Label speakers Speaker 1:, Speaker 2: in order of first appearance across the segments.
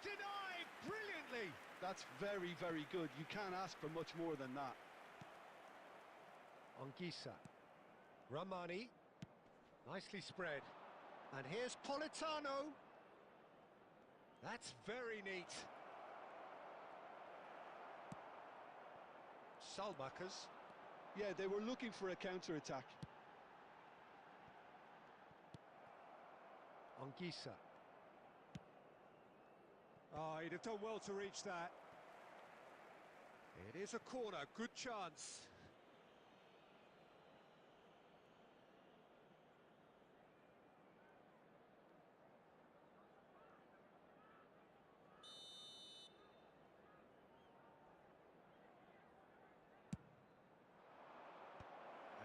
Speaker 1: denied brilliantly.
Speaker 2: That's very, very good. You can't ask for much more than that.
Speaker 1: Anguissa. Romani. Nicely spread. And here's Politano. That's very neat. Salmakers.
Speaker 2: Yeah, they were looking for a counter-attack.
Speaker 1: Anguissa. Oh, he'd have done well to reach that. It is a corner, good chance.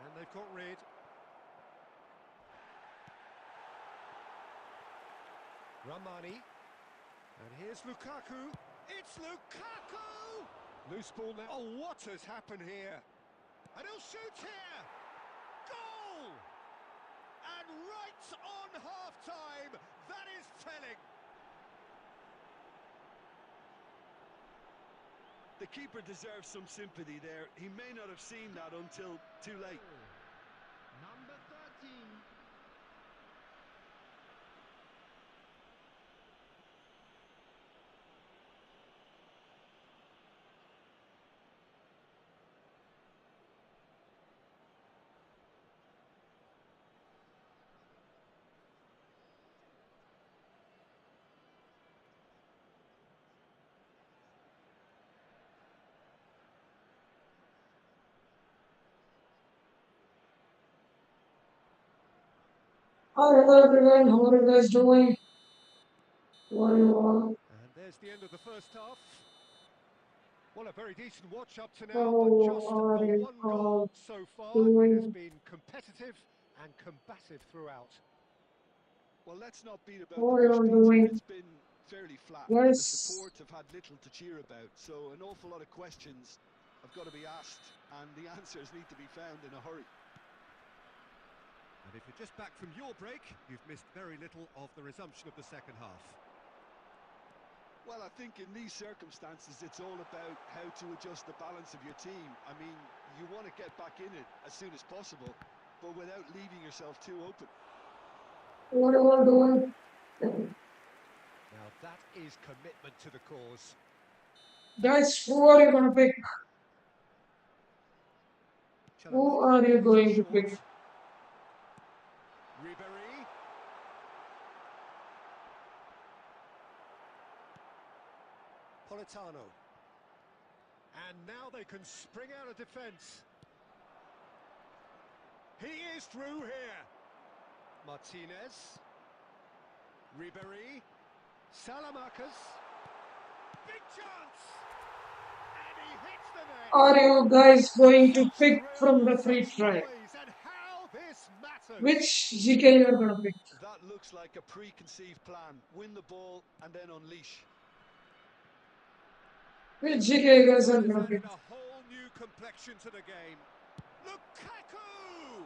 Speaker 1: And they've got rid. Romani. And here's Lukaku. It's Lukaku! Loose ball now. Oh, what has happened here? And he'll shoot here! Goal! And right on half-time, that is telling.
Speaker 2: The keeper deserves some sympathy there. He may not have seen that until too late.
Speaker 3: Number 13.
Speaker 4: Hi, hello everyone, how are you guys doing? How are you all?
Speaker 1: And there's the end of the first half. Well, a very decent watch up to now,
Speaker 4: How
Speaker 1: but just
Speaker 4: are
Speaker 1: the
Speaker 4: you
Speaker 1: one
Speaker 4: all
Speaker 1: goal so far. It has
Speaker 4: doing?
Speaker 1: been competitive and combative throughout.
Speaker 2: Well, let's not beat about
Speaker 4: How
Speaker 2: the
Speaker 4: are you
Speaker 2: bush,
Speaker 4: all
Speaker 2: Peter.
Speaker 4: doing?
Speaker 2: It's been fairly flat. The
Speaker 4: Yes.
Speaker 2: support have had little to cheer about, so an awful lot of questions have got to be asked, and the answers need to be found in a hurry.
Speaker 1: And if you're just back from your break, you've missed very little of the resumption of the second half.
Speaker 2: Well, I think in these circumstances, it's all about how to adjust the balance of your team. I mean, you want to get back in it as soon as possible, but without leaving yourself too open.
Speaker 4: What are you all doing?
Speaker 1: Now that is commitment to the cause.
Speaker 4: Guys, who are you gonna pick? Who are you going to pick?
Speaker 1: Ribéry. Politano. And now they can spring out of defence. He is through here. Martinez. Ribéry. Salamakers. Big chance! And he hits the net.
Speaker 4: Are you guys going to
Speaker 1: Such
Speaker 4: pick from the
Speaker 1: thrill,
Speaker 4: free
Speaker 1: such
Speaker 4: try?
Speaker 1: noise, and how this matters.
Speaker 4: Which GK you are gonna pick?
Speaker 2: That looks like a preconceived plan. Win the ball and then unleash.
Speaker 4: Which GK you guys are
Speaker 1: Has
Speaker 4: gonna pick?
Speaker 1: added a whole new complexion to the game. Lukaku!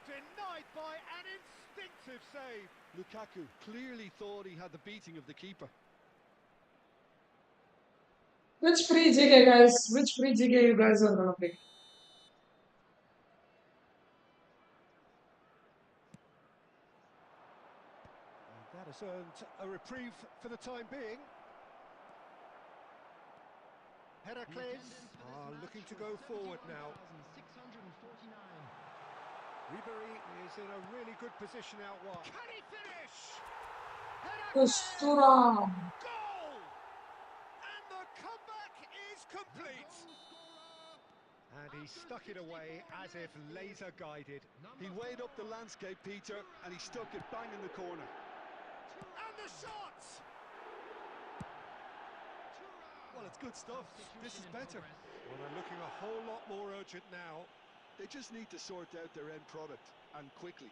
Speaker 1: Denied by an instinctive save.
Speaker 2: Lukaku clearly thought he had the beating of the keeper.
Speaker 4: Which free GK guys? Which free GK you guys are gonna pick?
Speaker 1: And that has earned a reprieve for the time being. Heracles are looking to go forward now. Ribéry is in a really good position out wide. Can he finish?
Speaker 4: Kusturam.
Speaker 1: Goal! And the comeback is complete. And he stuck it away as if laser guided.
Speaker 2: He weighed up the landscape, Peter, and he stuck it bang in the corner.
Speaker 1: And the shot!
Speaker 2: Well, it's good stuff. This is better.
Speaker 1: Well, they're looking a whole lot more urgent now.
Speaker 2: They just need to sort out their end product, and quickly.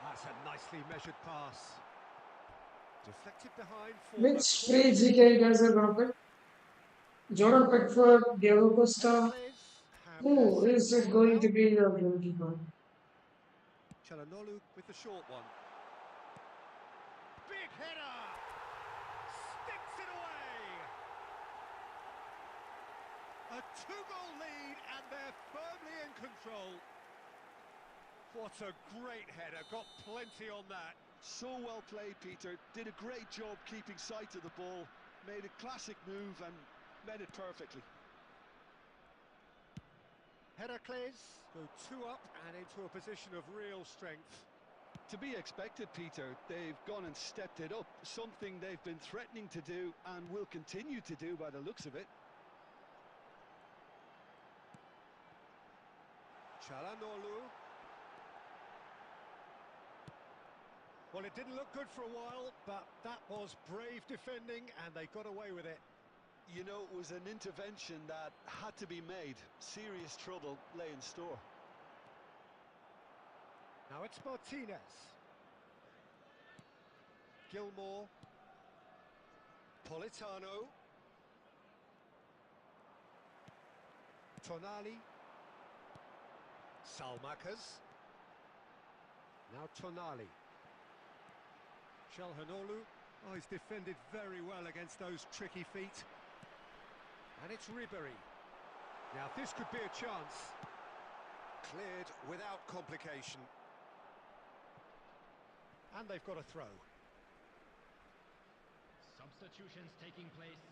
Speaker 1: That's a nicely measured pass. Deflected behind for
Speaker 4: Which free GK you guys are gonna pick? Jordan Pickford, Diego Costa.
Speaker 1: Heracles have their
Speaker 4: Who
Speaker 1: centre
Speaker 4: is it
Speaker 1: forward
Speaker 4: going
Speaker 1: now.
Speaker 4: to be your goalkeeper?
Speaker 1: Çalhanoğlu with the short one. Big header! Sticks it away! A two-goal lead and they're firmly in control. What a great header, got plenty on that.
Speaker 2: So well played, Peter. Did a great job keeping sight of the ball. Made a classic move and met it perfectly.
Speaker 1: Heracles go two up and into a position of real strength.
Speaker 2: To be expected, Peter. They've gone and stepped it up. Something they've been threatening to do and will continue to do by the looks of it.
Speaker 1: Çalhanoğlu. Well, it didn't look good for a while, but that was brave defending and they got away with it.
Speaker 2: You know, it was an intervention that had to be made. Serious trouble lay in store.
Speaker 1: Now it's Martinez. Gilmore. Politano. Tonali. Salmakas. Now Tonali. Çalhanoğlu. Oh, he's defended very well against those tricky feet. And it's Ribery. Now this could be a chance. Cleared without complication. And they've got a throw.
Speaker 3: Substitutions taking place.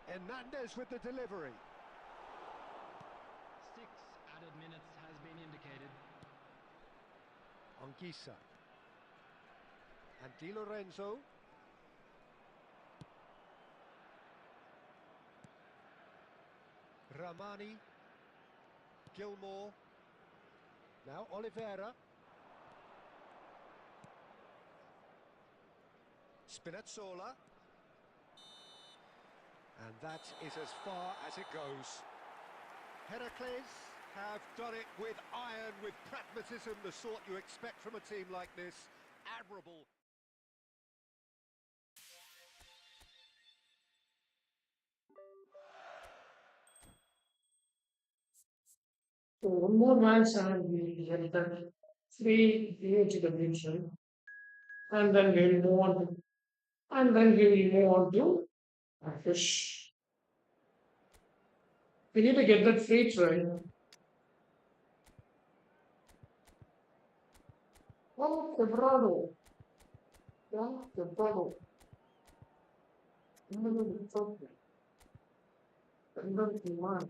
Speaker 1: Hernandez with the delivery.
Speaker 3: 6 added minutes has been indicated.
Speaker 1: Anguissa. And Di Lorenzo. Ramani. Gilmore. Now Oliveira. Spinazzola. And that is as far as it goes. Heracles have done it with iron, with pragmatism, the sort you expect from a team like this. Admirable.
Speaker 4: So one more match and we get that three to the division. And then we'll move on to fish. We need to get that free try. Oh, quebrado. Ya, quebrado. No me toque. Tengo que mal.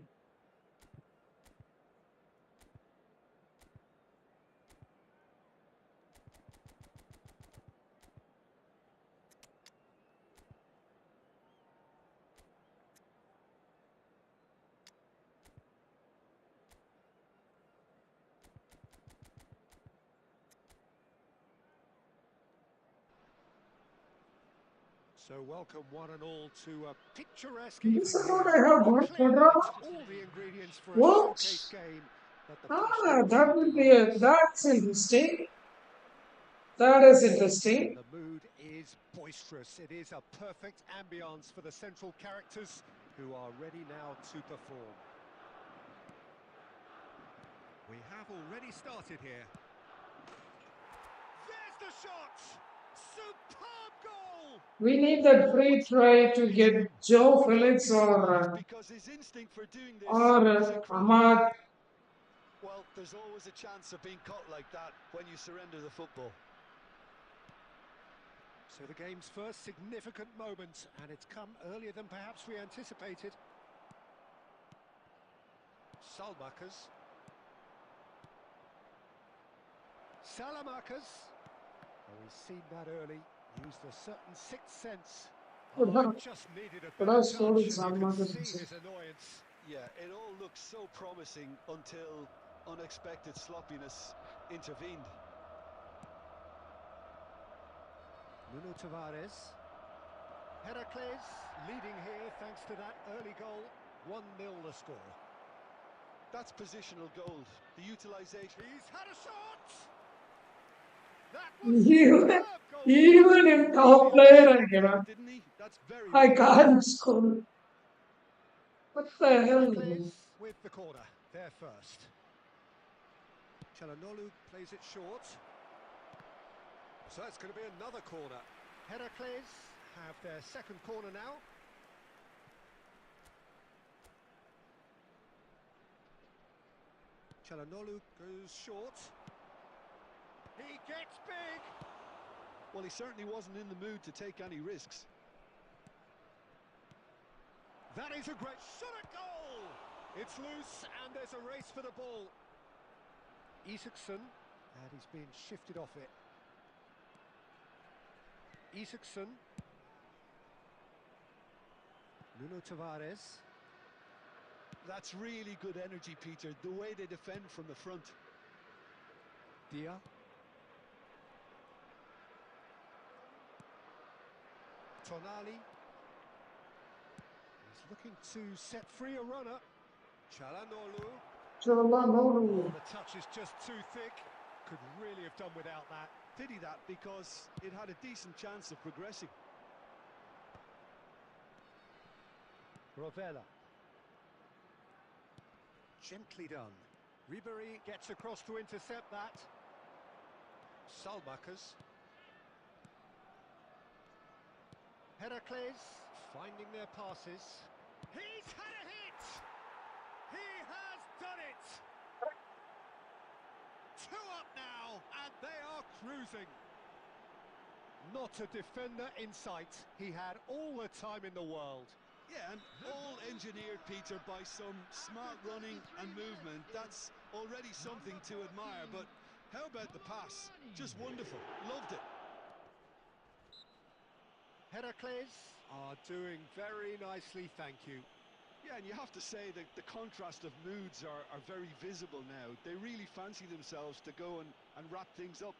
Speaker 1: So welcome one and all to a picturesque
Speaker 4: This
Speaker 1: evening
Speaker 4: is what
Speaker 1: here.
Speaker 4: I have got.
Speaker 1: Clearly
Speaker 4: Quebrado.
Speaker 1: it's all the ingredients for a
Speaker 4: What?
Speaker 1: showcase game that the
Speaker 4: Ah,
Speaker 1: passionate
Speaker 4: that
Speaker 1: mood
Speaker 4: will be a,
Speaker 1: demands.
Speaker 4: that's interesting. That is
Speaker 1: And
Speaker 4: interesting.
Speaker 1: the mood is boisterous. It is a perfect ambience for the central characters who are ready now to perform. We have already started here. There's the shot! Superb goal!
Speaker 4: We need that free try to get Joe Felix
Speaker 2: Because his instinct for doing this
Speaker 4: or
Speaker 2: is incredible.
Speaker 4: Ahmad.
Speaker 2: Well, there's always a chance of being caught like that when you surrender the football.
Speaker 1: So the game's first significant moment, and it's come earlier than perhaps we anticipated. Salmakas. Salamakas. Oh, he's seen that early. Used a certain sixth sense. Oh, just needed a better touch, and you can see his annoyance.
Speaker 2: Yeah, it all looked so promising until unexpected sloppiness intervened.
Speaker 1: Nuno Tavares. Heracles leading here thanks to that early goal. 1-0 the score.
Speaker 2: That's positional gold. The utilisation.
Speaker 1: He's had a shot! That was
Speaker 4: Even,
Speaker 1: superb goalkeeping.
Speaker 4: even in top
Speaker 2: Really let
Speaker 4: player,
Speaker 2: you
Speaker 4: I
Speaker 2: off there,
Speaker 4: cannot.
Speaker 2: didn't he? That's very
Speaker 4: I
Speaker 2: rare.
Speaker 4: can't score. What the hell?
Speaker 1: Heracles with the corner. There first. Çalhanoğlu plays it short. So it's going to be another corner. Heracles have their second corner now. Çalhanoğlu goes short. He gets big.
Speaker 2: Well, he certainly wasn't in the mood to take any risks.
Speaker 1: That is a great shot at goal. It's loose and there's a race for the ball. Isaacson, and he's been shifted off it. Isaacson. Nuno Tavares.
Speaker 2: That's really good energy, Peter, the way they defend from the front.
Speaker 1: Dia. Tonali. He's looking to set free a runner. Çalhanoğlu. Oh, the touch is just too thick. Could really have done without that.
Speaker 2: Pity that, because it had a decent chance of progressing.
Speaker 1: Rovella. Gently done. Ribery gets across to intercept that. Salmakers. Heracles finding their passes. He's had a hit! He has done it! 2 up now, and they are cruising. Not a defender in sight. He had all the time in the world.
Speaker 2: Yeah, and all engineered, Peter, by some smart running and movement. That's already something to admire, but how about the pass? Just wonderful. Loved it.
Speaker 1: Heracles are doing very nicely, thank you.
Speaker 2: Yeah, and you have to say that the contrast of moods are very visible now. They really fancy themselves to go and wrap things up.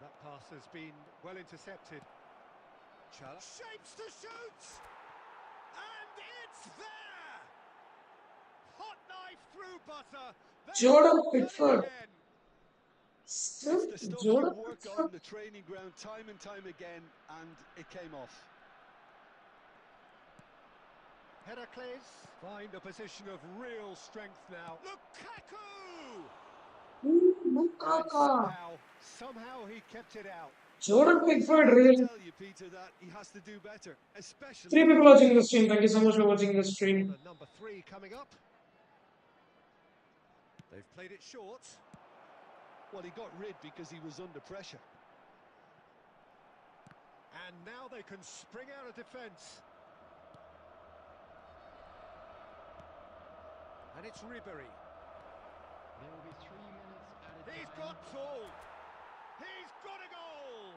Speaker 1: That pass has been well intercepted. Shapes to shoot! And it's there! Hot knife through butter.
Speaker 4: Jordan Pickford.
Speaker 2: It's the stuff you
Speaker 4: Jordan
Speaker 2: work
Speaker 4: Pickford.
Speaker 2: on the training ground time and time again, and it came off.
Speaker 1: Heracles find a position of real strength now. Lukaku! And
Speaker 4: Lukaku.
Speaker 1: somehow he kept it out.
Speaker 4: Jordan
Speaker 2: Well, it's
Speaker 4: Pickford,
Speaker 2: easy to
Speaker 4: really.
Speaker 2: tell you, Peter, that he has to do better, especially
Speaker 4: 3 people watching the stream. Thank you so much for watching the stream.
Speaker 1: Corner number 3 coming up. They've played it short.
Speaker 2: Well, he got rid because he was under pressure.
Speaker 1: And now they can spring out of defence. And it's Ribery.
Speaker 3: There will be 3 minutes added
Speaker 1: He's
Speaker 3: time.
Speaker 1: got Paul. He's got a goal.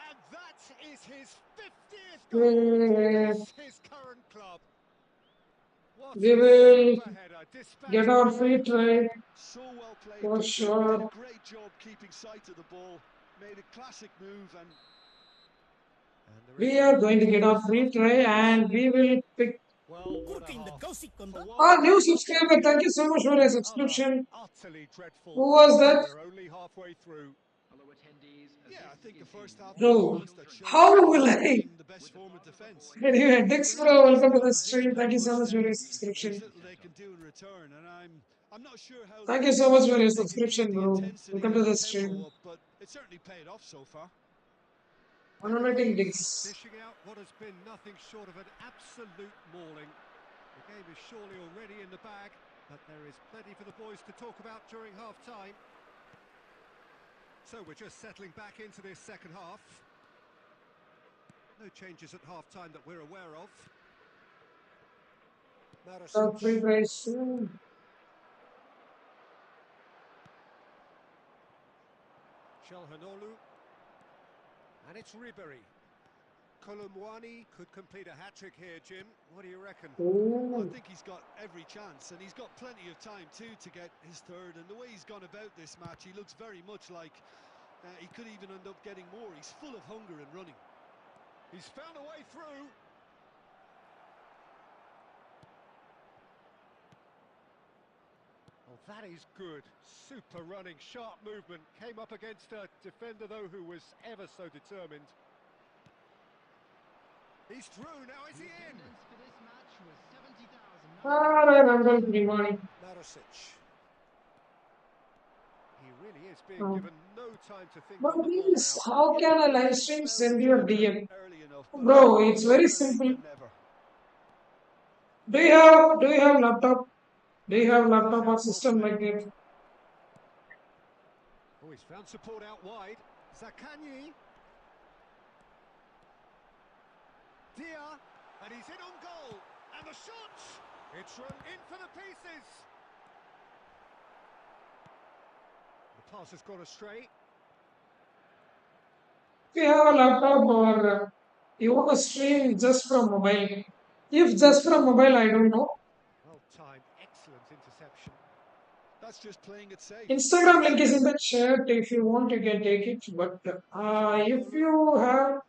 Speaker 1: And that is his 50th goal for his current club. What
Speaker 4: We
Speaker 1: a
Speaker 4: will
Speaker 1: super header,
Speaker 4: get
Speaker 1: dispatched
Speaker 4: our free try
Speaker 2: So well played,
Speaker 4: for
Speaker 2: Peter.
Speaker 4: sure.
Speaker 2: Did a great job keeping sight of the ball. Made a classic move and
Speaker 1: the
Speaker 4: We are going to
Speaker 1: referee
Speaker 4: get our
Speaker 1: is
Speaker 4: free
Speaker 1: asking
Speaker 4: try
Speaker 1: for this.
Speaker 4: and we will pick
Speaker 1: Well, what a half. For one,
Speaker 4: our new
Speaker 1: not
Speaker 4: subscriber.
Speaker 1: so
Speaker 4: Thank you
Speaker 1: good.
Speaker 4: so much for
Speaker 1: For
Speaker 4: your
Speaker 1: the other,
Speaker 4: subscription.
Speaker 1: utterly dreadful.
Speaker 4: Who was
Speaker 1: And
Speaker 4: that?
Speaker 1: we're only halfway through.
Speaker 3: Hello, attendees.
Speaker 2: yeah, I
Speaker 3: This
Speaker 2: think the
Speaker 3: is
Speaker 2: first
Speaker 3: a
Speaker 2: half was
Speaker 4: Bro,
Speaker 2: honest. That showed
Speaker 4: how
Speaker 2: that
Speaker 4: will
Speaker 2: they
Speaker 4: I?
Speaker 2: were in the best form of defence.
Speaker 4: Anyway, Dix
Speaker 2: They're in
Speaker 4: Bro,
Speaker 2: a
Speaker 4: welcome to
Speaker 2: difficult
Speaker 4: the
Speaker 2: position,
Speaker 4: stream. Thank
Speaker 2: I
Speaker 4: you so
Speaker 2: must
Speaker 4: much for
Speaker 2: say.
Speaker 4: your
Speaker 2: There's
Speaker 4: subscription.
Speaker 2: little they can do in return, and I'm not sure how
Speaker 4: Thank you so much for your
Speaker 2: they can keep
Speaker 4: subscription,
Speaker 2: the
Speaker 4: bro.
Speaker 2: intensity
Speaker 4: Welcome to
Speaker 2: and the
Speaker 4: the
Speaker 2: tempo
Speaker 4: stream.
Speaker 2: up, but it certainly paid off so far.
Speaker 4: Honorating Dix.
Speaker 1: Dishing out what has been nothing short of an absolute mauling. The game is surely already in the bag, but there is plenty for the boys to talk about during half-time. So we're just settling back into this second half. No changes at half-time that we're aware of.
Speaker 4: So free
Speaker 1: Marasic.
Speaker 4: try soon.
Speaker 1: Çalhanoğlu. And it's Ribery. Kolomwani could complete a hat-trick here, Jim. What do you reckon?
Speaker 2: Well, I
Speaker 4: Ooh.
Speaker 2: think he's got every chance, and he's got plenty of time too to get his third. And the way he's gone about this match, he looks very much like he could even end up getting more. He's full of hunger and running.
Speaker 1: He's found a way through. That is good. Super running, sharp movement. Came up against a defender, though, who was ever so determined. He's through, now is he in?
Speaker 3: Attendance for this match was 70,000.
Speaker 4: Felix Romario.
Speaker 1: Marosic. He really is being
Speaker 4: Oh.
Speaker 1: given no time to think
Speaker 4: But
Speaker 1: on the ball
Speaker 4: please,
Speaker 1: now.
Speaker 4: how can a live
Speaker 2: It
Speaker 4: stream
Speaker 2: smells
Speaker 4: send you a
Speaker 2: danger
Speaker 4: DM?
Speaker 2: early enough, but
Speaker 4: Bro, it's very
Speaker 2: better late
Speaker 4: simple.
Speaker 2: than never.
Speaker 4: Do you have laptop? Do you have
Speaker 1: He's
Speaker 4: laptop or
Speaker 1: out, well
Speaker 4: system
Speaker 1: played.
Speaker 4: like that?
Speaker 1: Oh, he's found support out wide. Zaccagni. Dia. And he's in on goal. And the shot! It's run in for the pieces. The pass has gone astray.
Speaker 4: If you have a laptop or you want to stream just from mobile. If just from mobile, I don't know.
Speaker 1: Well timed, excellent interception.
Speaker 2: That's just playing it safe.
Speaker 4: Instagram link is in the chat. If you want, you can take it. But if you have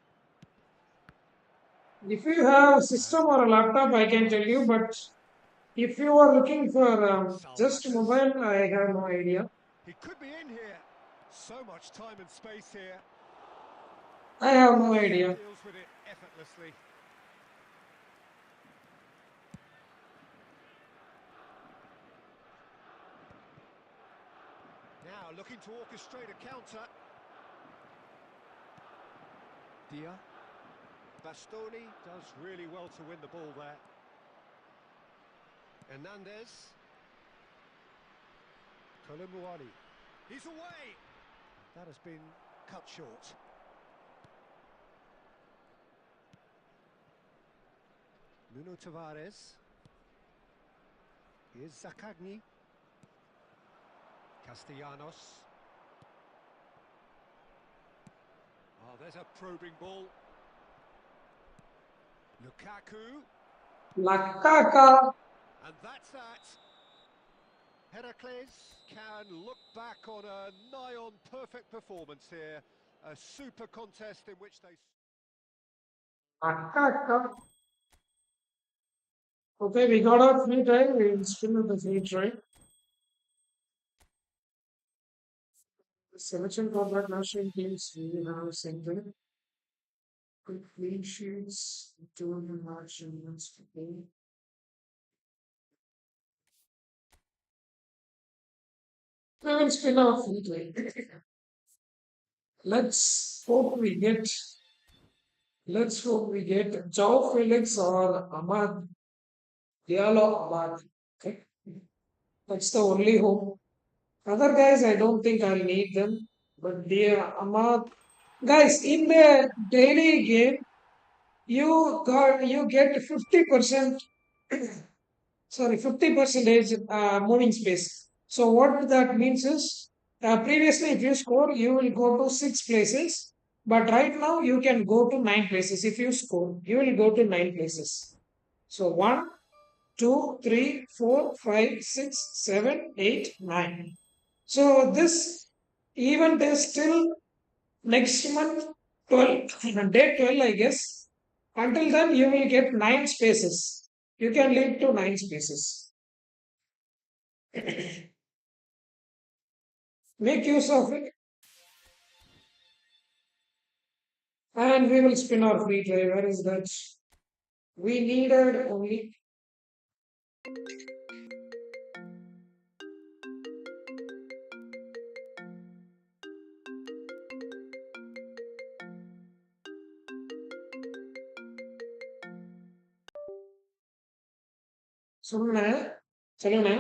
Speaker 1: And
Speaker 4: system or a
Speaker 1: now
Speaker 4: laptop,
Speaker 1: quickly
Speaker 4: I can tell you.
Speaker 1: advance.
Speaker 4: But if you are looking for just
Speaker 1: Salmakas.
Speaker 4: mobile, I have no idea.
Speaker 1: He could be in here. So much time and space here.
Speaker 4: I have no idea.
Speaker 1: Deals with it effortlessly. Now looking to orchestrate a counter. Dia. Bastoni does really well to win the ball there. Hernandez. Colomboani. He's away. That has been cut short. Nuno Tavares. Here's Zaccagni. Castellanos. Oh, there's a probing ball. Lukaku.
Speaker 4: Lakaka.
Speaker 1: And that's that. Heracles can look back on a nigh-on perfect performance here. A super contest in which they...
Speaker 4: Lakaka. Okay, we got our free time. We'll spin with the free try. The selection for national teams we have center. Quick clean sheets. 200 marks and wins to play. We will spin our free try. Let's hope we get. Let's hope we get Joe Felix or Ahmad Diallo Ahmad. Okay, that's the only hope. Other guys, I don't think I'll need them. But dear Ahmad, guys, in the daily game, you get 50%, sorry, 50 percentage moving space. So what that means is, previously if you score, you will go to 6 places. But right now you can go to 9 places. If you score, you will go to 9 places. So 1, 2, 3, 4, 5, 6, 7, 8, 9. So this event is still next month 12, day 12, I guess. Until then, you will get 9 spaces. You can lead to 9 spaces. Make use of it. And we will spin our free try. Where is that? We needed only. சொன்னேன் சொல்லுங்க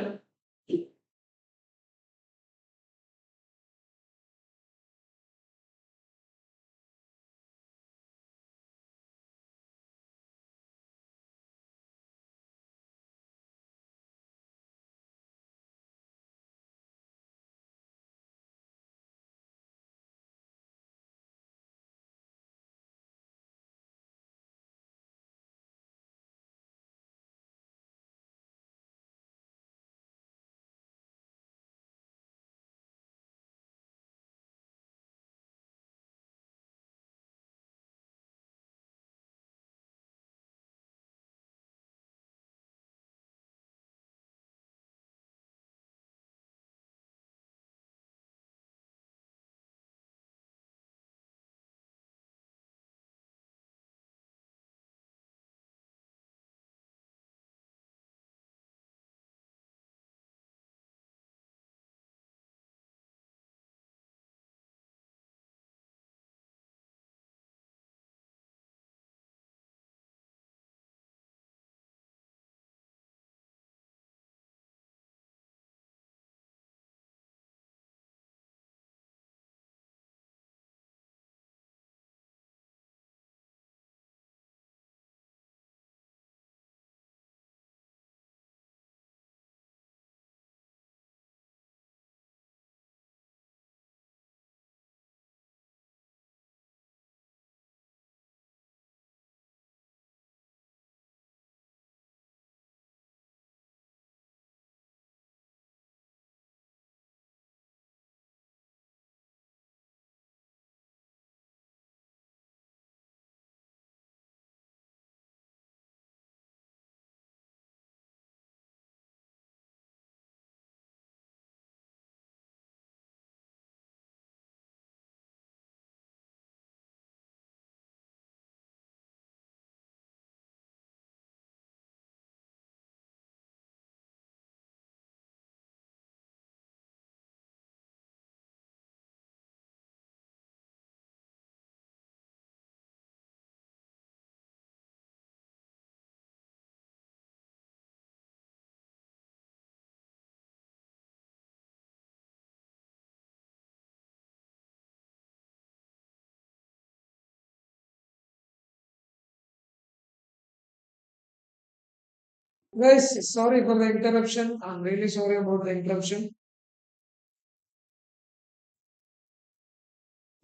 Speaker 4: Guys, sorry for the interruption. I'm really sorry about the interruption.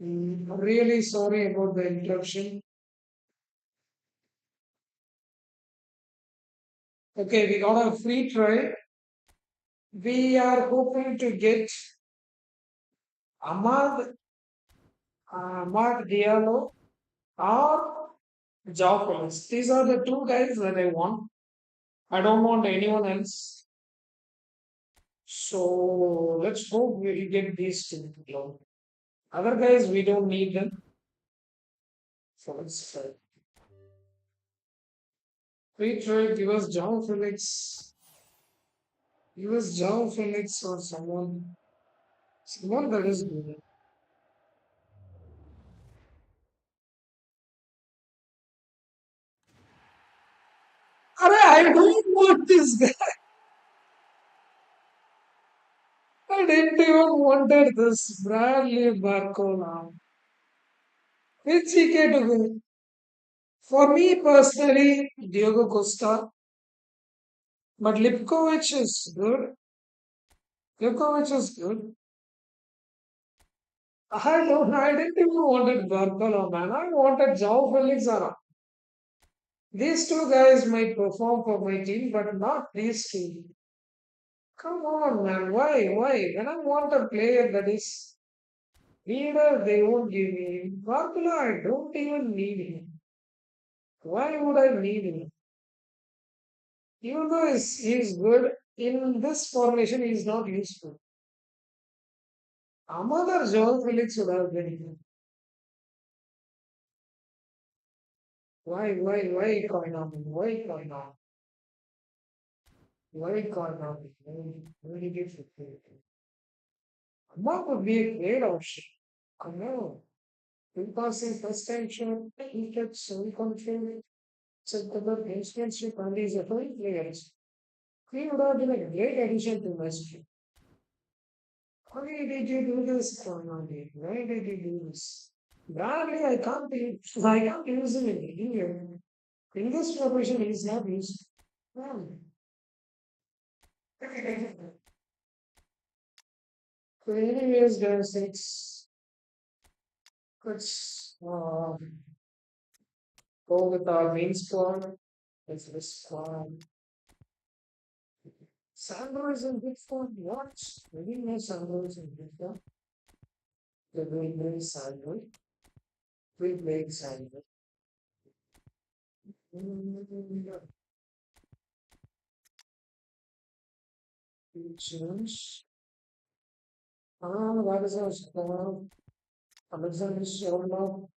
Speaker 4: Really sorry about the interruption. Okay, we got a free try. We are hoping to get Ahmad, Ahmad Diallo or Joao Felix. These are the two guys that I want. I don't want anyone else. So let's hope we get these two. Other guys, we don't need them. So let's try. Free try, give us Joao Felix. Give us Joao Felix or someone. Someone that is good. I don't want this guy. I didn't even wanted this Bradley Barcola. Which he get away. For me personally, Diogo Costa, but Lipkovic is good. Lipkovic is good. I didn't even wanted Barcola, man. I wanted Joao Felix. These two guys might perform for my team, but not these two. Come on, man. Why? When I want a player that is leader, they won't give me. Barcola, I don't even need him. Why would I need him? Even though he's good, in this formation, he's not useful. Another Joao Felix would have been here. Why Koinami? Why Koinami? Why Koinami? Why did you fit? Ahmad would be a great option. I know. Because in first time shot, he kept so control. So the instant and he's a great player. He would have been a great addition to my team. Why did you do this, Koinami? Why did you do this? Bradley, I can't use him in here. In this formation, he is not used. Hmm. So anyways, guys, let's go with our main squad. Let's this squad. Sandro is in good form. What? Maybe no Sandro is in good form. The way play Sandro. We play Sandro. Change. What is our squad? Alexander Sherlock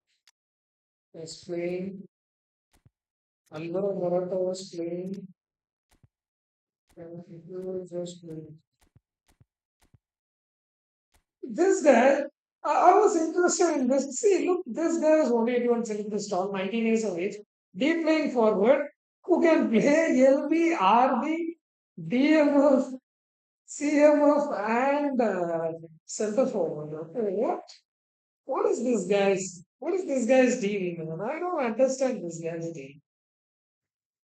Speaker 4: is playing. Alvaro Morata was playing. And he was just playing. This guy, I was interested in this. See, look, this guy is only 81 this tall, 19 years of age, deep playing forward, who can play LB, RB, DMF, CMF, and center forward. Okay, what? What is this guy's deal, man? I don't understand this guy's deal.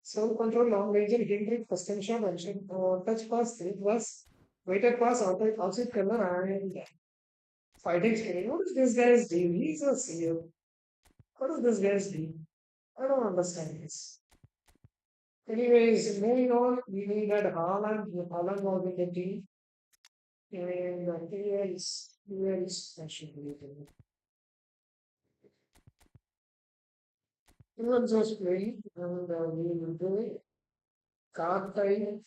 Speaker 4: Self control, long range, and hit first time shot, and touch pass, three plus, weighted pass, outside corner, and fighting spirit. What is this guy's deal? He's a CEO. What is this guy's deal? I don't understand this. Anyways, moving on, we need that Haaland. Haaland was in the team. And here is actually he was just playing and we will do it. Card time,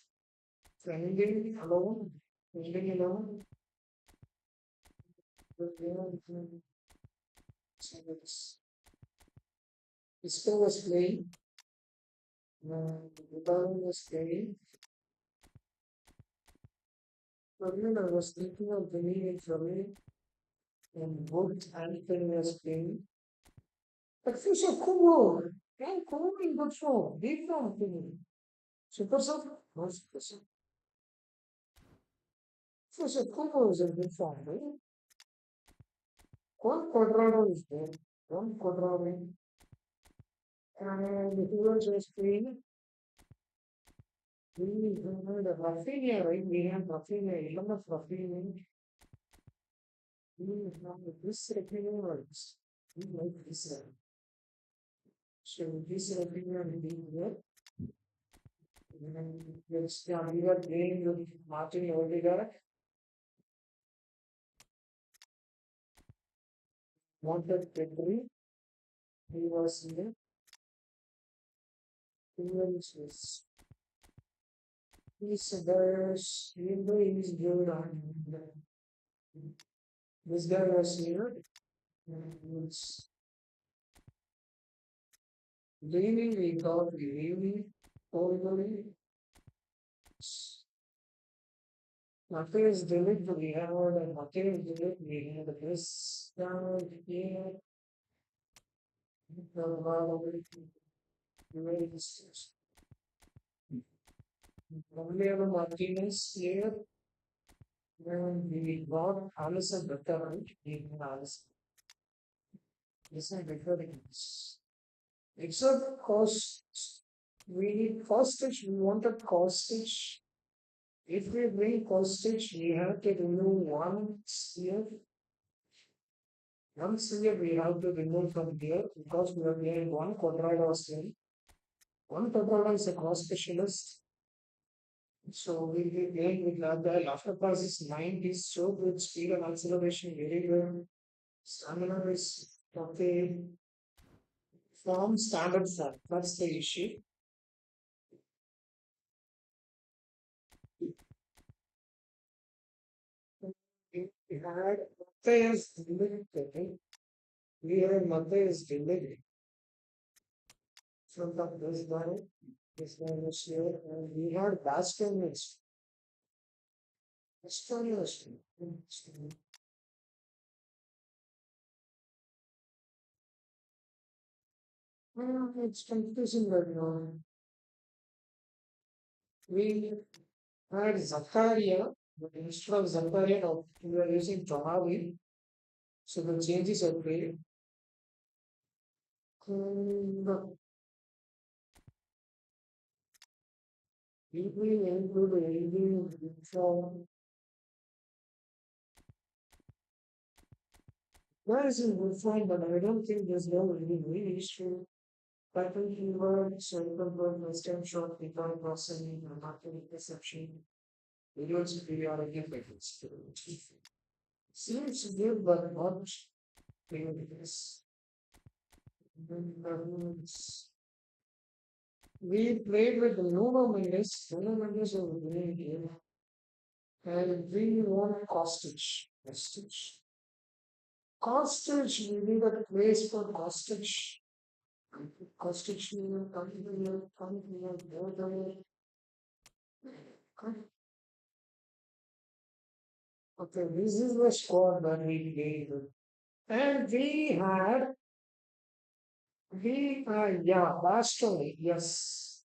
Speaker 4: trending alone, trending alone. So Isco was playing. Ruben was playing. Earlier I was thinking of bringing in Flurry and Wood Anthony was playing. But Fisher Kubo, and Kubo in good form, deep form thing. Super sub? No super sub. Fisher Kubo is in good form, right? One Quadrado is there. One Quadrado. And who was just playing? We had a Rafinha, right? We have Rafinha, 11 of Rafinha. We have this Rafinha works. We like this. So this Rafinha will be here. Yes, yeah, we were playing with Martin Odegaard. Wanted Pedri. He was here. He was he's there's he's good on this guy was here. It's really we got really totally nothing is delivered. We have all the nothing is delivered. We have this down here. The very only have a Martinez here. And we got Allison better, right? We have Allison. This is better things. Except cost, we need Kostic. We wanted Kostic. If we bring Kostic, we have to remove one sphere. One sphere we have to remove from here because we are getting one quadrado sphere. One quadrado is a cross specialist. So we'll be playing with that. After pass is 90, so good speed and acceleration, very good. Stamina is okay. Form standard form. That's the issue. We had Matthias delivered. We had Matthias delivered from the this guy. This guy was here, and we had Baston. It's astonishing. It's confusing right now. We had Zakaria, but instead of Zakaria, now we are using Tomawi. So the changes are great. And we include the from there is a good form, but I don't think there's no really issue. Pattern keyword, circle word, western short, without processing, market perception, video superiority effects. Seems good, but not famous. We played with Nuno Mendes. Nuno Mendes was really good. And we won Kostic. Kostic. Kostic, we need a place for Kostic. Kostic, come here, go there. Okay, this is the score that we gave. And yeah, Bastoni, yes.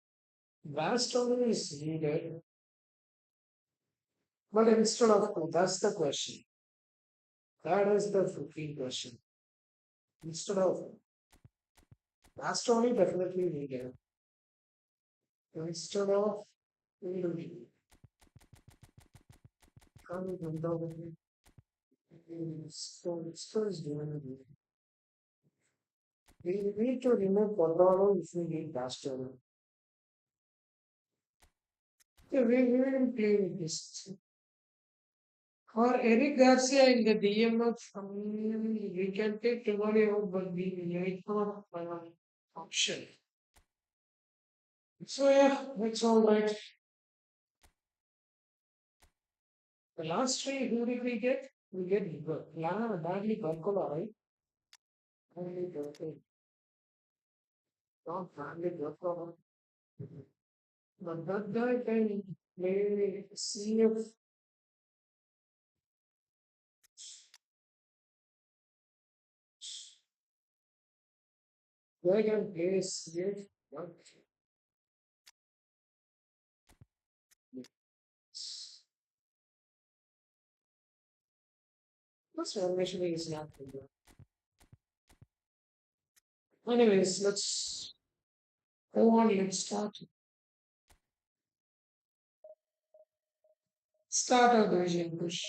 Speaker 4: Bastoni is needed, but instead of two, that's the question. That is the freaking question. Instead of Bastoni, definitely needed. Instead of we come down so is doing it. We need to remove Quadrado if we need Bastoni. Okay, we will play with this. Or Eric Garcia in the DMF, we can take tomorrow out, but we might not option. So yeah, that's all right. The last three, who did we get? We get Lana badly Barcola, right? Badly Barcola. Not badly Barcola. But that guy can play CF. Guy can play CF. What? This formation is not good. Anyways, let's go on. Let's start. Start of division push.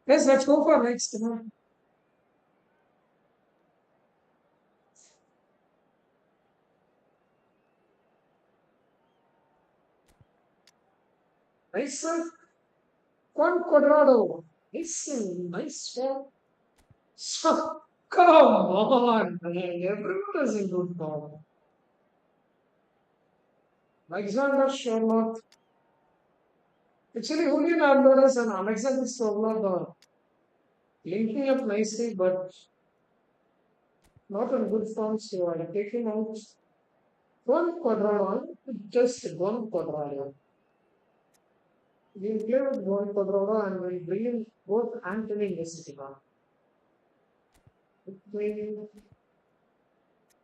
Speaker 4: Yes, let's go for next. Nice, Juan Cuadrado. Nice one. So, come on, man. Everyone is in good form. Alexander Sherlock. Actually, Julian Alvarez and Alexander Sherlock are linking up nicely, but not in good form. So I'm taking out one Quadrado, just one Quadrado. We'll play with one Quadrado and we'll bring in both Anthony and Jessica. Between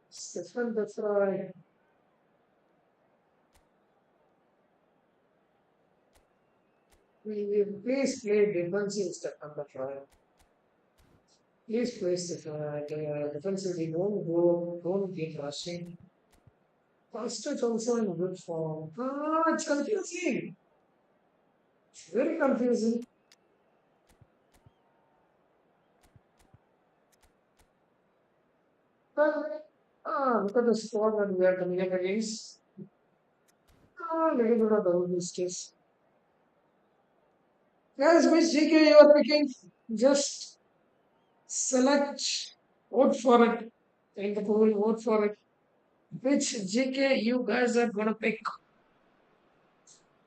Speaker 4: Stefan, that's right. We will please play defensive Stefan, that's right. Please play Stefan. Defensively, don't get rushing. First, it's also in good form. It's confusing. It's very confusing. Well, look at the squad that we are coming up against. Little bit of double mistakes. Guys, which GK you are picking? Just select, vote for it in the poll, vote for it. Which GK you guys are gonna pick?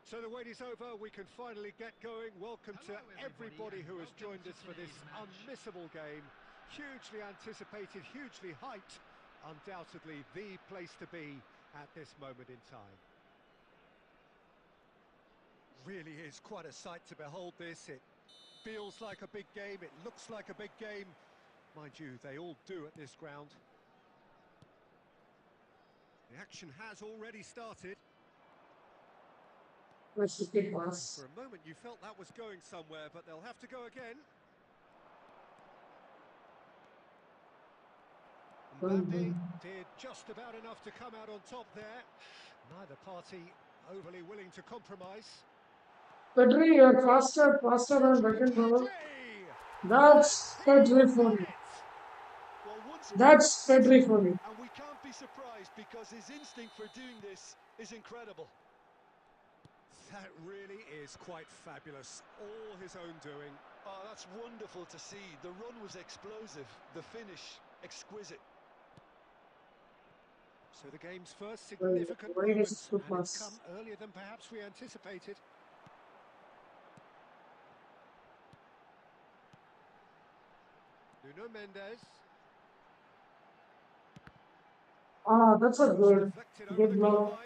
Speaker 1: So the wait is over, we can finally get going. Welcome to everybody who has joined us for this unmissable game. Hugely anticipated, hugely hyped. Undoubtedly the place to be at this moment in time. Really is quite a sight to behold this. It feels like a big game, it looks like a big game. Mind you, they all do at this ground. The action has already started.
Speaker 4: Let's pick pass.
Speaker 1: For a moment you felt that was going somewhere, but they'll have to go again. Mbappe did just about enough to come out on top there. Neither party overly willing to compromise.
Speaker 4: Pedri, you're faster than Beckenbauer. That's Pedri for you. That's Pedri for you.
Speaker 2: And we can't be surprised because his instinct for doing this is incredible.
Speaker 1: That really is quite fabulous. All his own doing.
Speaker 2: Oh, that's wonderful to see. The run was explosive, the finish exquisite.
Speaker 1: So the game's first significant moment, and it's come earlier than perhaps we anticipated. Nuno Mendes.
Speaker 4: That's a good blow.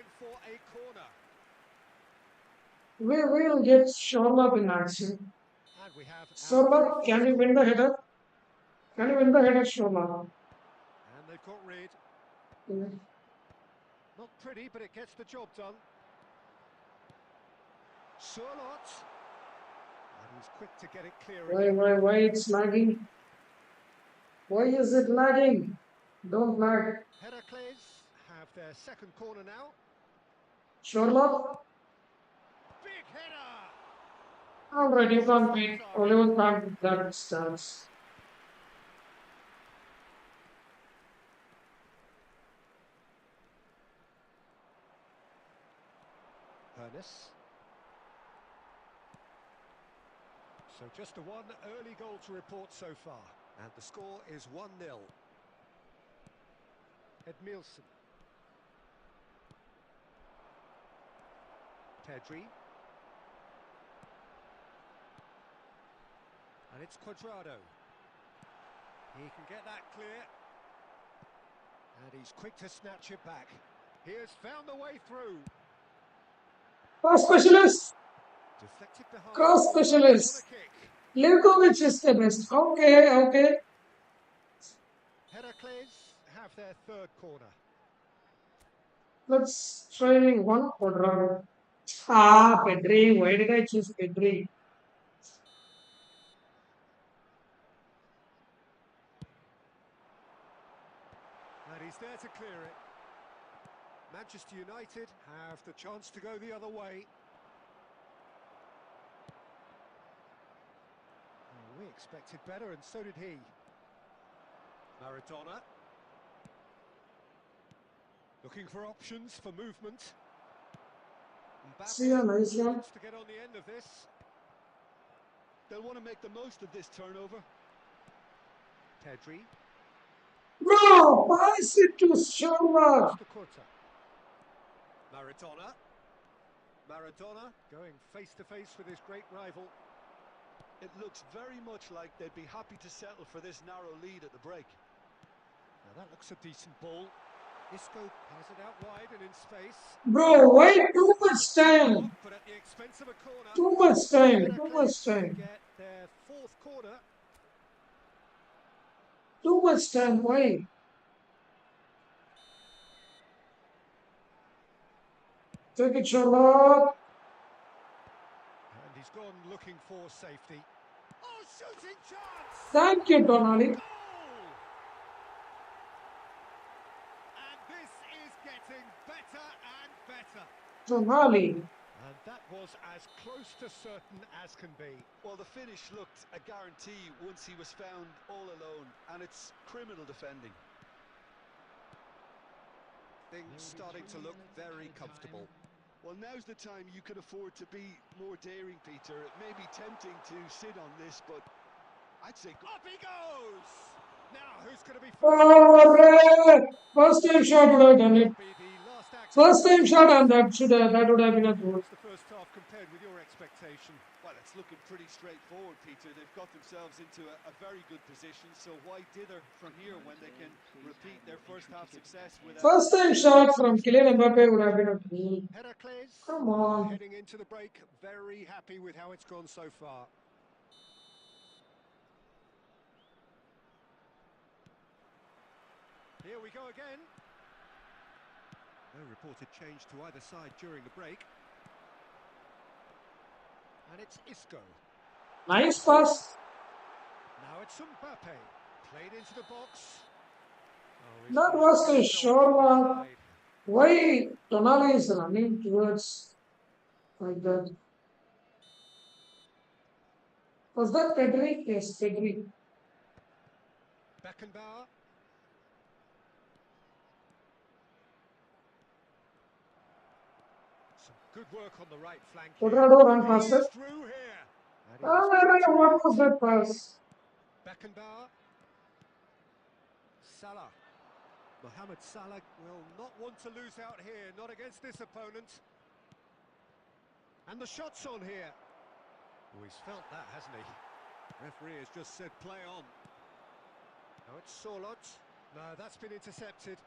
Speaker 4: We will get Sherlock in action. Sherlock, can you win the header? Can you win the header, Sherlock?
Speaker 1: And they've got rid.
Speaker 4: Yeah.
Speaker 1: Not pretty, but it gets the job done. Sherlock. And he's quick to get it clear.
Speaker 4: Why it's lagging? Why is it lagging? Don't lag.
Speaker 1: Heracles have their second corner now.
Speaker 4: Sherlock.
Speaker 1: Big header.
Speaker 4: Alright, you can't
Speaker 1: Shot on
Speaker 4: beat
Speaker 1: target.
Speaker 4: Oliver can't beat that stance.
Speaker 1: Ernest. So just the one early goal to report so far. And the score is 1-0. Edmilson. Pedri. And it's Cuadrado. He can get that clear. And he's quick to snatch it back. He has found the way through.
Speaker 4: Cross specialist!
Speaker 1: Deflected behind.
Speaker 4: Cross specialist!
Speaker 1: Corner kick.
Speaker 4: Livkovic is the best. Okay, okay.
Speaker 1: Heracles have their third corner.
Speaker 4: Let's try one quarter. Ah, Pedri. Why did I choose Pedri?
Speaker 1: And he's there to clear it. Manchester United have the chance to go the other way. Oh, we expected better, and so did he. Maradona. Looking for options for movement.
Speaker 4: See ya, nice
Speaker 1: Mbappe
Speaker 4: one.
Speaker 1: wants to get on the end of this.
Speaker 2: They'll want to make the most of this turnover.
Speaker 1: Pedri.
Speaker 4: No! Pass it to Shorwa!
Speaker 1: Costa Curta. Maradona. Maradona going face to face with his great rival.
Speaker 2: It looks very much like they'd be happy to settle for this narrow lead at the break.
Speaker 1: Now that looks a decent ball. Isco has it out wide and in space.
Speaker 4: Bro, why too much time?
Speaker 1: But at the expense of a corner.
Speaker 4: Too much time, too
Speaker 1: Heracles
Speaker 4: much time.
Speaker 1: get their fourth corner.
Speaker 4: Too much time, why? Take it, Shorwa.
Speaker 1: And he's gone looking for safety. Oh, shooting chance!
Speaker 4: Thank you, Tonali.
Speaker 1: Goal! And this is getting better and better.
Speaker 4: Tonali.
Speaker 1: And that was as close to certain as can be.
Speaker 2: Well, the finish looked a guarantee once he was found all alone, and it's criminal defending.
Speaker 1: Things starting to look very comfortable.
Speaker 2: Well, now's the time you can afford to be more daring, Peter. It may be tempting to sit on this, but I'd say...
Speaker 1: Up he goes! Now, who's going to be...
Speaker 4: Oh, first time shot would have done it.
Speaker 1: Be the last act.
Speaker 4: First time shot and that would have been a goal.
Speaker 1: What's the first half compared with your expectation?
Speaker 2: Well, it's looking pretty straightforward, Peter. They've got themselves into a very good position, so why dither from here when they can repeat their first half success with a...
Speaker 4: First time shot from Kylian Mbappe would have been a goal.
Speaker 1: Heracles,
Speaker 4: Come on.
Speaker 1: heading into the break, very happy with how it's gone so far. Here we go again. No reported change to either side during the break. And it's Isco.
Speaker 4: Nice pass.
Speaker 1: Now it's Mbappe. Played into the box. Oh,
Speaker 4: That was a sure one. Why Tonali is running towards like that? Was that Pedri? Yes, Pedri.
Speaker 1: Beckenbauer. Some good work on the right flank.
Speaker 4: Cuadrado run faster.
Speaker 1: He's through here.
Speaker 4: What was that pass?
Speaker 1: Beckenbauer. Salah. Mohamed Salah will not want to lose out here, not against this opponent. And the shot's on here. Oh, he's felt that, hasn't he? Referee has just said play on. Now it's Sorlot. No, that's been intercepted.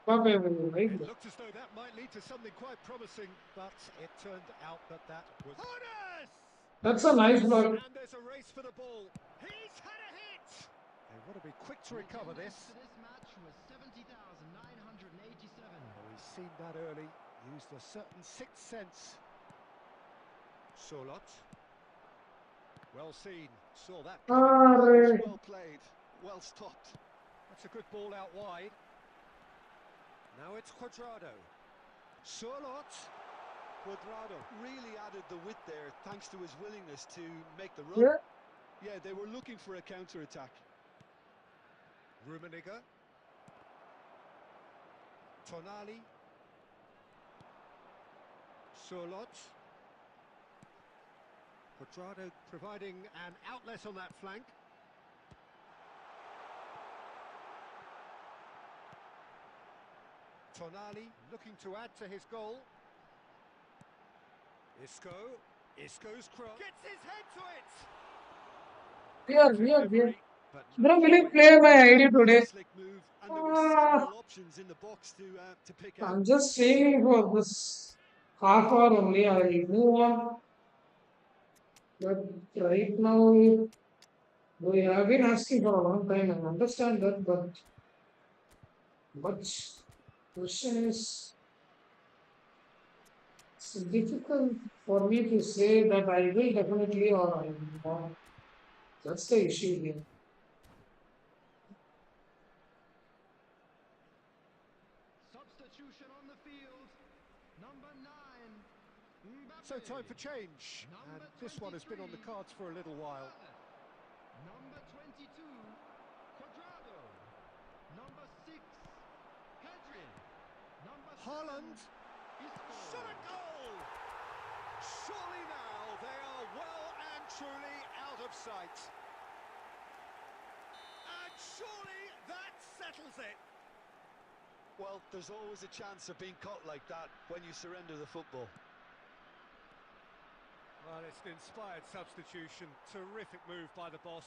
Speaker 1: It looked as though that might lead to something quite promising, but it turned out that was...
Speaker 4: That's a nice block.
Speaker 1: And there's a race for the ball. He's had a hit! They want to be quick to recover this.
Speaker 3: This match was 70,987.
Speaker 1: Oh, he's seen that early. Used a certain sixth sense. Sorlot. Well seen. Saw that coming.
Speaker 2: Well played. Well stopped.
Speaker 1: That's a good ball out wide. Now it's Cuadrado. Sorlot.
Speaker 2: Cuadrado really added the width there thanks to his willingness to make the run.
Speaker 4: Yeah.
Speaker 2: Yeah, they were looking for a counter-attack.
Speaker 1: Rummenigge. Tonali. Surlot. Cuadrado providing an outlet on that flank. Tonali looking to add to his goal. Isco's cross. Gets his head to it!
Speaker 4: Here.
Speaker 1: But
Speaker 4: Bro, will you
Speaker 1: point.
Speaker 4: play my ID
Speaker 2: That was
Speaker 4: today?
Speaker 2: a slick move, and there were
Speaker 4: Ah,
Speaker 2: several options in the box to pick out.
Speaker 4: I'm just saying for this half hour only. I will move on. But right now, we have been asking for a long time. I understand that, but question is, it's difficult for me to say that I will definitely or I will not. That's the issue here.
Speaker 3: Substitution on the field. Number 9.
Speaker 1: So
Speaker 3: Mbappe.
Speaker 1: time for change. And this one has been on the cards for a little while.
Speaker 3: Number 22. Cuadrado. Number 6. Pedri. Number 7.
Speaker 1: Haaland.
Speaker 3: Isco.
Speaker 1: Shot a goal! Surely now they are well and truly out of sight. And surely that settles it.
Speaker 2: Well, there's always a chance of being caught like that when you surrender the football.
Speaker 1: Well, it's an inspired substitution. Terrific move by the boss.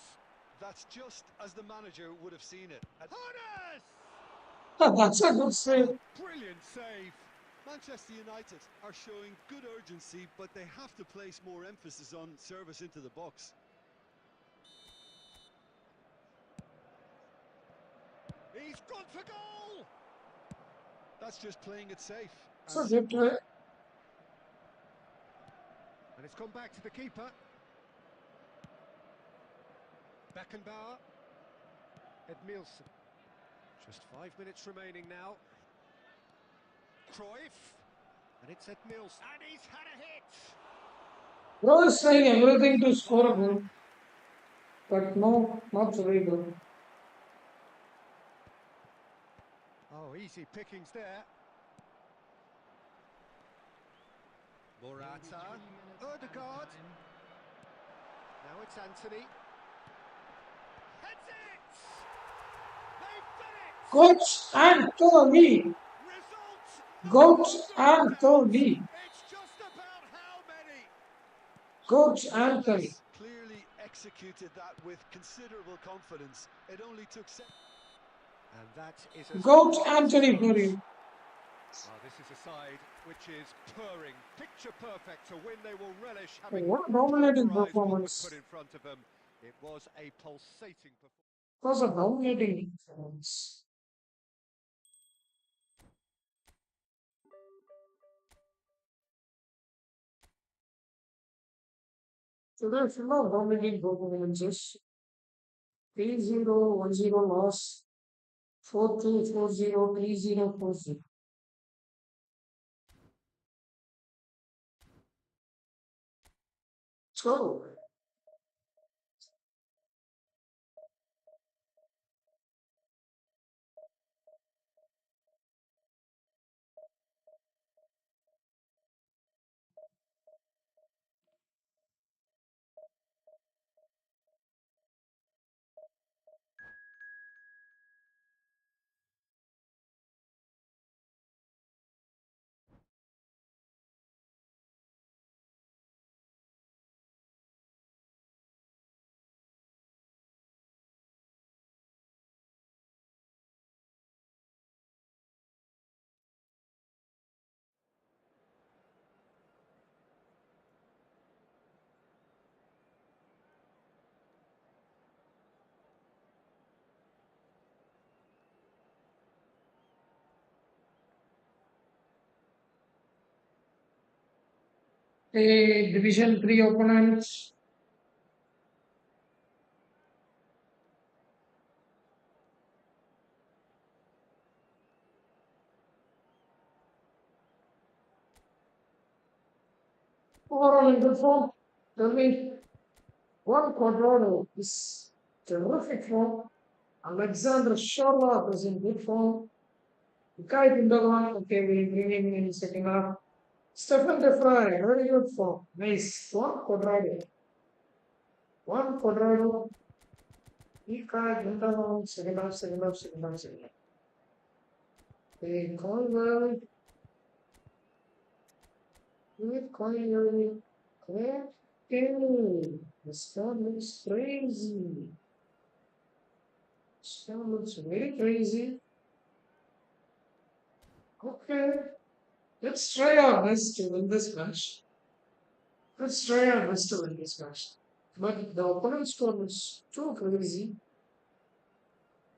Speaker 2: That's just as the manager would have seen it.
Speaker 1: Horace!
Speaker 4: That's a good save.
Speaker 1: Brilliant save.
Speaker 2: Manchester United are showing good urgency, but they have to place more emphasis on service into the box.
Speaker 1: He's gone for goal!
Speaker 2: That's just playing it safe.
Speaker 4: So
Speaker 2: and
Speaker 4: good
Speaker 2: simple.
Speaker 4: play.
Speaker 1: And it's gone back to the keeper. Beckenbauer. Edmilson. Just 5 minutes remaining now. Cruyff. And it's Edmilson. And he's had a hit!
Speaker 4: Bro is trying everything to score a goal. But no, not very good.
Speaker 1: Oh, easy pickings there. Morata. Odegaard. Now it's Anthony. Heads it! They've done it!
Speaker 4: Coach Anthony.
Speaker 1: Result!
Speaker 4: Coach
Speaker 1: Beyond doubt.
Speaker 4: Anthony.
Speaker 1: It's just about how many?
Speaker 4: Coach
Speaker 2: Well,
Speaker 4: Anthony.
Speaker 2: they clearly executed that with considerable confidence. It only took
Speaker 1: And that is as
Speaker 4: Coach
Speaker 1: far as
Speaker 4: Anthony
Speaker 1: it
Speaker 4: for
Speaker 1: goes.
Speaker 4: you.
Speaker 1: Well, this is a side which is purring, picture perfect to win. They will relish having
Speaker 4: What a dominating
Speaker 1: pulverised what was
Speaker 4: performance.
Speaker 1: put in front of them. It was a pulsating performance.
Speaker 4: It was a dominating performance. Today, full of dominating performances. 3-0, 1-0 loss. 4-2, 4-0, 3-0, 4-0. So, a Division 3 opponents. Overall in good form. Tell me, one Quadrado is terrific form. Alexander Sherlock is in good form. Kai Gundogan, okay, we'll bring him in second half. Stephen De Vrij, very good form. Nice. One Quadrado. One Quadrado. Kai Gundogan, second half, second half, second half, second half. Okay, Colwell. Good Colwell. Okay. This one looks crazy. This one looks very crazy. Okay. Let's try our best to win this match. Let's try our best to win this match. But the opponent's score is too crazy.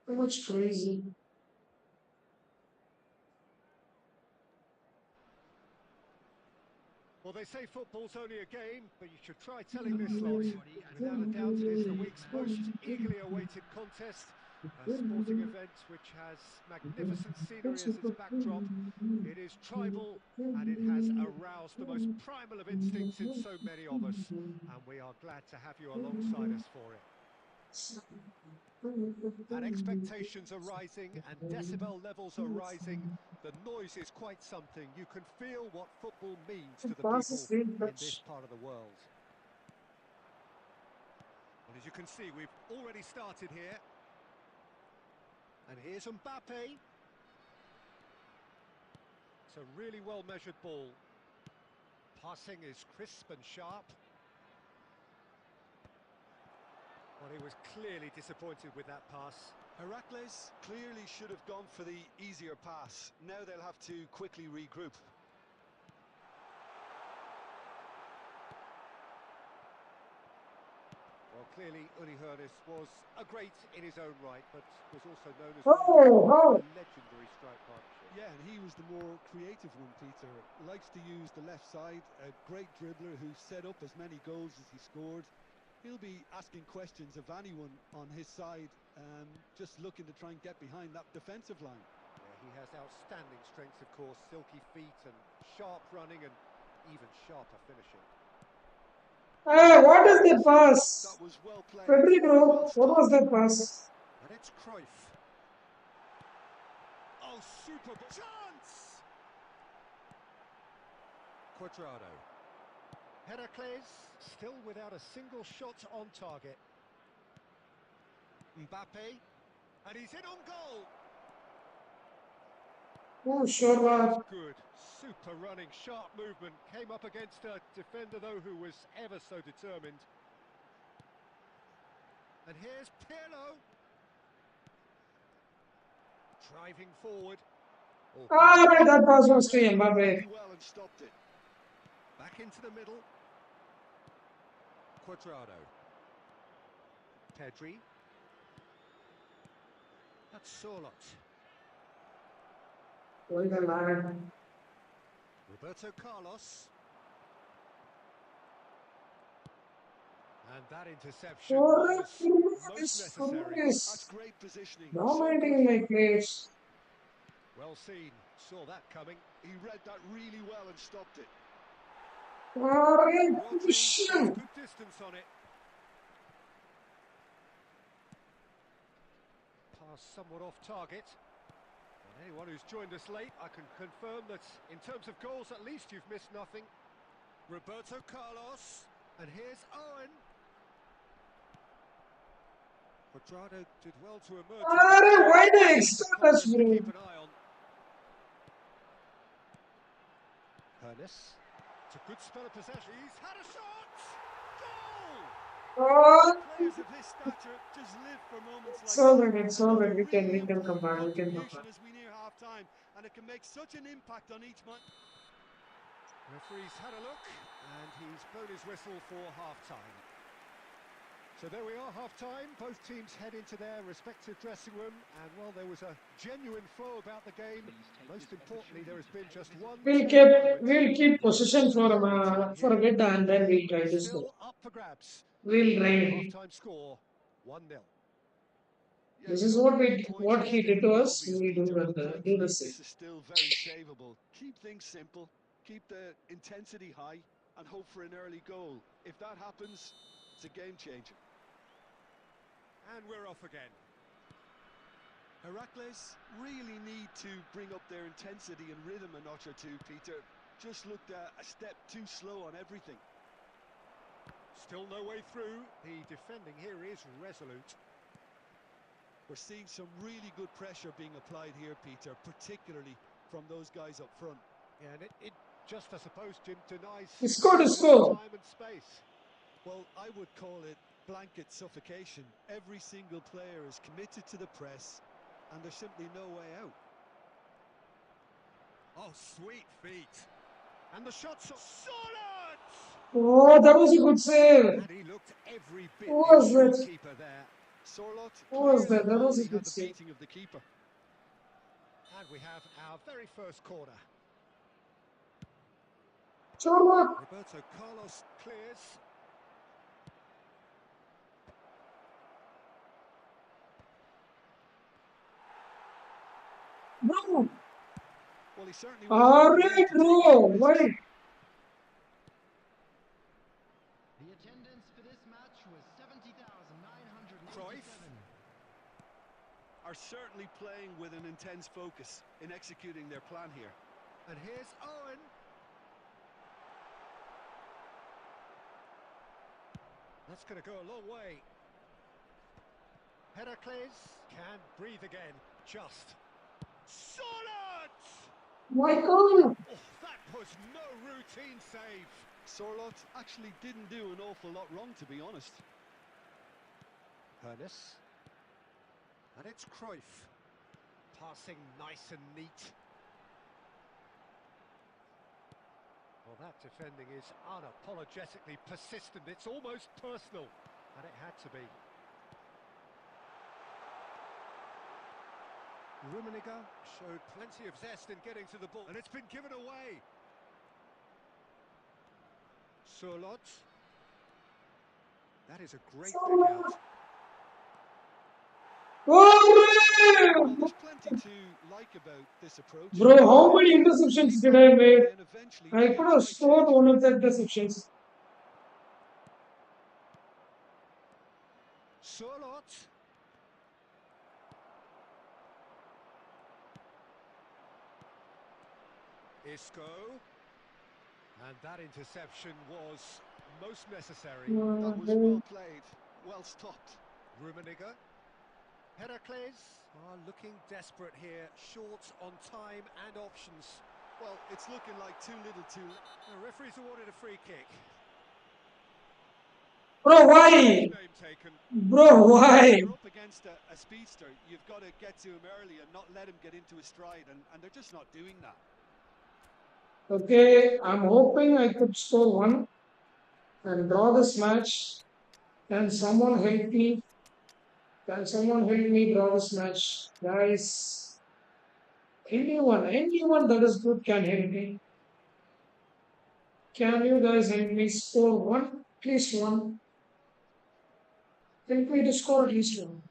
Speaker 4: Too much crazy.
Speaker 1: Well, they say football's only a game, but you should try telling this lot. Without a doubt, it is the week's most eagerly awaited contest. A sporting event which has magnificent scenery as its backdrop. It is tribal and it has aroused the most primal of instincts in so many of us. And we are glad to have you alongside us for it. And expectations are rising and decibel levels are rising. The noise is quite something. You can feel what football means to the people in this part of the world. And as you can see, we've already started here. And here's Mbappe. It's a really well-measured ball. Passing is crisp and sharp. Well, he was clearly disappointed with that pass.
Speaker 2: Heracles clearly should have gone for the easier pass. Now they'll have to quickly regroup.
Speaker 1: Well, clearly Uli Hoeneß was a great in his own right, but was also known as
Speaker 4: Oh,
Speaker 1: a legendary strike partnership.
Speaker 5: Yeah, and he was the more creative one, Peter. Likes to use the left side, a great dribbler who set up as many goals as he scored. He'll be asking questions of anyone on his side, just looking to try and get behind that defensive line.
Speaker 1: Yeah, he has outstanding strength, of course, silky feet and sharp running and even sharper finishing.
Speaker 4: Ah, what is the pass?
Speaker 2: That was well played.
Speaker 4: Federico, what was that pass?
Speaker 1: And it's Cruyff. Oh, super chance! Quadrado. Heracles still without a single shot on target. Mbappe, and he's in on goal.
Speaker 4: Oh, sure.
Speaker 1: Good, super running, sharp movement. Came up against a defender, though, who was ever so determined. And here's Pirlo. Driving forward.
Speaker 4: Ah, but that pass was to Mbappe.
Speaker 2: Well and stopped it.
Speaker 1: Back into the middle. Quadrado. Pedri. That's Sorlot.
Speaker 4: Going the line.
Speaker 1: Roberto Carlos. And that interception was most necessary.
Speaker 2: That's great positioning.
Speaker 4: Dominating my place.
Speaker 1: Well seen. Saw that coming.
Speaker 2: He read that really well and stopped it.
Speaker 1: Rodri,
Speaker 4: Oh,
Speaker 1: good
Speaker 4: shit.
Speaker 1: distance on it. Pass somewhat off target. And anyone who's joined us late, I can confirm that in terms of goals, at least you've missed nothing. Roberto Carlos. And here's Owen. Quadrado did well to emerge.
Speaker 4: Why the extra touch,
Speaker 1: To
Speaker 4: bro?
Speaker 1: keep an eye on. Hoeneß. It's a good spell of possession. He's had a shot! Goal!
Speaker 4: Oh,
Speaker 5: Players of his stature just live for moments like
Speaker 4: it's all
Speaker 5: that.
Speaker 4: right, it's all right. We can
Speaker 5: Really
Speaker 4: come back, we
Speaker 5: important
Speaker 4: can come
Speaker 5: contribution
Speaker 4: back.
Speaker 5: as we near half-time, and it can make such an impact on each man.
Speaker 1: Referee's had a look, and he's blown his whistle for half-time. So there we are, half-time. Both teams head into their respective dressing room, and well, there was a genuine flow about the game. Most importantly, there has been just one.
Speaker 4: We'll keep position for a bit, and then we'll try to score.
Speaker 1: Still up for grabs.
Speaker 4: We'll try.
Speaker 1: Half-time score 1-0.
Speaker 4: This is what he did to us. We will do the same.
Speaker 2: This is still very savable. Keep things simple. Keep the intensity high, and hope for an early goal. If that happens, it's a game changer.
Speaker 1: And we're off again.
Speaker 2: Heracles really need to bring up their intensity and rhythm a notch or two, Peter. Just looked a step too slow on everything.
Speaker 1: Still no way through. The defending here is resolute.
Speaker 5: We're seeing some really good pressure being applied here, Peter, particularly from those guys up front.
Speaker 1: Yeah, and it just, I suppose, Jim, denies
Speaker 4: He scored a
Speaker 1: so much
Speaker 4: score.
Speaker 1: time and space.
Speaker 5: Well, I would call it blanket suffocation. Every single player is committed to the press, and there's simply no way out.
Speaker 1: Oh, sweet feet. And the shot's solid!
Speaker 4: Oh, that was a good save.
Speaker 1: And he looked every bit
Speaker 4: Who
Speaker 1: the
Speaker 4: was
Speaker 1: assured
Speaker 4: that?
Speaker 1: keeper there.
Speaker 2: Sorlot
Speaker 4: Who was
Speaker 2: clears
Speaker 4: that?
Speaker 2: the
Speaker 4: That
Speaker 2: ball,
Speaker 4: was a
Speaker 2: he
Speaker 4: good
Speaker 2: had the
Speaker 4: save.
Speaker 2: beating of the keeper.
Speaker 1: And we have our very first corner.
Speaker 4: Sure.
Speaker 1: Roberto Carlos clears.
Speaker 4: Bro.
Speaker 2: Well, he certainly wasn't
Speaker 4: Alright,
Speaker 2: willing to take
Speaker 4: bro.
Speaker 2: any risks.
Speaker 4: Why?
Speaker 3: The attendance for this match was 70,987.
Speaker 1: Cruyff.
Speaker 2: Are certainly playing with an intense focus in executing their plan here.
Speaker 1: And here's Owen. That's going to go a long way. Heracles can breathe again. Just. Solid!
Speaker 4: Michael.
Speaker 1: Oh, that was no routine save.
Speaker 2: Sorlot actually didn't do an awful lot wrong, to be honest.
Speaker 1: Hernes. And it's Cruyff. Passing nice and neat. Well, that defending is unapologetically persistent. It's almost personal. And it had to be. Rummenigge showed plenty of zest in getting to the ball. And it's been given away. Sorlot. That is a great pick out.
Speaker 2: Well, there's plenty to like about this approach.
Speaker 4: Bro, how many
Speaker 2: Keep
Speaker 4: interceptions did
Speaker 2: up
Speaker 4: I make?
Speaker 2: and eventually
Speaker 4: I could
Speaker 2: things
Speaker 4: have
Speaker 2: might
Speaker 4: scored
Speaker 2: change.
Speaker 4: one of the interceptions.
Speaker 1: Sorlot. Isco. And that interception was most necessary.
Speaker 2: That was well played, well stopped.
Speaker 1: Rummenigge. Heracles are looking desperate here, short on time and options.
Speaker 2: Well, it's looking like too little too late.
Speaker 1: The referee's awarded a free kick.
Speaker 4: Bro, why?
Speaker 1: Name taken.
Speaker 4: Bro, why?
Speaker 5: You're up against a speedster. You've got to get to him early and not let him get into his stride, and they're just not doing that.
Speaker 4: Okay, I'm hoping I could score one and draw this match. Can someone help me? Can someone help me draw this match? Guys, anyone that is good can help me. Can you guys help me score one? At least one. Help me to score at least one.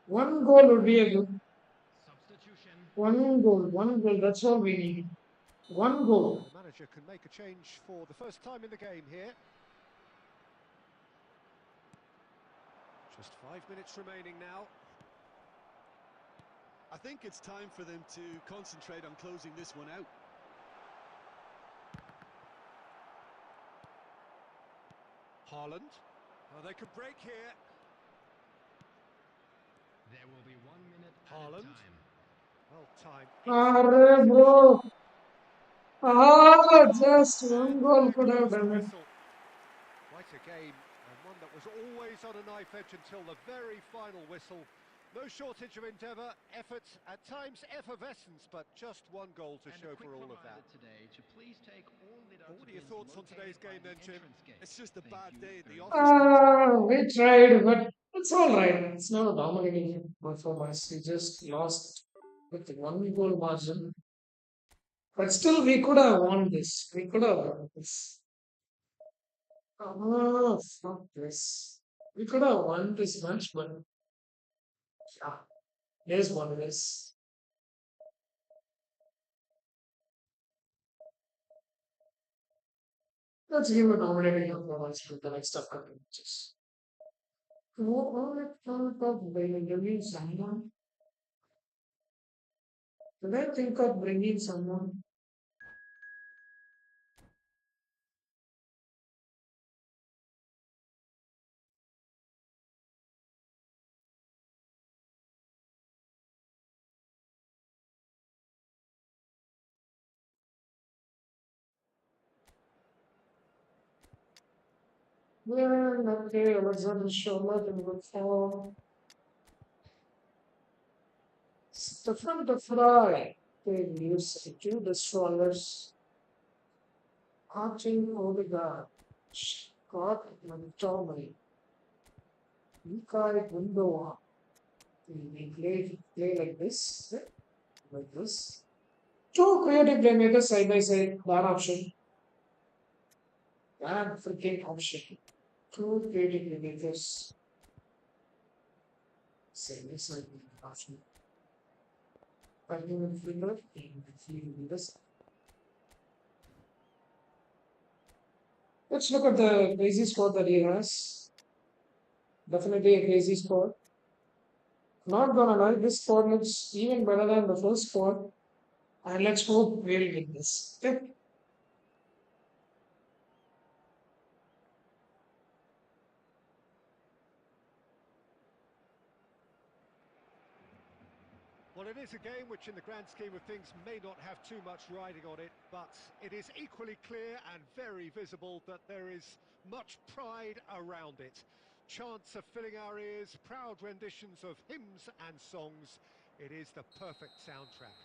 Speaker 4: One goal would be a good.
Speaker 3: Substitution.
Speaker 4: One goal. That's all we need. One goal.
Speaker 1: The manager can make a change for the first time in the game here. Just 5 minutes remaining now.
Speaker 2: I think it's time for them to concentrate on closing this one out.
Speaker 1: Haaland. Oh, they can break here.
Speaker 3: There will be 1 minute
Speaker 1: Haaland.
Speaker 3: added time.
Speaker 1: Well timed.
Speaker 4: Arre, bro. Ah, just one
Speaker 1: And
Speaker 4: goal
Speaker 1: there
Speaker 4: could have
Speaker 1: goes the
Speaker 4: done it.
Speaker 1: whistle. Quite a game, and one that was always on a knife edge until the very final whistle. No shortage of endeavour, effort, at times effervescence, but just one goal to
Speaker 3: And
Speaker 1: show
Speaker 3: a quick
Speaker 1: for all of that.
Speaker 3: reminder today to please take all
Speaker 1: Well, what are your thoughts on today's game then, Jim?
Speaker 2: It's just a bad day at the office.
Speaker 4: We tried, but it's all right. It's not a dominating performance. We just lost with one goal margin. But still, we could have won this. We could have won this. Oh, fuck this. We could have won this match, but yeah, here's what it is. Let's give a nominating performance to the next upcoming matches. What of bringing someone? Did I think of bringing someone? Yeah, okay, Alexander Sherlock and good form. Stefan the Fry. They use two destroyers. Arching Odegaard. Scott McTominay. Mikael Gundogan. We play like this. Like this. Two creative playmakers side by side. Bad option. Bad freaking option. Two creative playmakers side by side. Option. Fighting midfielder. Midfield this. Let's look at the crazy squad that he has. Definitely a crazy squad. Not gonna lie, this squad looks even better than the first squad. And let's hope we'll get this. Okay.
Speaker 1: Well, it is a game which in the grand scheme of things may not have too much riding on it, but it is equally clear and very visible that there is much pride around it. Chants are filling our ears, proud renditions of hymns and songs. It is the perfect soundtrack.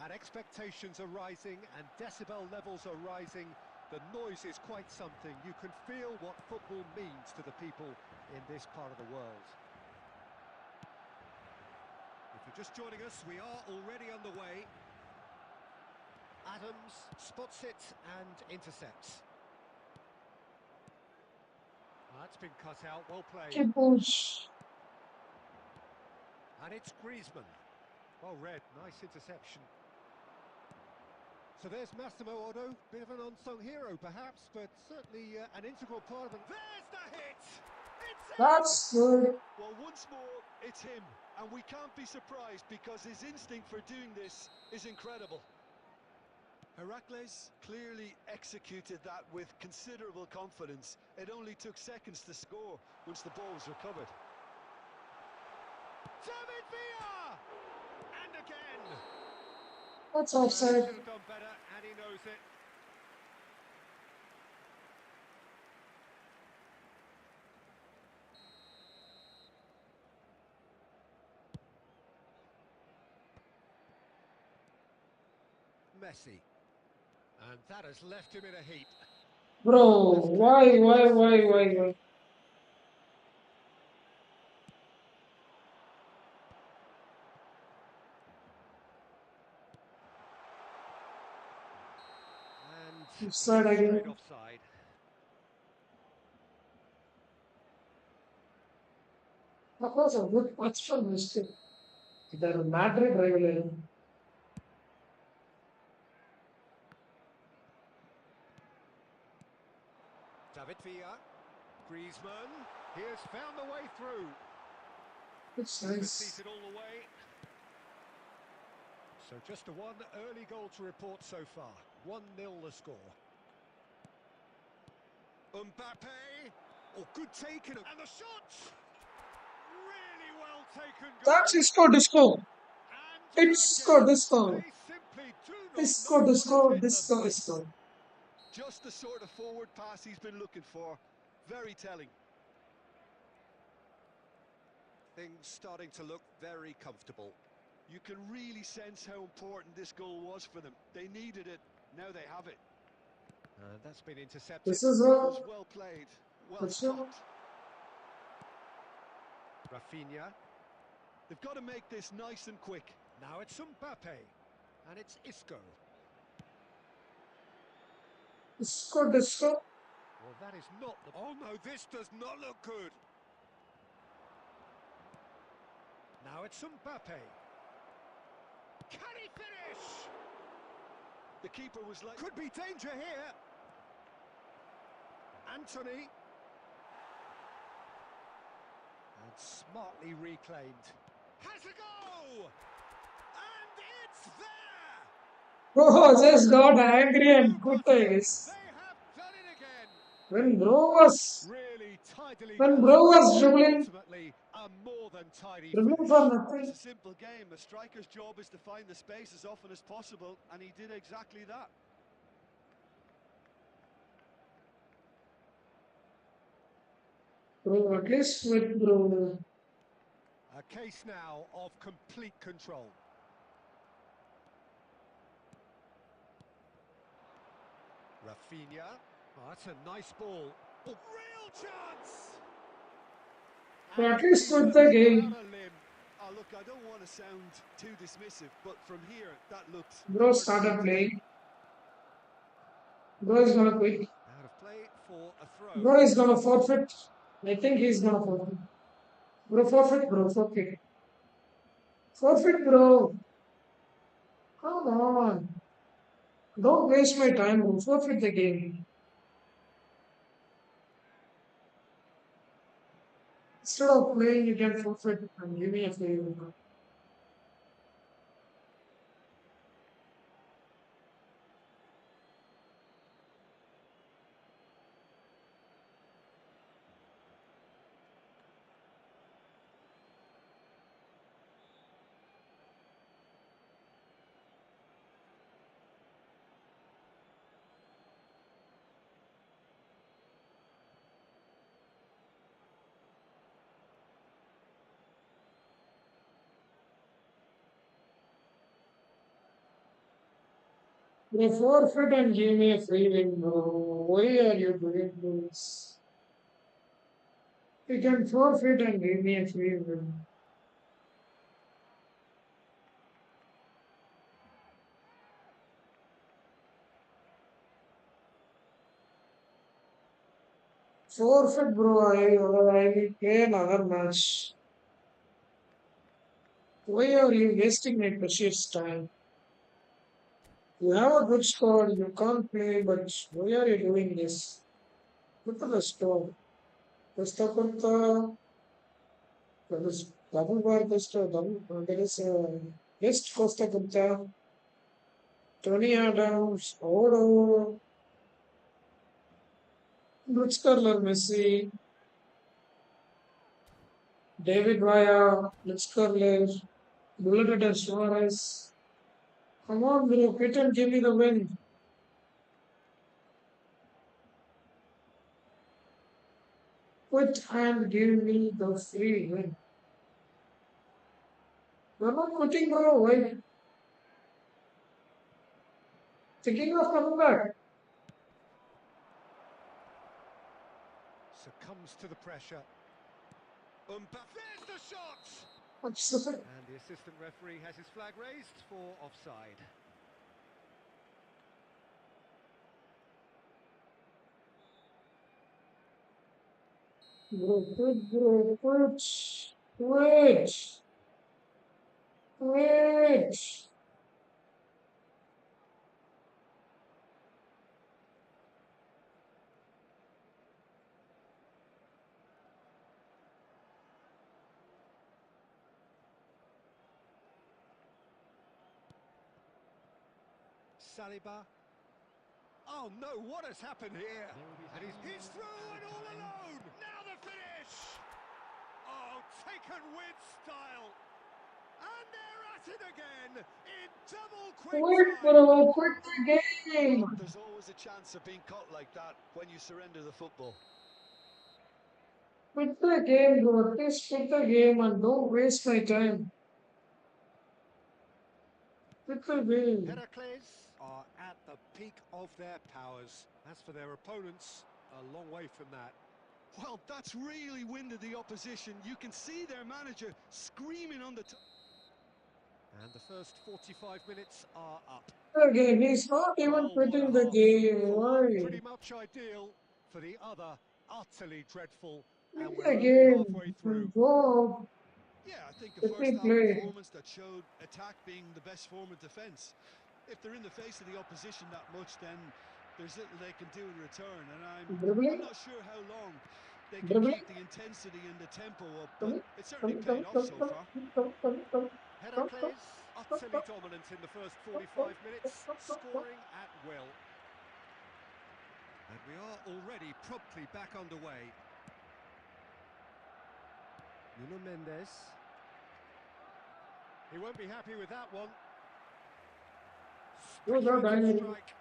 Speaker 1: And expectations are rising and decibel levels are rising. The noise is quite something. You can feel what football means to the people in this part of the world. If you're just joining us, we are already underway. Adams spots it and intercepts. That's been cut out, well played.
Speaker 4: Kibush.
Speaker 1: And it's Griezmann. Well read, nice interception. So there's Massimo Otto, bit of an unsung hero perhaps, but certainly an integral part of it. There's the hit! It's
Speaker 4: That's good.
Speaker 2: Well, once more, it's him. And we can't be surprised because his instinct for doing this is incredible. Heracles clearly executed that with considerable confidence. It only took seconds to score once the ball was recovered.
Speaker 1: David Villa! And again!
Speaker 4: That's
Speaker 1: Well, he
Speaker 4: offside.
Speaker 1: should have done better, and he knows it. Messi. And that has left him in a heap.
Speaker 4: Bro,
Speaker 1: That's
Speaker 4: why?
Speaker 1: And
Speaker 4: Offside
Speaker 1: he's
Speaker 4: again.
Speaker 1: straight offside.
Speaker 4: That was a good actual mistake. The Madrid rivalry.
Speaker 1: David Villa. Griezmann. He has found the way through.
Speaker 4: It's
Speaker 1: He was
Speaker 4: nice.
Speaker 1: seated all the way. So just a one early goal to report so far. 1-0 the score. Mbappe. Oh, good taken. And the shot! Really well taken goal.
Speaker 4: That's Isco Disco.
Speaker 1: And
Speaker 4: It's
Speaker 1: again,
Speaker 4: Isco Disco.
Speaker 1: they simply do not
Speaker 4: Isco
Speaker 1: know what has
Speaker 4: Disco.
Speaker 1: hit them.
Speaker 4: Disco.
Speaker 2: Just the sort of forward pass he's been looking for. Very telling.
Speaker 1: Things starting to look very comfortable.
Speaker 2: You can really sense how important this goal was for them. They needed it. Now they have it.
Speaker 1: And that's been intercepted.
Speaker 4: This is
Speaker 2: It was
Speaker 4: what.
Speaker 2: well played. Well
Speaker 4: That's
Speaker 2: stopped.
Speaker 1: Rafinha.
Speaker 2: They've got to make this nice and quick.
Speaker 1: Now it's Mbappe. And it's Isco.
Speaker 4: Isco Disco.
Speaker 1: Well, that is not the... Oh, no, this does not look good. Now it's Mbappe. Can he finish?
Speaker 2: The keeper was like...
Speaker 1: Could be danger here. Anthony. And smartly reclaimed. Has a go! And it's there!
Speaker 4: Oh, just got angry and put
Speaker 1: They
Speaker 4: this.
Speaker 1: have done it again.
Speaker 4: When bro was
Speaker 1: Really tidily
Speaker 4: when
Speaker 1: done.
Speaker 4: bro was dribbling,
Speaker 1: Ultimately, a more than tidy
Speaker 4: dribbling
Speaker 1: finish.
Speaker 4: for nothing.
Speaker 2: It's a simple game. A striker's job is to find the space as often as possible, and he did exactly that.
Speaker 4: Bro, at least with bro.
Speaker 1: A case now of complete control. Rafinha. Oh, that's a nice ball. Oh, real chance!
Speaker 4: But
Speaker 1: And
Speaker 4: at least
Speaker 1: he's
Speaker 4: with
Speaker 1: gone
Speaker 4: the
Speaker 1: out
Speaker 4: game,
Speaker 1: on a limb.
Speaker 2: Oh, look, I don't want to sound too dismissive, but from here, that looked
Speaker 4: bro
Speaker 2: hard
Speaker 4: started
Speaker 2: to do.
Speaker 4: playing. Bro is gonna quit.
Speaker 1: Out of play for a throw.
Speaker 4: Bro is gonna forfeit. I think he's gonna forfeit. Bro, forfeit, bro, forfeit. Forfeit, bro. Come on. Don't waste my time, bro. Forfeit the game. Instead of playing, you can forfeit and give me a favor. Bro, forfeit and give me a free win, bro. Why are you doing this? You can forfeit and give me a free win. Forfeit, bro. I will play another match. Why are you wasting my precious time? You have a good score, you can't play, but why are you doing this? Look at the score. Costa Curta, there is double bar Costa, there is West Costa Curta, Tony Adams, Odo, Lutzkerler Messi, David Villa, Lutzkerler, Bulleted and Suarez. Come on, bro, quit and give me the win. Quit and give me the free win. You're not quitting, bro. Why? Thinking of coming back.
Speaker 1: Succumbs to the pressure. There's the shot!
Speaker 4: What's the thing?
Speaker 1: And the assistant referee has his flag raised for offside.
Speaker 4: Bro, quit. Quit. Quit.
Speaker 1: Saliba. Oh no, what has happened here? And he's through and all alone. Now the finish. Oh, taken with style. And they're at it again in double quick
Speaker 4: Quit,
Speaker 1: time.
Speaker 4: bro. Quit the game.
Speaker 2: Well, there's always a chance of being caught like that when you surrender the football.
Speaker 4: Quit the game, bro. Please quit the game and don't waste my time. Quit the game.
Speaker 1: Heracles are at the peak of their powers. As for their opponents, a long way from that.
Speaker 2: Well, that's really winded the opposition. You can see their manager screaming on the top.
Speaker 1: And the first 45 minutes are up.
Speaker 4: The game. He's not even
Speaker 1: Well, what a
Speaker 4: quitting the
Speaker 1: half.
Speaker 4: game.
Speaker 1: For
Speaker 4: Why?
Speaker 1: one, pretty much ideal. For the other, utterly dreadful.
Speaker 4: Quit
Speaker 1: And
Speaker 4: the
Speaker 1: we're only
Speaker 4: game.
Speaker 1: halfway through.
Speaker 4: Go.
Speaker 2: Yeah, I think a
Speaker 4: Let me
Speaker 2: first half
Speaker 4: play.
Speaker 2: performance that showed attack being the best form of defence. If they're in the face of the opposition that much, then there's little they can do in return. And I'm
Speaker 4: dribbling,
Speaker 2: not sure how long they can keep
Speaker 4: dribbling,
Speaker 2: the intensity and the tempo up, but
Speaker 4: coming,
Speaker 2: it's certainly
Speaker 4: coming,
Speaker 2: paid
Speaker 4: coming,
Speaker 2: off
Speaker 4: coming,
Speaker 2: so
Speaker 4: coming,
Speaker 2: far.
Speaker 4: coming, coming, coming, come, come,
Speaker 1: Heracles, utterly dominant in the first 45 minutes, scoring at will. And we are already promptly back underway. Nuno Mendes. He won't be happy with that one.
Speaker 4: Go, go,
Speaker 1: Speculative
Speaker 4: go,
Speaker 1: strike.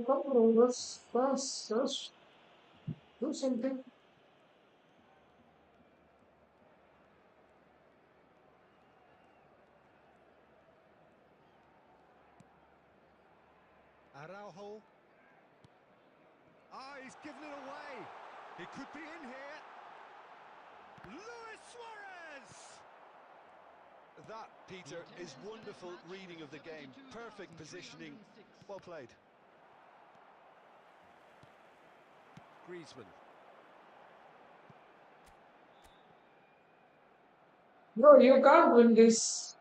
Speaker 4: come, bro. Let's do something.
Speaker 1: Araujo. Ah, he's given it away. He could be in here. Luis Suarez!
Speaker 2: That, Peter, is wonderful reading of the game. Perfect positioning. Well played.
Speaker 1: Griezmann.
Speaker 4: Bro, you can't win this.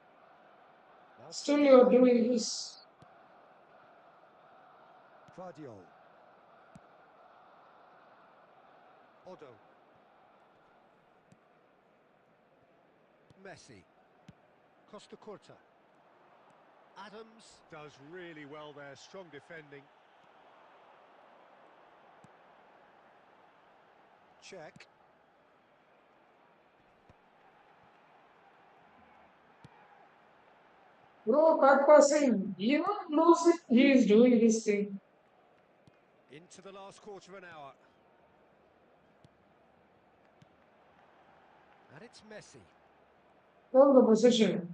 Speaker 1: Now
Speaker 4: Still,
Speaker 1: sending
Speaker 4: you're
Speaker 1: it on.
Speaker 4: doing this.
Speaker 1: Guardiol. Odo. Messi. Costa Curta. Adams does really well there, strong defending. Check.
Speaker 4: Bro, back passing. Even losing, he is doing this thing.
Speaker 1: Into the last quarter of an hour. And it's Messi.
Speaker 4: Hold the position.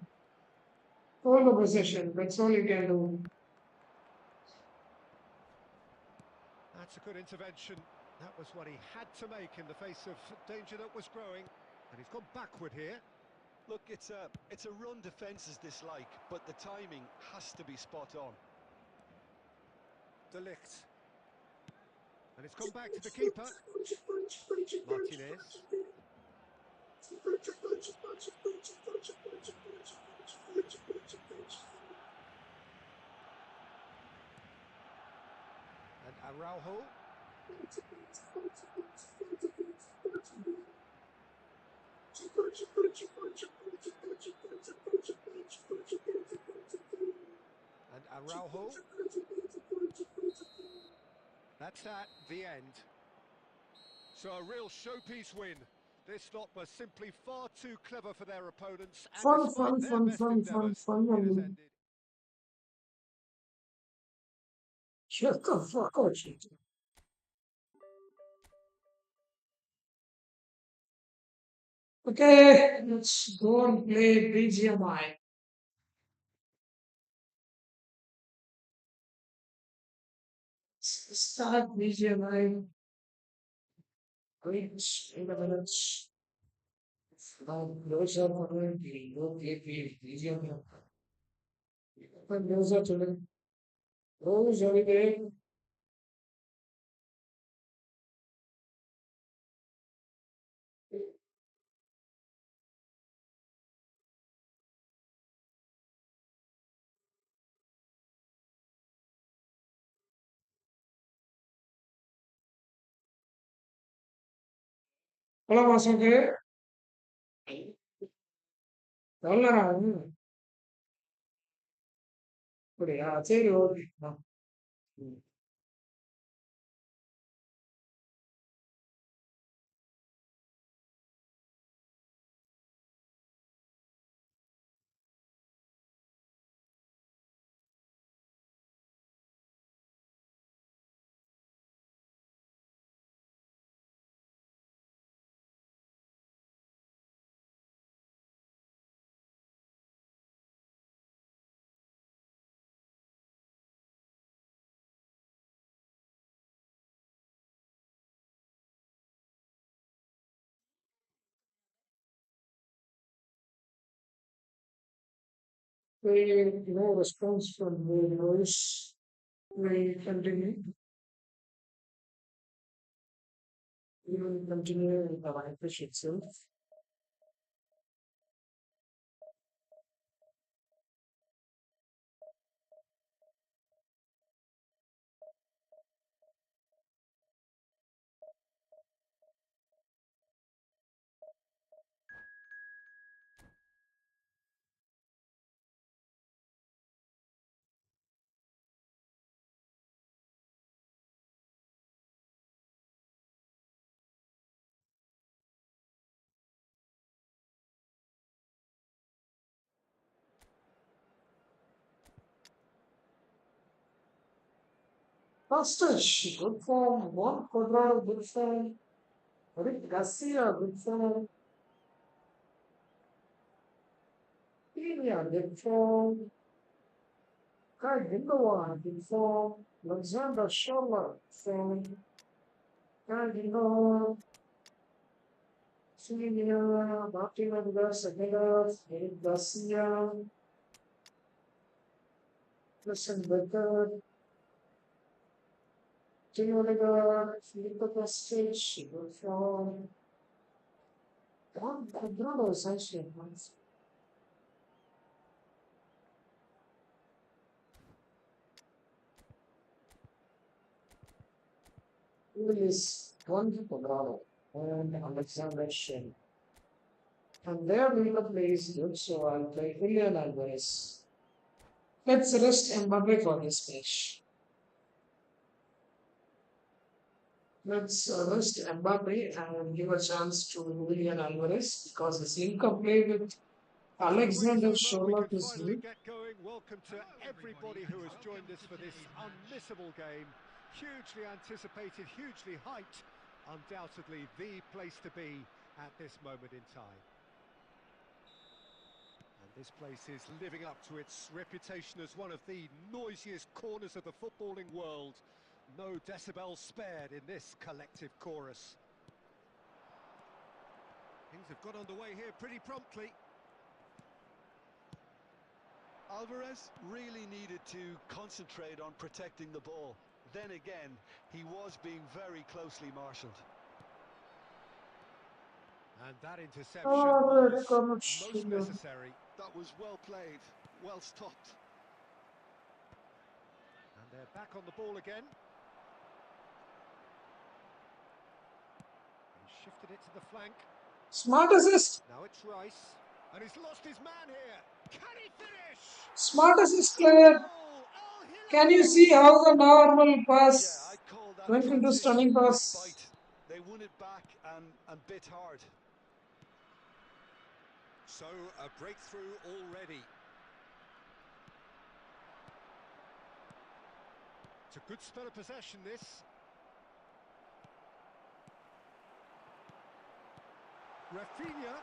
Speaker 4: Hold the position. That's all you can do.
Speaker 1: That's a good intervention. That was what he had to make in the face of danger that was growing. And he's gone backward here.
Speaker 2: Look, it's a run defence is dislike, but the timing has to be spot on.
Speaker 1: De Ligt. And it's gone back to the keeper. Martinez. And Araujo. And Araujo. That's that, the end. So a real showpiece win. This lot was simply far too clever for their opponents, and
Speaker 4: Fun,
Speaker 1: despite
Speaker 4: fun,
Speaker 1: their
Speaker 4: fun,
Speaker 1: best
Speaker 4: fun, fun,
Speaker 1: endeavours,
Speaker 4: fun.
Speaker 1: it has
Speaker 4: And
Speaker 1: ended.
Speaker 4: shut the fuck out, shit. Okay, let's go and play BGMI. Start BGMI. Wait a minute. Now, those are currently okay, BGMI. But those are today. Those are there. Hola, más o qué. Hola, அப்படியா சரி okay no response from the voice. We continue. We will continue with the whitefish itself. Hostage, good form. One Quadrado, good form. Rick Garcia, good form. Ilya, good form. Kai Gindovan, good form. Alexander Sherlock, form. Kai Gindovan. Senior, Martin Edgar, Segura, Eric Garcia. Listen, Becker. Tim Oliver, Filippo Kostic, good form. One Quadrado, essentially. Is one Quadrado and Alexander Shen. And their makeup play is good, so I'll play Julian Alvarez. Let's rest Mbappe for this match. Let's rest Mbappe and give a chance to Julian Alvarez because his link up play with
Speaker 1: Well, the break is
Speaker 4: Alexander
Speaker 1: over. We
Speaker 4: Sherlock
Speaker 1: can
Speaker 4: is
Speaker 1: finally
Speaker 4: good.
Speaker 1: get going. Welcome to everybody who has joined us for this unmissable game. Hugely anticipated, hugely hyped. Undoubtedly the place to be at this moment in time. And this place is living up to its reputation as one of the noisiest corners of the footballing world. No decibels spared in this collective chorus. Things have got underway here pretty promptly.
Speaker 2: Alvarez really needed to concentrate on protecting the ball. Then again, he was being very closely marshalled.
Speaker 1: And that interception
Speaker 4: Oh,
Speaker 1: was most necessary.
Speaker 2: That was well played, well stopped.
Speaker 1: And they're back on the ball again. He shifted it to the flank.
Speaker 4: Smart assist.
Speaker 1: Now it's Rice. And he's lost his man here. Can he finish?
Speaker 4: Smart assist clear. Can you see how the normal
Speaker 2: Yeah,
Speaker 4: pass
Speaker 2: I'd call that
Speaker 4: went into
Speaker 2: transition
Speaker 4: stunning
Speaker 2: with
Speaker 4: pass?
Speaker 2: bite. They won it back and bit hard.
Speaker 1: So a breakthrough already. It's a good spell of possession, this. Rafinha.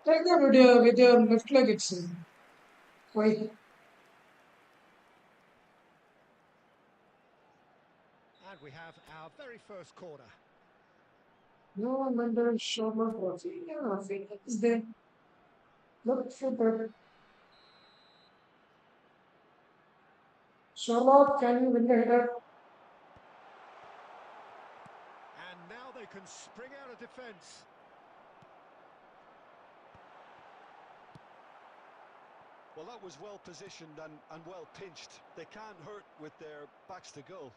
Speaker 4: Take the video with your left leg itself. Wait.
Speaker 1: And we have our very first corner.
Speaker 4: No wonder Sherlock Rafinha is there. Look for that. Sherlock, can you win the header?
Speaker 1: And now they can spring out of defence.
Speaker 2: Well, that was well positioned and well pinched. They can't hurt with their backs to goal.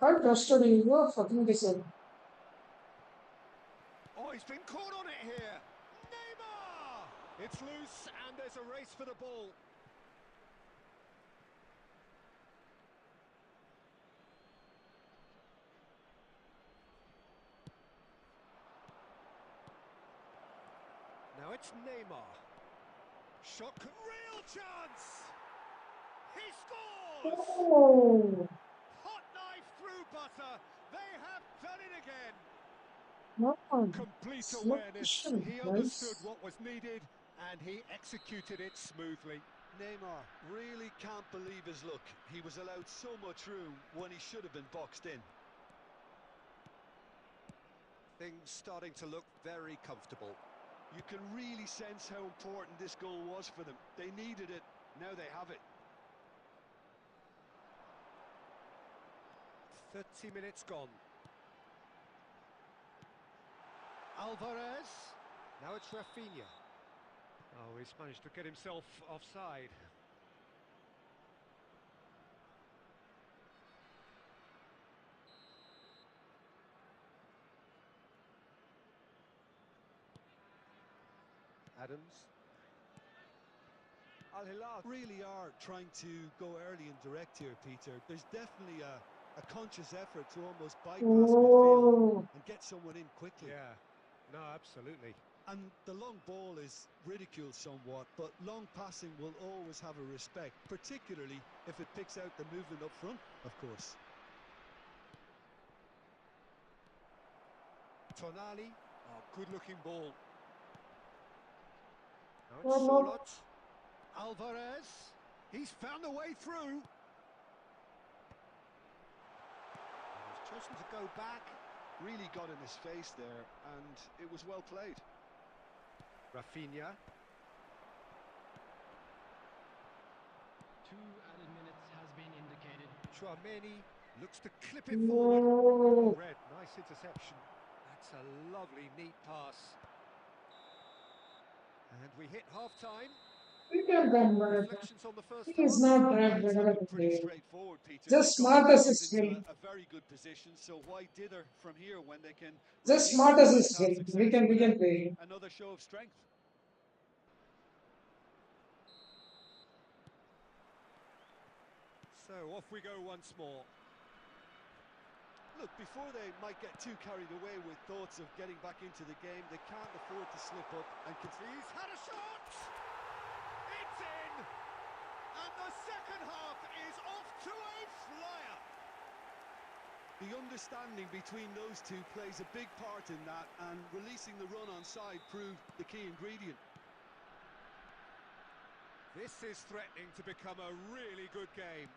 Speaker 4: I trusted you. You are fucking decent.
Speaker 1: Oh, he's been caught on it here. Neymar! It's loose and there's a race for the ball. Now it's Neymar. Shot, real chance! He scores!
Speaker 4: Oh,
Speaker 1: Hot knife through butter. They have done it again.
Speaker 4: no.
Speaker 1: Complete
Speaker 4: Slow
Speaker 1: awareness.
Speaker 4: motion.
Speaker 1: He understood
Speaker 4: Nice.
Speaker 1: what was needed and he executed it smoothly.
Speaker 2: Neymar really can't believe his luck. He was allowed so much room when he should have been boxed in.
Speaker 1: Things starting to look very comfortable.
Speaker 2: You can really sense how important this goal was for them. They needed it, now they have it.
Speaker 1: 30 minutes gone. Alvarez. Now it's Rafinha. Oh, he's managed to get himself offside. Adams. Al Hilal
Speaker 5: Really are trying to go early and direct here, Peter. There's definitely a conscious effort to almost bypass midfield
Speaker 4: Oh,
Speaker 5: and get someone in quickly.
Speaker 1: Yeah, no, absolutely.
Speaker 5: And the long ball is ridiculed somewhat, but long passing will always have a respect, particularly if it picks out the movement up front, of course.
Speaker 1: Tonali. Oh, good-looking ball. Now it's
Speaker 4: oh, no.
Speaker 1: Solot. Alvarez. He's found a way through. He's chosen to go back.
Speaker 2: Really got in his face there, and it was well played.
Speaker 1: Rafinha.
Speaker 3: 2 added minutes has been indicated.
Speaker 1: Chouameni looks to clip it forward.
Speaker 4: No.
Speaker 1: Red, nice interception. That's a lovely, neat pass. And we hit half-time.
Speaker 4: We can come back.
Speaker 1: Reflections on the first
Speaker 4: He is
Speaker 1: half.
Speaker 4: not that
Speaker 2: It's
Speaker 4: better
Speaker 2: looking
Speaker 4: at the
Speaker 2: pretty
Speaker 4: game.
Speaker 2: straightforward, Peter.
Speaker 4: Just
Speaker 2: They've got
Speaker 4: smart as
Speaker 2: themselves
Speaker 4: his
Speaker 2: into
Speaker 4: skill.
Speaker 2: a very good position, so why dither from here when they can
Speaker 4: Just
Speaker 2: repeat
Speaker 4: smart
Speaker 2: their
Speaker 4: as his
Speaker 2: first half
Speaker 4: skill.
Speaker 2: success
Speaker 4: We
Speaker 2: with
Speaker 4: can play him.
Speaker 2: another show of strength?
Speaker 1: So off we go once more.
Speaker 5: Look, before they might get too carried away with thoughts of getting back into the game, they can't afford to slip up and
Speaker 1: He's had a shot! It's in! And the second half is off to a flyer!
Speaker 5: the understanding between those two plays a big part in that, and releasing the run on side proved the key ingredient.
Speaker 1: This is threatening to become a really good game.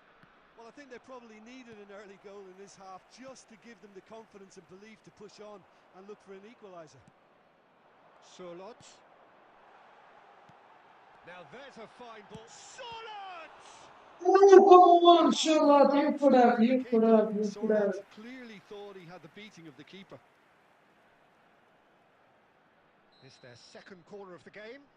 Speaker 5: Well, I think they probably needed an early goal in this half just to give them the confidence and belief to push on and look for an equaliser.
Speaker 1: Solot. Now there's a fine ball. Solot!
Speaker 4: Oh, come on, Charlotte.
Speaker 2: Well
Speaker 4: You could have,
Speaker 2: from the
Speaker 4: you could
Speaker 2: keeper.
Speaker 4: have, you could have.
Speaker 2: Sorloth clearly thought he had the beating of the keeper.
Speaker 1: It's their second corner of the game.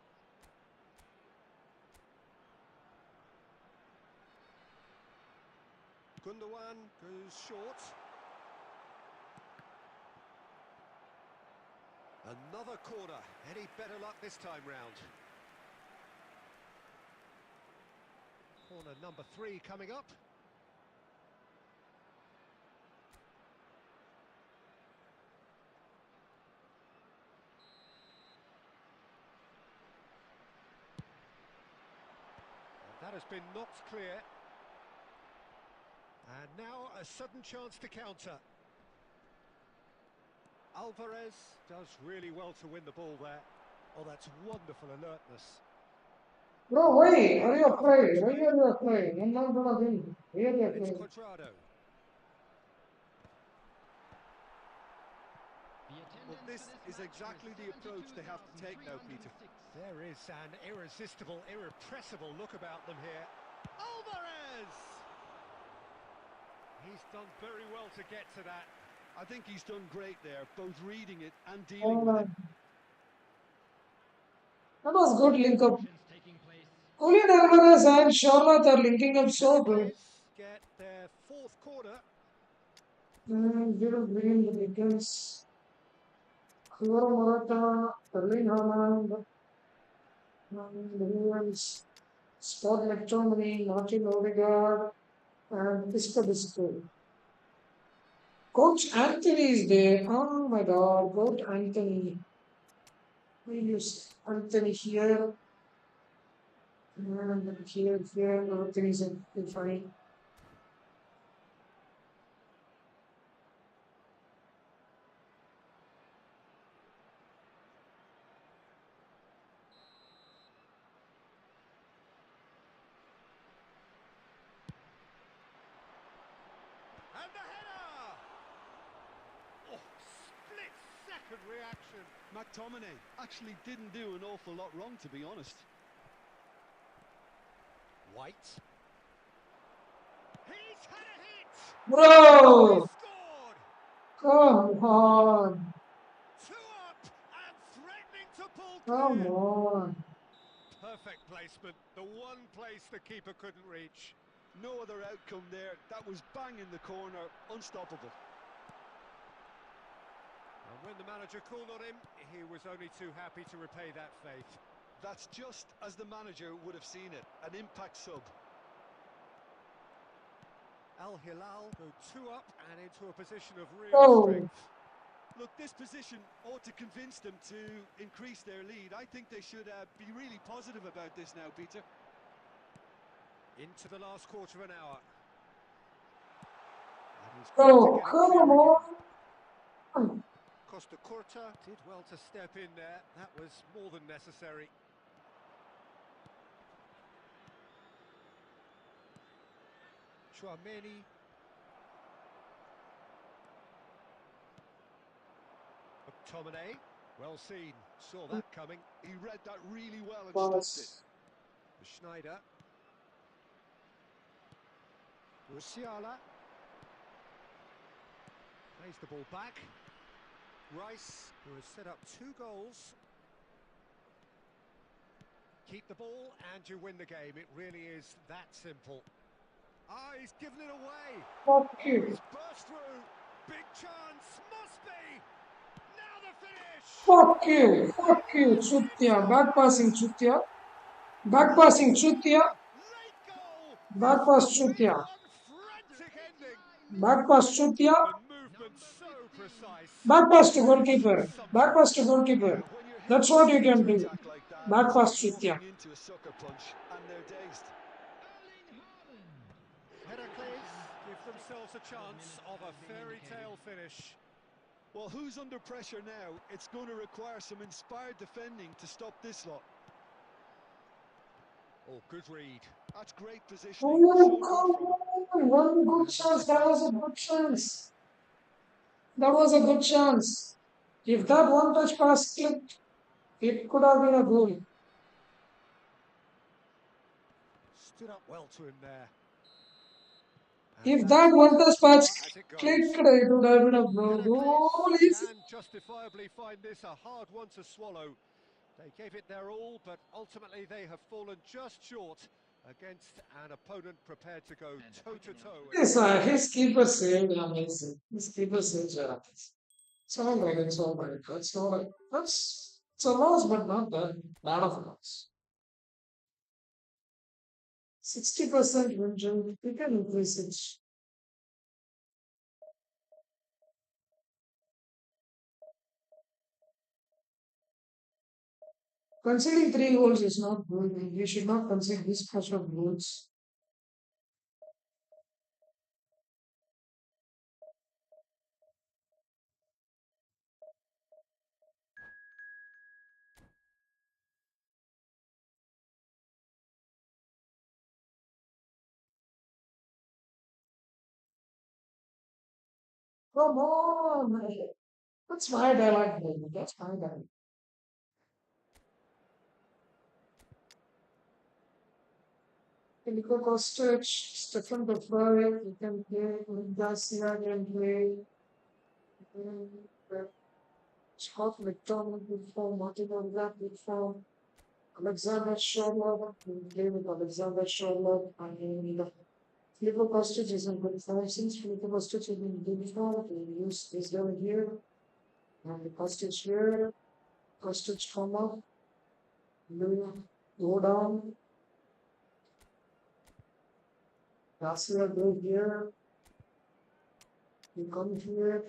Speaker 1: Gundogan goes short. Another corner. Any better luck this time round? Corner number 3 coming up. And that has been knocked clear. And now a sudden chance to counter. Alvarez does really well to win the ball there. Oh, that's wonderful alertness.
Speaker 4: Bro, why are you afraid? Why are you afraid? I'm not gonna win. Why are you
Speaker 1: And it's
Speaker 4: afraid?
Speaker 1: Quadrado.
Speaker 2: Well, this is exactly the approach they have to take now, Peter.
Speaker 1: There is an irresistible, irrepressible look about them here. Alvarez! He's done very well to get to that.
Speaker 2: I think he's done great there, both reading it and dealing
Speaker 4: Oh,
Speaker 2: with
Speaker 4: man.
Speaker 2: it.
Speaker 4: That was good link up.
Speaker 3: Taking place.
Speaker 4: Julian Alvarez and Charlotte are linking up so good.
Speaker 1: Get their 4th corner.
Speaker 4: Little green the Dickens. Kuro Morata, Erling Haaland, Williams, Scott McTominay, Martin Odegaard, and Isco Bisco. Coach Anthony is there. Oh my God, Coach Anthony. We use Anthony here. And here, everything is fine.
Speaker 1: And the header! Oh, split-second reaction.
Speaker 2: McTominay actually didn't do an awful lot wrong, to be honest.
Speaker 1: White. He's had a hit!
Speaker 4: Bro,
Speaker 1: Scored!
Speaker 4: come on.
Speaker 1: Two up and threatening to pull
Speaker 4: Come
Speaker 1: clear.
Speaker 4: on.
Speaker 1: Perfect placement, the one place the keeper couldn't reach.
Speaker 2: No other outcome there. That was bang in the corner, unstoppable.
Speaker 1: And when the manager called on him, he was only too happy to repay that faith.
Speaker 2: That's just as the manager would have seen it, an impact sub.
Speaker 1: Al Hilal go two up and into a position of real
Speaker 4: Oh,
Speaker 1: strength.
Speaker 2: Look, this position ought to convince them to increase their lead. I think they should be really positive about this now, Peter.
Speaker 1: Into the last quarter of an hour. And he's got to
Speaker 4: oh,
Speaker 1: get it
Speaker 4: come
Speaker 1: clear again.
Speaker 4: on.
Speaker 1: Costa Curta did well to step in there. That was more than necessary. Chouameni. McTominay. Well seen. Saw that coming.
Speaker 2: He read that really well and stopped it.
Speaker 4: Pass.
Speaker 1: Schneider. Musiala. Plays the ball back. Rice, who has set up 2 goals. Keep the ball and you win the game. It really is that simple. Ah, he's given it away.
Speaker 4: Fuck
Speaker 1: Oh,
Speaker 4: you.
Speaker 1: he's burst through. Big chance. Must be. Now the finish.
Speaker 4: Fuck you. Fuck you. Chutia. Back passing Chutia. Back passing Chutia.
Speaker 1: Late goal.
Speaker 4: Back pass Chutia.
Speaker 1: Frantic ending.
Speaker 4: Back pass Chutia.
Speaker 1: The movement so precise.
Speaker 4: Back pass to goalkeeper. Back pass to goalkeeper.
Speaker 2: When you're hitting
Speaker 4: That's what
Speaker 2: a
Speaker 4: you can do.
Speaker 2: counter-attack like that,
Speaker 4: Back
Speaker 2: it's
Speaker 4: pass
Speaker 2: like
Speaker 4: Chutia.
Speaker 2: walking into a sucker punch and they're dazed.
Speaker 1: Heracles give themselves a chance of a fairy tale finish.
Speaker 2: Well, who's under pressure now? It's going to require some inspired defending to stop this lot.
Speaker 1: Oh, good read.
Speaker 2: That's great positioning.
Speaker 4: Oh,
Speaker 2: So good
Speaker 4: come
Speaker 2: from him.
Speaker 4: on. One good
Speaker 1: And
Speaker 4: chance.
Speaker 1: that's a
Speaker 4: That was a good chance. That was a good chance. If that one touch pass clicked, it could have been a goal.
Speaker 1: Stood up well to him there.
Speaker 4: If
Speaker 1: And
Speaker 4: that
Speaker 1: that's
Speaker 4: one
Speaker 1: as
Speaker 4: touch
Speaker 1: far
Speaker 4: pass
Speaker 1: as it goes.
Speaker 4: clicked, it would have been a goal.
Speaker 1: Heracles
Speaker 4: Easy.
Speaker 1: can justifiably find this a hard one to swallow. They gave it their all, but ultimately they have fallen just short against an opponent prepared to go toe-to-toe.
Speaker 4: Yes, his keeper saved amazing. His keeper saved amazing. It's all right. It's all right. That's all right. It's a loss, but not that bad of a loss. 60% win rate. We can increase it. Conceding 3 goals is not good. We should not concede this much of goals. Come on. That's my dialogue, baby. That's my dialogue. Nico Kostic, Stefan De Vrij, you can play. Garcia can play. Scott McDonald good form. Martin Odegaard good form. Alexander Sherlock, we play with Alexander Sherlock. I mean, Filippo Kostic is in good form. Since Filippo Kostic is in good form, we use this guy here. And the Kostic here. Kostic come up. Go down. Garcia go here. You come here.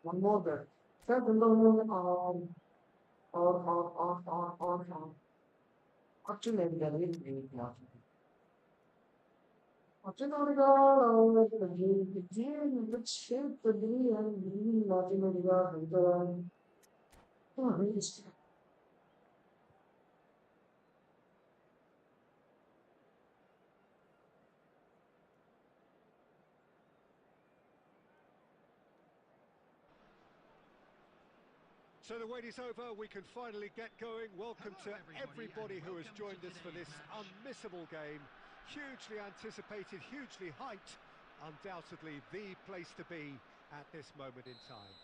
Speaker 4: One more there. Third alone on. Actually, I'm going to be now. Martin Odegaard, the game, let's shape the day and Martin Odegaard. Oh, really?
Speaker 1: So the wait is over, we can finally get going. Welcome to everybody who has joined us for this unmissable game. Hugely anticipated, hugely hyped. Undoubtedly the place to be at this moment in time.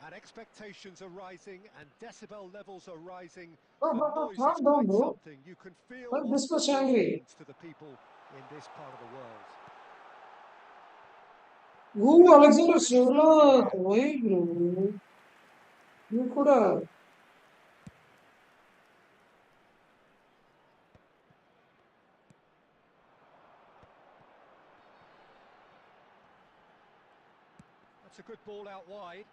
Speaker 1: And expectations are rising and decibel levels are rising. The noise is
Speaker 4: Calm down,
Speaker 1: quite
Speaker 4: bro.
Speaker 1: something. You can feel
Speaker 4: Why
Speaker 1: what
Speaker 4: this much
Speaker 1: football
Speaker 4: angry?
Speaker 1: means to the people in this part of the world.
Speaker 4: Ooh, Alexander
Speaker 1: Get it started
Speaker 4: Sherlock.
Speaker 1: here.
Speaker 4: Why, bro? You could have.
Speaker 1: That's a good ball out wide.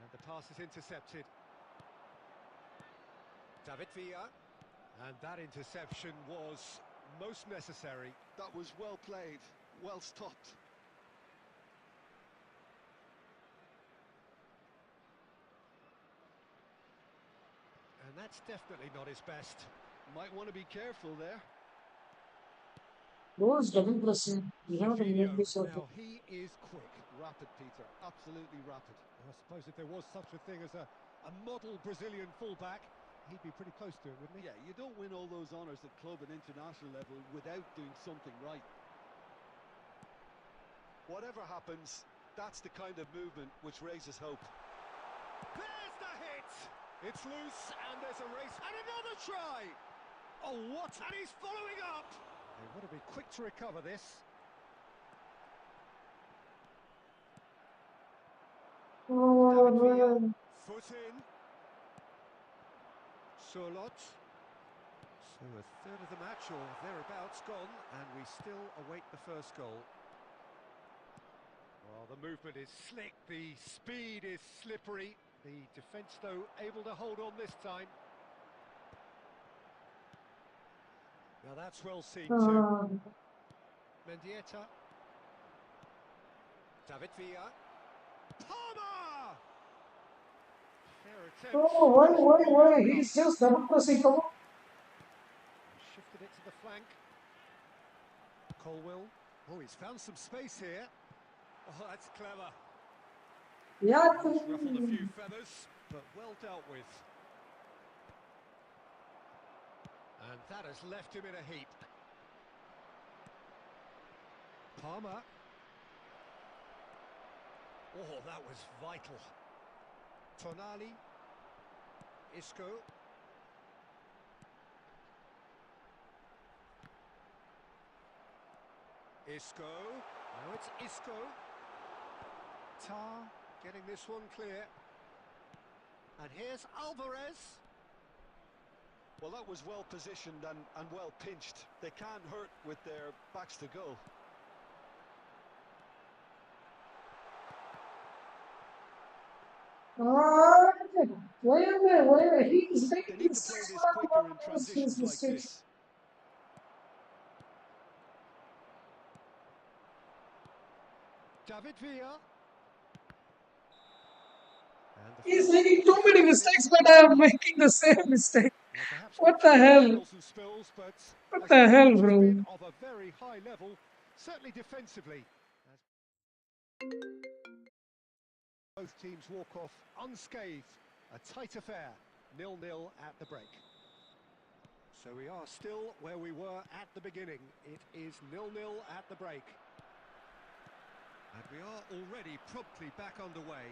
Speaker 1: And the pass is intercepted. David Villa. And that interception was most necessary.
Speaker 2: That was well played, well stopped.
Speaker 1: And that's definitely not his best.
Speaker 2: Might want to be careful there.
Speaker 4: Bro is double pressing. You have to make
Speaker 1: Jorginho,
Speaker 4: this up.
Speaker 1: now he is quick.
Speaker 5: Rapid, Peter. Absolutely rapid.
Speaker 1: I suppose if there was such a thing as a model Brazilian fullback, he'd be pretty close to it, wouldn't he?
Speaker 5: Yeah, you don't win all those honours at club and international level without doing something right.
Speaker 2: Whatever happens, that's the kind of movement which raises hope.
Speaker 1: There's the hit! It's loose, and there's a race, and another try! Oh, what? And he's following up! They want to be quick to recover this. David Villa,
Speaker 4: Oh,
Speaker 1: foot in. Surlot. So a third of the match, or thereabouts, gone, and we still await the first goal. Well, the movement is slick, the speed is slippery. The defence, though, able to hold on this time. Now that's well seen too. Mendieta. David Villa. Palmer! Fair attempt.
Speaker 4: why? He's just double pressing. Come on.
Speaker 1: Shifted it to the flank. Colwill. Oh, he's found some space here. Oh, that's clever.
Speaker 4: Yeah.
Speaker 1: He's ruffled a few feathers, but well dealt with. And that has left him in a heap. Palmer. Oh, that was vital. Tonali. Isco. Isco. Now it's Isco. Tar getting this one clear. And here's Alvarez.
Speaker 2: Well, that was well positioned and well pinched. They can't hurt with their backs to goal.
Speaker 4: Why? He's
Speaker 2: They
Speaker 4: making
Speaker 2: need to play this quicker in transitions like
Speaker 4: mistakes.
Speaker 2: this.
Speaker 1: David Villa.
Speaker 4: He's making too many mistakes, but I'm making the same mistake.
Speaker 1: Well, perhaps
Speaker 4: What
Speaker 1: not
Speaker 4: the
Speaker 1: through
Speaker 4: hell?
Speaker 1: spills and spills, but
Speaker 4: What
Speaker 1: a
Speaker 4: the
Speaker 1: start
Speaker 4: hell,
Speaker 1: which has
Speaker 4: bro?
Speaker 1: been of a very high level, certainly defensively. As both teams walk off unscathed, a tight affair, 0-0 at the break. So we are still where we were at the beginning. It is 0-0 at the break. And we are already promptly back underway.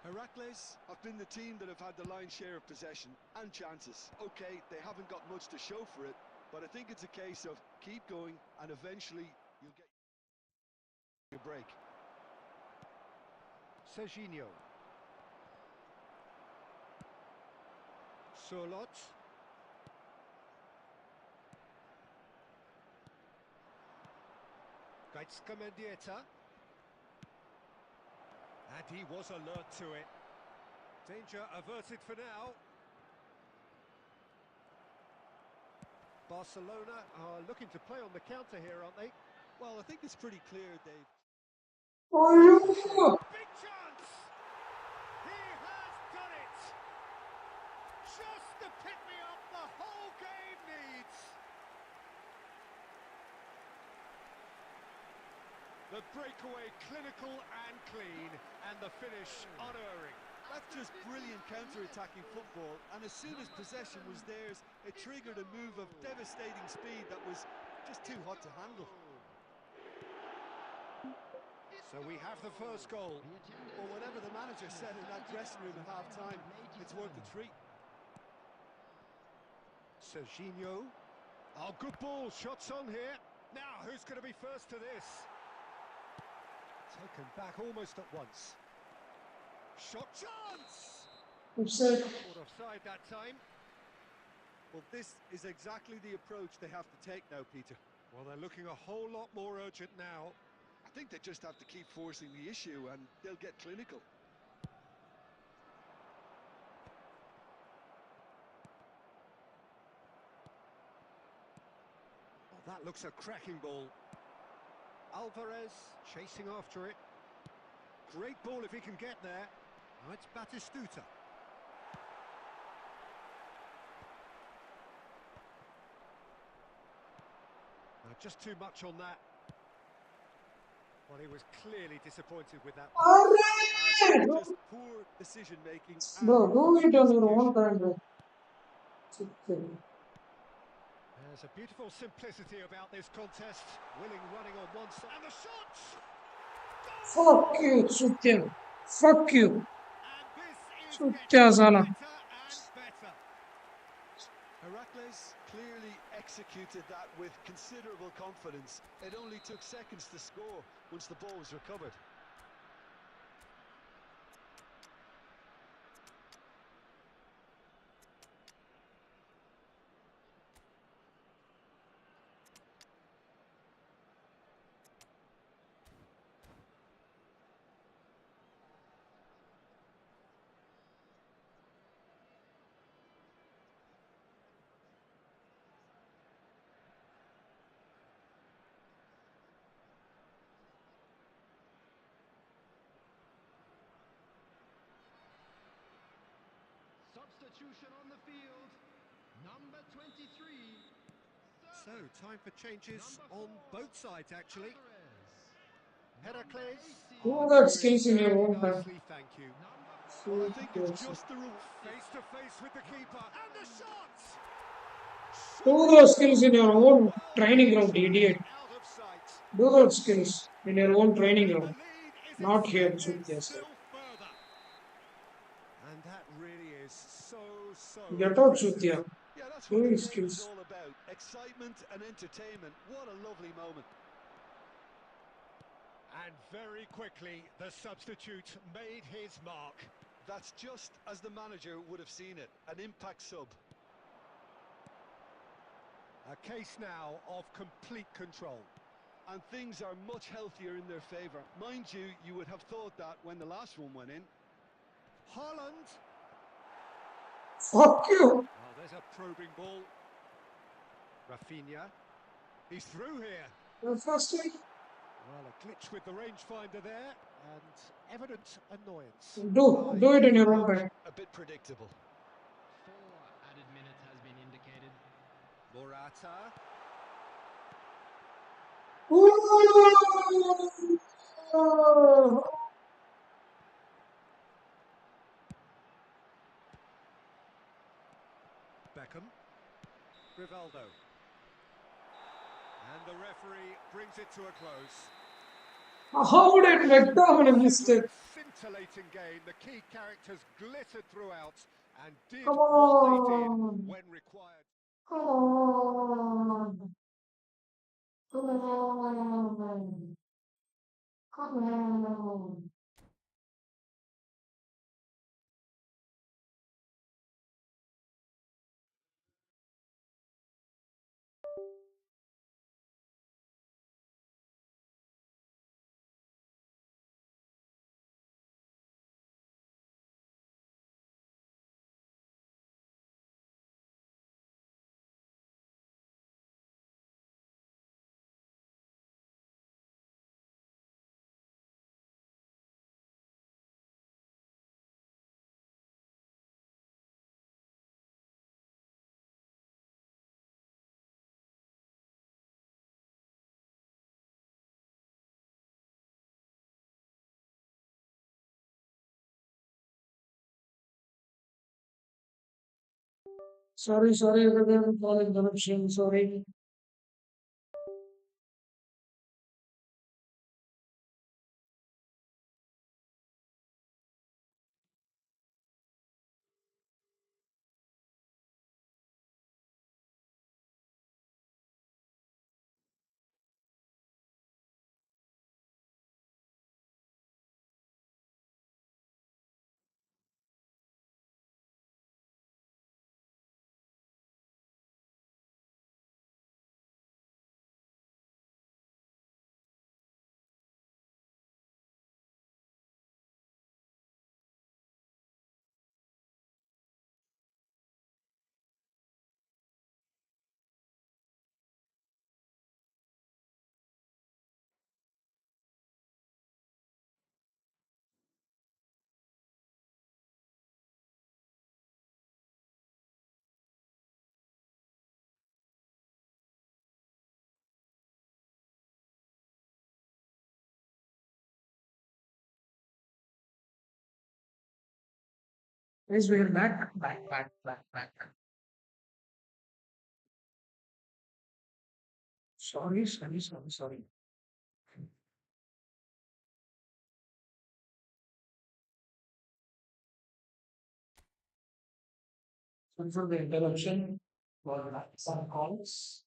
Speaker 2: Heracles have been the team that have had the lion's share of possession and chances. Okay, they haven't got much to show for it, but I think it's a case of keep going and eventually you'll get your break.
Speaker 1: Serginho. Surlot. Mendieta. And he was alert to it. Danger averted for now. Barcelona are looking to play on the counter here, aren't they?
Speaker 5: Well, I think it's pretty clear, Dave.
Speaker 4: Oh,
Speaker 1: Big chance! He has done it! Just the pick-me-up the whole game needs! The breakaway clinical and clean, and the finish unerring.
Speaker 2: That's just brilliant counter-attacking football, and as soon as possession was theirs, it triggered a move of devastating speed that was just too hot to handle.
Speaker 1: So we have the first goal.
Speaker 2: Well, whatever the manager said in that dressing room at half-time, it's worked a treat.
Speaker 1: Serginho. Oh, good ball. Shots on here. Now, who's going to be first to this? Taken back almost at once. Shot chance!
Speaker 4: Offside.
Speaker 1: Caught offside that time.
Speaker 2: Well, this is exactly the approach they have to take now, Peter.
Speaker 1: Well, they're looking a whole lot more urgent now.
Speaker 2: I think they just have to keep forcing the issue and they'll get clinical.
Speaker 1: Oh, that looks a cracking ball. Alvarez chasing after it. Great ball if he can get there. Oh, it's Batistuta. Just too much on that. Well, he was clearly disappointed with that pass.
Speaker 4: Alright!
Speaker 2: Just poor decision-making.
Speaker 4: Bro, do it on your own time, bro.
Speaker 1: There's a beautiful simplicity about this contest. Willing running on one side. And the shots!
Speaker 4: Fuck you, Sutya. Fuck you.
Speaker 1: And this is
Speaker 4: Sutya Zala.
Speaker 1: better and better.
Speaker 2: Heracles clearly executed that with considerable confidence. It only took seconds to score once the ball was recovered.
Speaker 3: Substitution on the field. Number 23.
Speaker 1: So, time for changes on both sides, actually. Heracles.
Speaker 4: Do that skills in your own time.
Speaker 1: Nicely, thank you.
Speaker 2: Well, I think it's just the rule.
Speaker 1: Face to face with the keeper. And the shot!
Speaker 4: Do those skills in your own training ground, idiot.
Speaker 1: Out of sight.
Speaker 4: Do those skills in your own training
Speaker 1: The
Speaker 4: ground.
Speaker 1: lead is
Speaker 4: Not here,
Speaker 1: extended
Speaker 4: Sutya.
Speaker 1: still further. And that really is so
Speaker 4: Get out,
Speaker 1: impressive.
Speaker 4: Sutya.
Speaker 2: Yeah, that's what the
Speaker 4: Doing
Speaker 2: game is
Speaker 4: skills.
Speaker 2: all about. Excitement and entertainment. What a lovely moment.
Speaker 1: And very quickly, the substitute made his mark.
Speaker 2: That's just as the manager would have seen it. An impact sub.
Speaker 1: A case now of complete control.
Speaker 2: And things are much healthier in their favour. Mind you, you would have thought that when the last one went in.
Speaker 1: Haaland.
Speaker 4: Fuck you.
Speaker 1: Oh, there's a probing ball. Rafinha. He's through here.
Speaker 4: The first week.
Speaker 1: Well, a glitch with the rangefinder there, and evident annoyance.
Speaker 4: Do it in your own time.
Speaker 2: A bit predictable.
Speaker 3: 4 added minutes has been indicated.
Speaker 1: Morata.
Speaker 4: Ooh.
Speaker 1: Beckham. Rivaldo. And the referee brings it to a close.
Speaker 4: How did McDominay miss it?
Speaker 1: Scintillating game. The key characters glittered throughout and did
Speaker 4: Come
Speaker 1: what they did
Speaker 4: on.
Speaker 1: when required.
Speaker 4: Come on. Come on. Come on. Sorry, everyone. Call interruption. Sorry. Guys, we are back. Sorry. Sorry for the interruption. For some calls.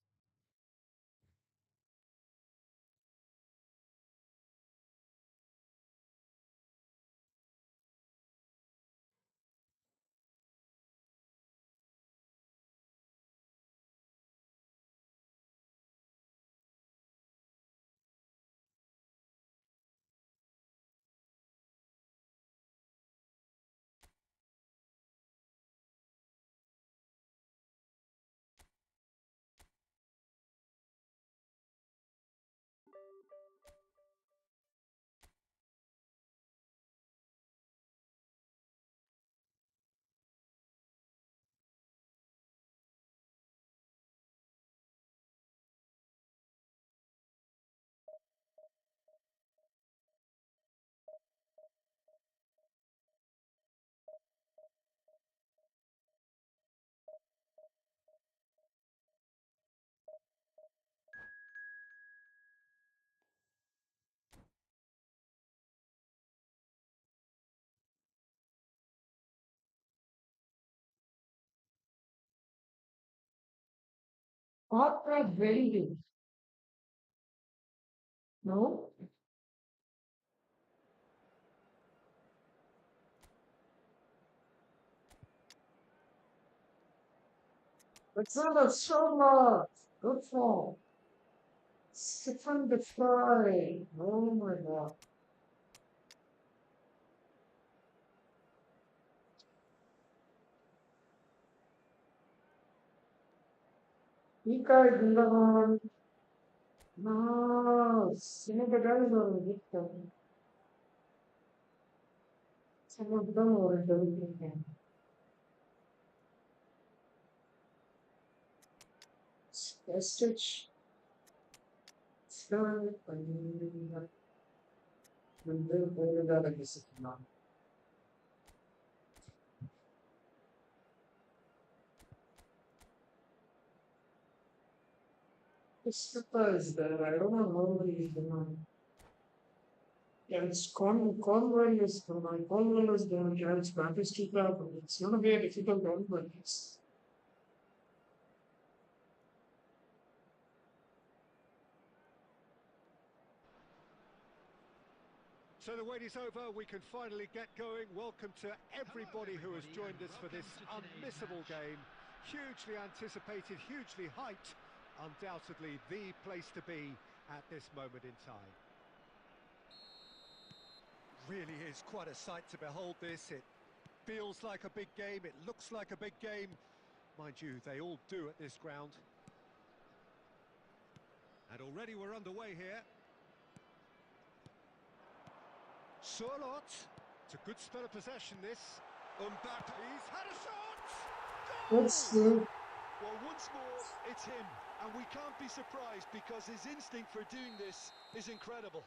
Speaker 4: Not very good. No? It's not a solo. Good for. Stefan the Fry. Oh my god. Ika Gundavan. No. Sinagadan or Victor. Some of them were doing Stitch. Start. Christopher is there. I don't know how he's doing. Yeah, it's Cornwall is my Cornwall is the yeah, it's Batista, but it's gonna be a difficult one, but it's
Speaker 1: So the wait is over, we can finally get going. Welcome to everybody who has joined us for this unmissable game. Hugely anticipated, hugely hyped. Undoubtedly the place to be at this moment in time. Really is quite a sight to behold this. It feels like a big game, it looks like a big game. Mind you, they all do at this ground. And already we're underway here. Surlot. It's a good spell of possession, this. Mbappe's had a shot!
Speaker 4: what's
Speaker 1: Goal!
Speaker 2: Well, once more, it's him, and we can't be surprised because his instinct for doing this is incredible.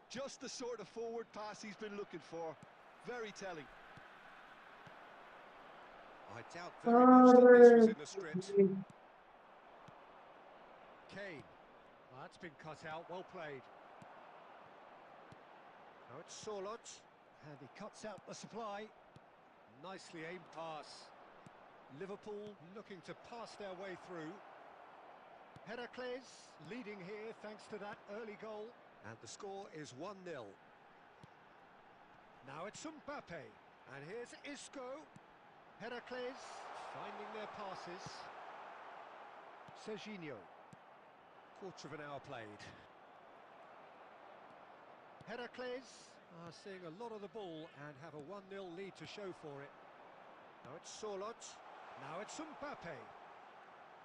Speaker 2: Just the sort of forward pass he's been looking for. Very telling.
Speaker 1: I doubt very much that this was in the script.
Speaker 4: Arre.
Speaker 1: Kane. Well, that's been cut out. Well played. Now it's Sorlot. And he cuts out the supply. Nicely aimed pass. Liverpool looking to pass their way through. Heracles leading here thanks to that early goal. And the score is 1-0. Now it's Mbappe. And here's Isco. Heracles finding their passes. Serginho. Quarter of an hour played. Heracles are seeing a lot of the ball and have a 1-0 lead to show for it. Now it's Sorlot. Now it's Mbappe.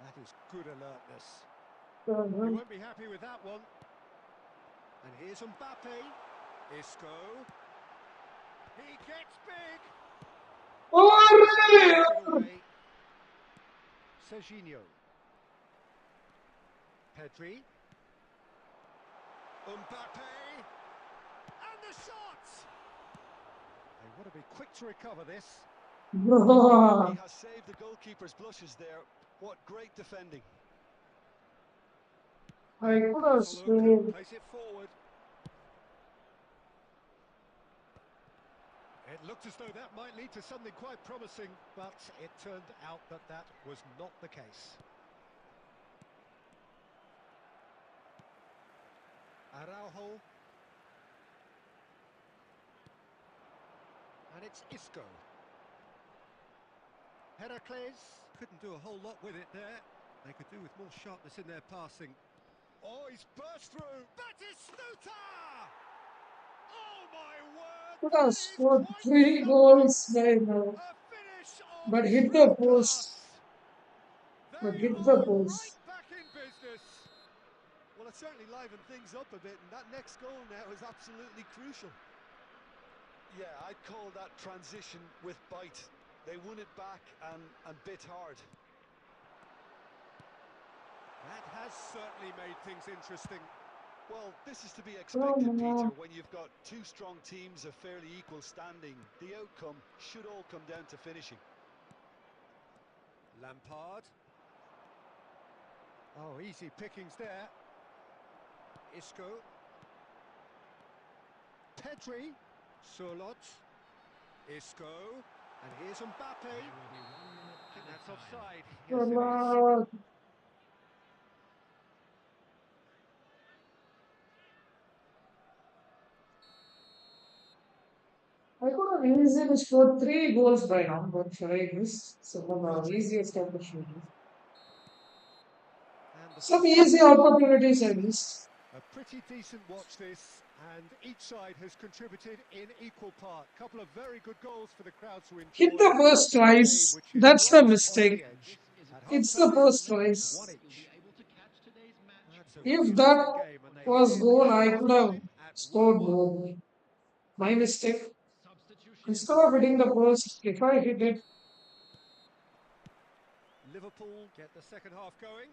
Speaker 1: That is good alertness. You won't be happy with that one. And here's Mbappe. Isco. He gets big.
Speaker 4: Arre.
Speaker 1: Away. Serginho. Pedri. Mbappe. And the shot! They want to be quick to recover this.
Speaker 2: He has saved the goalkeeper's blushes there. What great defending.
Speaker 4: I could have
Speaker 1: Look,
Speaker 4: sworn.
Speaker 1: place it forward. It looked as though that might lead to something quite promising, but it turned out that that was not the case. Araujo. And it's Isco. Heracles couldn't do a whole lot with it there. They could do with more sharpness in their passing. Oh, he's burst through. Batistuta! Oh my word!
Speaker 4: Could
Speaker 1: That
Speaker 4: have
Speaker 1: is
Speaker 4: scored
Speaker 1: quite
Speaker 4: 3
Speaker 1: something!
Speaker 4: goals right now.
Speaker 1: A finish of
Speaker 4: But hit
Speaker 1: true
Speaker 4: the post.
Speaker 1: class.
Speaker 4: But
Speaker 1: They
Speaker 4: hit the
Speaker 1: are
Speaker 4: post.
Speaker 1: right back in business.
Speaker 2: Well, it certainly livened things up a bit, and that next goal now is absolutely crucial. Yeah, I'd call that transition with bite. They won it back and bit hard.
Speaker 1: That has certainly made things interesting.
Speaker 2: Well, this is to be
Speaker 4: Oh,
Speaker 2: expected, Peter,
Speaker 4: no.
Speaker 2: when you've got two strong teams of fairly equal standing. The outcome should all come down to finishing.
Speaker 1: Lampard. Oh, easy pickings there. Isco. Pedri. Sorlot. Isco. And here's Mbappe. I think that's offside. Yes, it is.
Speaker 4: Allah. I could have easily scored 3 goals by now, but I missed some of the
Speaker 1: Rodri.
Speaker 4: easiest opportunities.
Speaker 1: And the
Speaker 4: Some
Speaker 1: first
Speaker 4: easy
Speaker 1: half gone.
Speaker 4: opportunities I missed.
Speaker 1: A pretty decent watch this, and each side has contributed in equal part. Couple of very good goals for the crowd to
Speaker 4: Hit
Speaker 1: enjoy.
Speaker 4: the post
Speaker 1: A game
Speaker 4: twice.
Speaker 1: which is
Speaker 4: That's the
Speaker 1: right on
Speaker 4: mistake.
Speaker 1: the edge. At
Speaker 4: It's the
Speaker 1: half-time,
Speaker 4: post
Speaker 1: it's
Speaker 4: twice.
Speaker 1: 1 each. That's a really
Speaker 4: If that
Speaker 1: interesting game, and they
Speaker 4: was
Speaker 1: appear to
Speaker 4: goal,
Speaker 1: have
Speaker 4: I could have
Speaker 1: half-time at
Speaker 4: scored
Speaker 1: 1-1.
Speaker 4: more. My mistake. Instead of hitting the post, if I hit it,
Speaker 1: Liverpool get the second half going.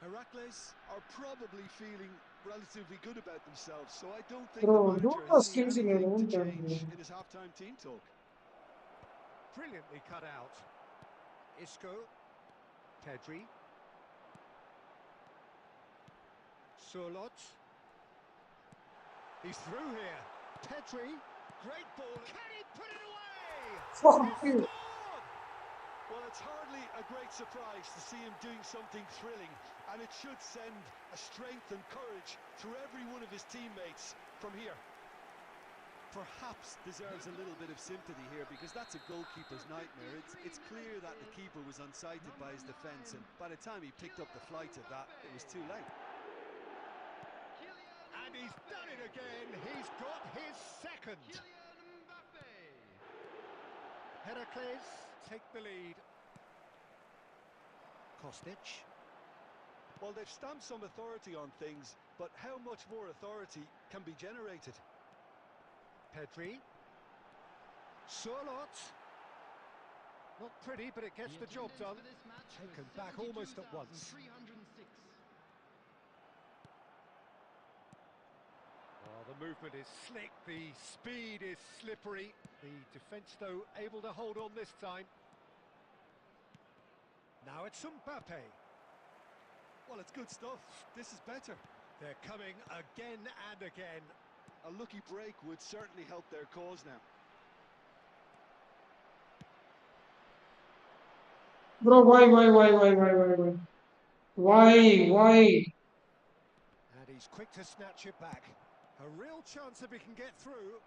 Speaker 2: Heracles are probably feeling relatively good about themselves, so I don't think the
Speaker 4: bro, don't
Speaker 2: manager has
Speaker 4: those
Speaker 2: seen
Speaker 4: skills in your
Speaker 2: anything to
Speaker 4: own
Speaker 2: change
Speaker 4: country.
Speaker 2: in his half-time team talk.
Speaker 1: Brilliantly cut out. Isco. Pedri. Sorlot. He's through here. Pedri. Great ball. Can he put it away?
Speaker 4: Fuck
Speaker 1: He
Speaker 4: you.
Speaker 1: scored!
Speaker 2: Well, it's hardly a great surprise to see him doing something thrilling, and it should send a strength and courage through every one of his teammates from here. Perhaps deserves a little bit of sympathy here, because that's a goalkeeper's nightmare. It's clear that the keeper was unsighted by his defence, and by the time he picked up the flight of that, it was too late.
Speaker 1: And he's done it again. He's got his second. Heracles take the lead. Kostic.
Speaker 2: Well, they've stamped some authority on things, but how much more authority can be generated?
Speaker 1: Pedri. Sorlot. Not pretty, but it gets the job done. Taken back almost at once. Oh, the movement is slick, the speed is slippery. The defence, though, able to hold on this time. Now it's Mbappe.
Speaker 2: Well, it's good stuff. This is better.
Speaker 1: They're coming again and again.
Speaker 2: A lucky break would certainly help their cause now.
Speaker 4: Bro, why? Why?
Speaker 1: And he's quick to snatch it back. A real chance if he can get through.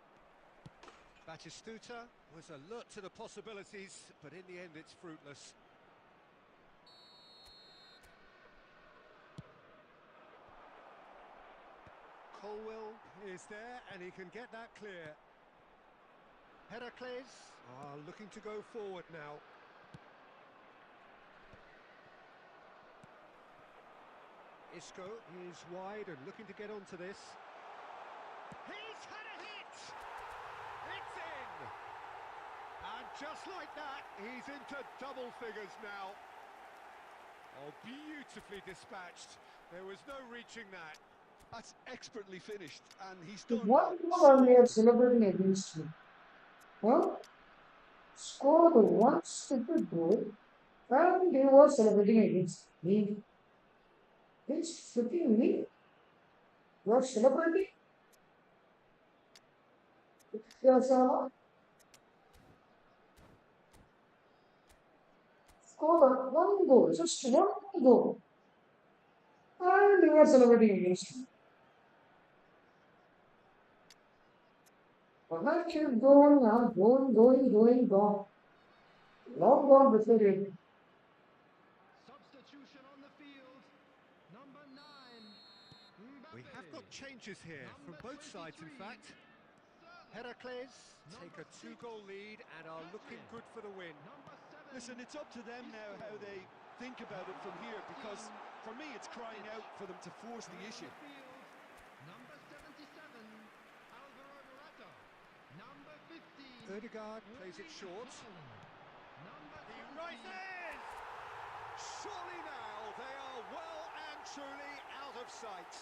Speaker 1: Batistuta was alert to the possibilities, but in the end it's fruitless. Colwell is there and he can get that clear. Heracles are looking to go forward now. Isco is wide and looking to get onto this. He's had a hit! It's in! And just like that, he's into double figures now. Oh, beautifully dispatched. There was no reaching that.
Speaker 2: That's expertly finished, and he's done
Speaker 4: What
Speaker 2: that
Speaker 4: goal
Speaker 2: so
Speaker 4: are we
Speaker 2: often.
Speaker 4: celebrating against you? Huh? Score the one stupid goal, and they were celebrating against me. It's freaking me. You're celebrating? Yes, score one goal, just one goal, and they were celebrating against me. But I kept going, going. Long gone before it.
Speaker 3: Substitution on the field. Number 9.
Speaker 1: We
Speaker 3: Mbappe.
Speaker 1: have got changes here from
Speaker 3: Number
Speaker 1: both sides, in
Speaker 3: 23.
Speaker 1: fact. Heracles take a 2-goal lead and are looking good for the win.
Speaker 3: Number 7.
Speaker 2: Listen, it's up to them now how they think about it from here, because for me it's crying out for them to force the issue.
Speaker 3: Number 77. Alvaro Morata. Number 15.
Speaker 1: Ødegaard plays it short.
Speaker 3: Number
Speaker 1: He
Speaker 3: 20.
Speaker 1: rises! Surely now they are well and truly out of sight.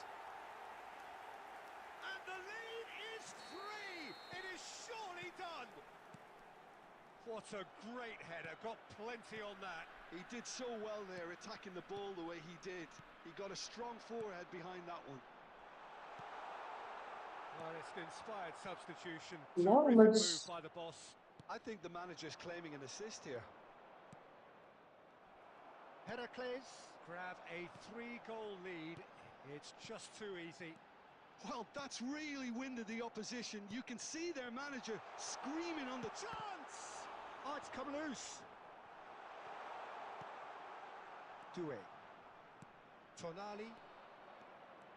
Speaker 1: And the lead is 3! It is surely done! What a great header, got plenty on that.
Speaker 2: He did so well there, attacking the ball the way he did. He got a strong forehead behind that one.
Speaker 1: Well, it's an inspired substitution.
Speaker 4: Now
Speaker 1: Terrific
Speaker 4: let's-
Speaker 1: move by the boss.
Speaker 2: I think the manager's claiming an assist here.
Speaker 1: Heracles grab a 3-goal lead. It's just too easy.
Speaker 2: Well, that's really winded the opposition. You can see their manager screaming on the
Speaker 1: Chance! Oh, it's come loose. Doué. Tonali.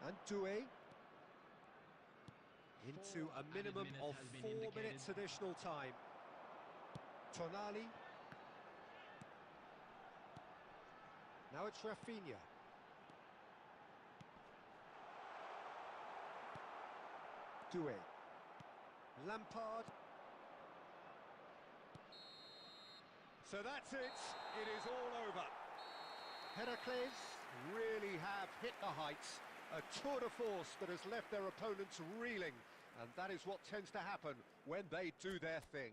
Speaker 1: And Doué. Into a minimum of 4 minutes additional time. Tonali. Now it's Rafinha. Doué. Lampard. So that's it. It is all over. Heracles really have hit the heights. A tour de force that has left their opponents reeling. And that is what tends to happen when they do their thing.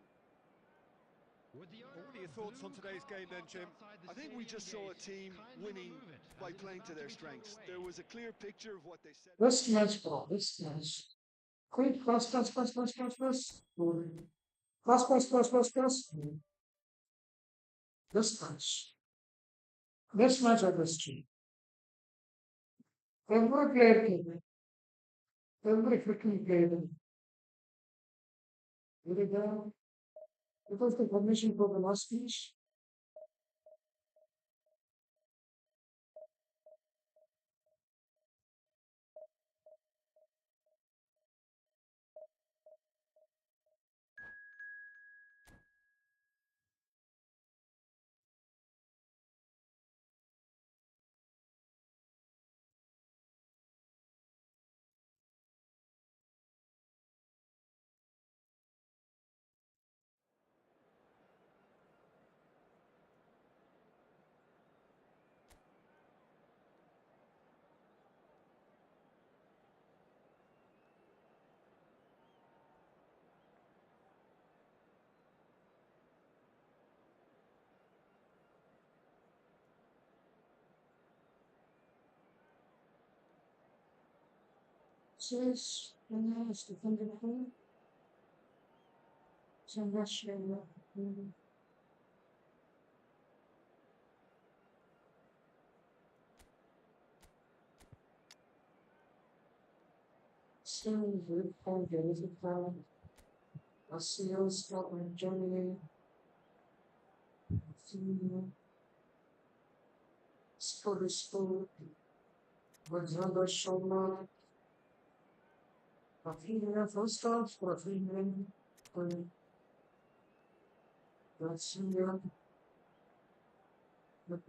Speaker 1: What are your thoughts on today's game then, Jim?
Speaker 2: I think we just saw a team winning by playing to their strengths. There was a clear picture of what they said.
Speaker 4: This match, bro. This match. Quick, pass. Pass. This match. This match of history. Every player came. Every freaking player. Did it go? It was the formation for the last speech. Six, defended pool. Some Russia. Still good for the plan. Brazil, Scotland, Germany, Scottish food, Alexander Sharma, Rafinha, first off, Rafinha, Garcia,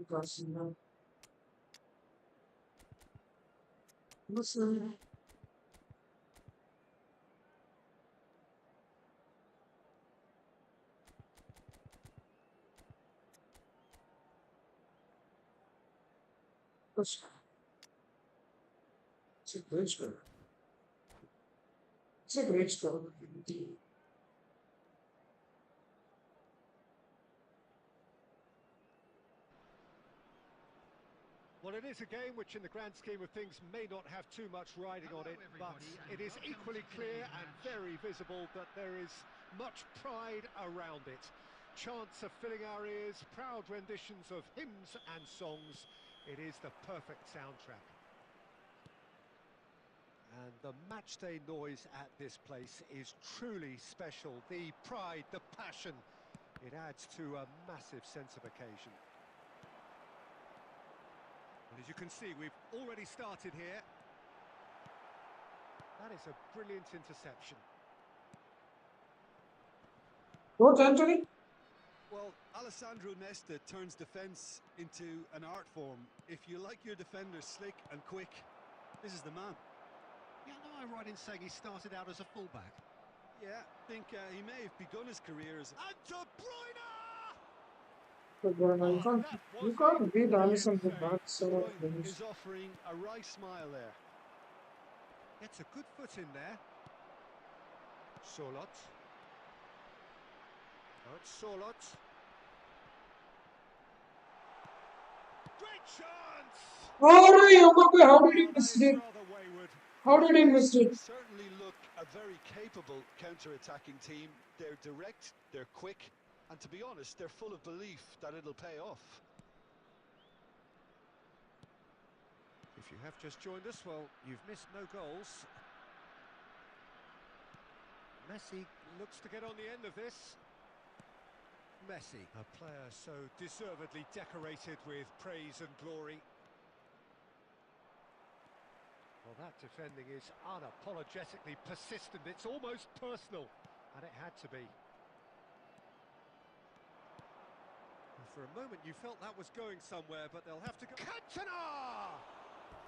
Speaker 4: Garcia, listen, it's a great score. It's a great score.
Speaker 1: Well, it is a game which in the grand scheme of things may not have too much riding on it, but it is equally clear and very visible that there is much pride around it. Chants are filling our ears, proud renditions of hymns and songs. It is the perfect soundtrack. And the matchday noise at this place is truly special. The pride, the passion, it adds to a massive sense of occasion. And as you can see, we've already started here. That is a brilliant interception.
Speaker 4: What, Anthony?
Speaker 2: Well, Alessandro Nesta turns defence into an art form. If you like your defender slick and quick, this is the man.
Speaker 1: Yeah, no, I'm right in saying he started out as a fullback.
Speaker 2: Yeah, I think he may have begun his career as a...
Speaker 1: And De Bruyne!
Speaker 4: You can't beat Alisson with
Speaker 1: save.
Speaker 4: that sort
Speaker 2: De
Speaker 4: of
Speaker 2: Bruyne
Speaker 4: things.
Speaker 2: is offering a right smile there.
Speaker 1: Gets a good foot in there. Solot. Oh, it's Solot. Great chance!
Speaker 4: How did he miss
Speaker 1: That is
Speaker 4: it?
Speaker 1: rather wayward.
Speaker 4: How did he miss it?
Speaker 2: Certainly look a very capable counter-attacking team. They're direct, they're quick, and to be honest, they're full of belief that it'll pay off.
Speaker 1: If you have just joined us, well, you've missed no goals. Messi looks to get on the end of this. Messi, a player so deservedly decorated with praise and glory. Well, that defending is unapologetically persistent. It's almost personal, and it had to be. And for a moment, you felt that was going somewhere, but they'll have to go.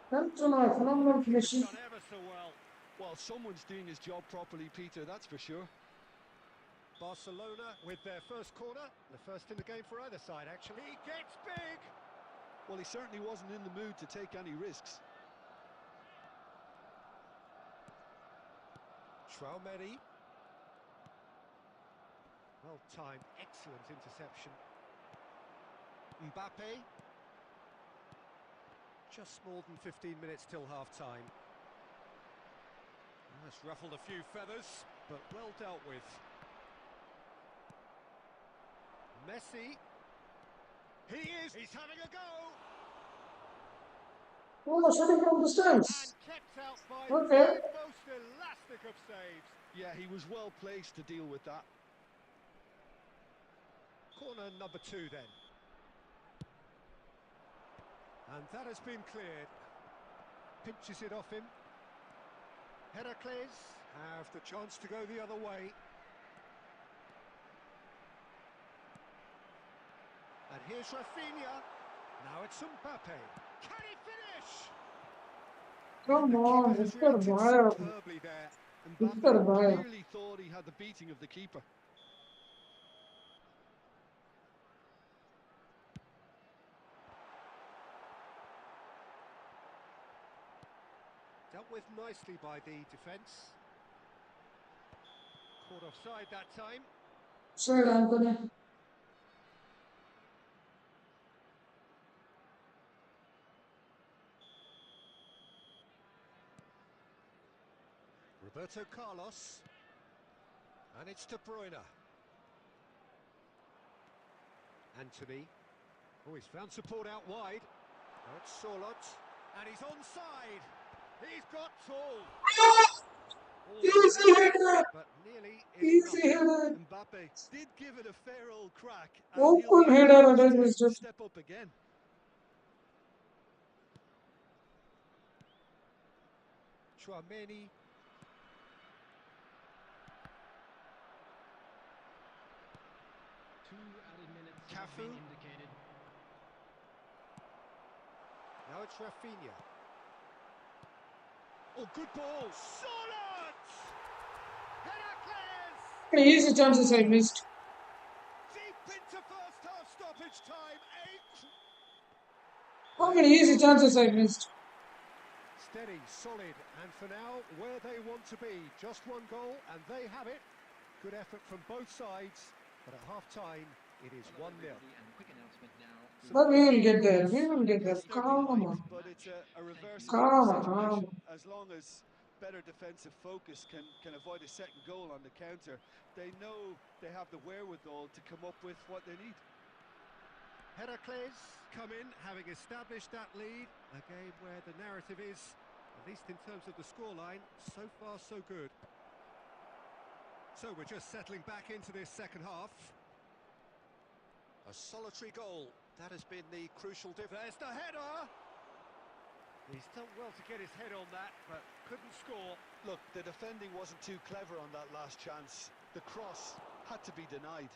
Speaker 1: Cantona!
Speaker 4: Phenomenal finishing.
Speaker 1: Done ever so well.
Speaker 2: Well, someone's doing his job properly, Peter, that's for sure.
Speaker 1: Barcelona with their first corner, the first in the game for either side, actually. He gets big!
Speaker 2: Well, he certainly wasn't in the mood to take any risks.
Speaker 1: Romario. Well-timed, excellent interception. Mbappe. Just more than 15 minutes till half-time. That's ruffled a few feathers, but well dealt with. Messi. He's having a go!
Speaker 4: Oh, shooting from
Speaker 1: And
Speaker 4: distance.
Speaker 1: kept out by
Speaker 4: Okay.
Speaker 1: the most elastic of saves.
Speaker 2: Yeah, he was well placed to deal with that.
Speaker 1: Corner number 2 then. And that has been cleared. Pinches it off him. Heracles have the chance to go the other way. And here's Rafinha. Now it's Mbappe. Can he finish?
Speaker 4: Come
Speaker 1: The
Speaker 4: on,
Speaker 1: keeper has
Speaker 4: Victor
Speaker 1: reacted
Speaker 4: Vaya.
Speaker 1: superbly there.
Speaker 4: Victor
Speaker 2: Mbappe
Speaker 4: Vaya.
Speaker 2: clearly thought he had the beating of the keeper.
Speaker 1: Dealt with nicely by the defence. Caught offside that time.
Speaker 4: Sir Anthony.
Speaker 1: Roberto Carlos. And it's De Bruyne. Anthony. Oh, he's found support out wide. Now it's Sorlot. And he's onside. He's got tall.
Speaker 4: Easy header.
Speaker 1: But nearly is
Speaker 4: Easy
Speaker 1: nothing.
Speaker 4: header.
Speaker 2: Mbappe did give it a fair old crack, and he'll
Speaker 4: Open
Speaker 2: be
Speaker 4: header and
Speaker 2: encouraged
Speaker 4: then missed
Speaker 2: to
Speaker 4: it.
Speaker 2: step up again.
Speaker 1: Chouameni.
Speaker 3: Two added minutes have
Speaker 1: Cafu.
Speaker 3: been indicated.
Speaker 1: Now it's Rafinha. Oh, good ball. Sorlot! Heracles!
Speaker 4: Easy chances I missed.
Speaker 1: Deep into first half stoppage time.
Speaker 4: How many easy chances I missed?
Speaker 1: Steady, solid, and for now, where they want to be. Just one goal, and they have it. Good effort from both sides, but at half-time, it is 1-0.
Speaker 4: But we will get there. We will get there.
Speaker 2: Yes, they're
Speaker 4: Calm
Speaker 2: behind,
Speaker 4: on.
Speaker 2: but it's a reversible
Speaker 4: Calm
Speaker 2: situation.
Speaker 4: on.
Speaker 2: As long as better defensive focus can avoid a second goal on the counter, they know they have the wherewithal to come up with what they need.
Speaker 1: Heracles come in, having established that lead. A game where the narrative is, at least in terms of the scoreline, so far so good. So we're just settling back into this second half. A solitary goal. That has been the crucial difference. There's the header! He's done well to get his head on that, but couldn't score.
Speaker 2: Look, the defending wasn't too clever on that last chance. The cross had to be denied.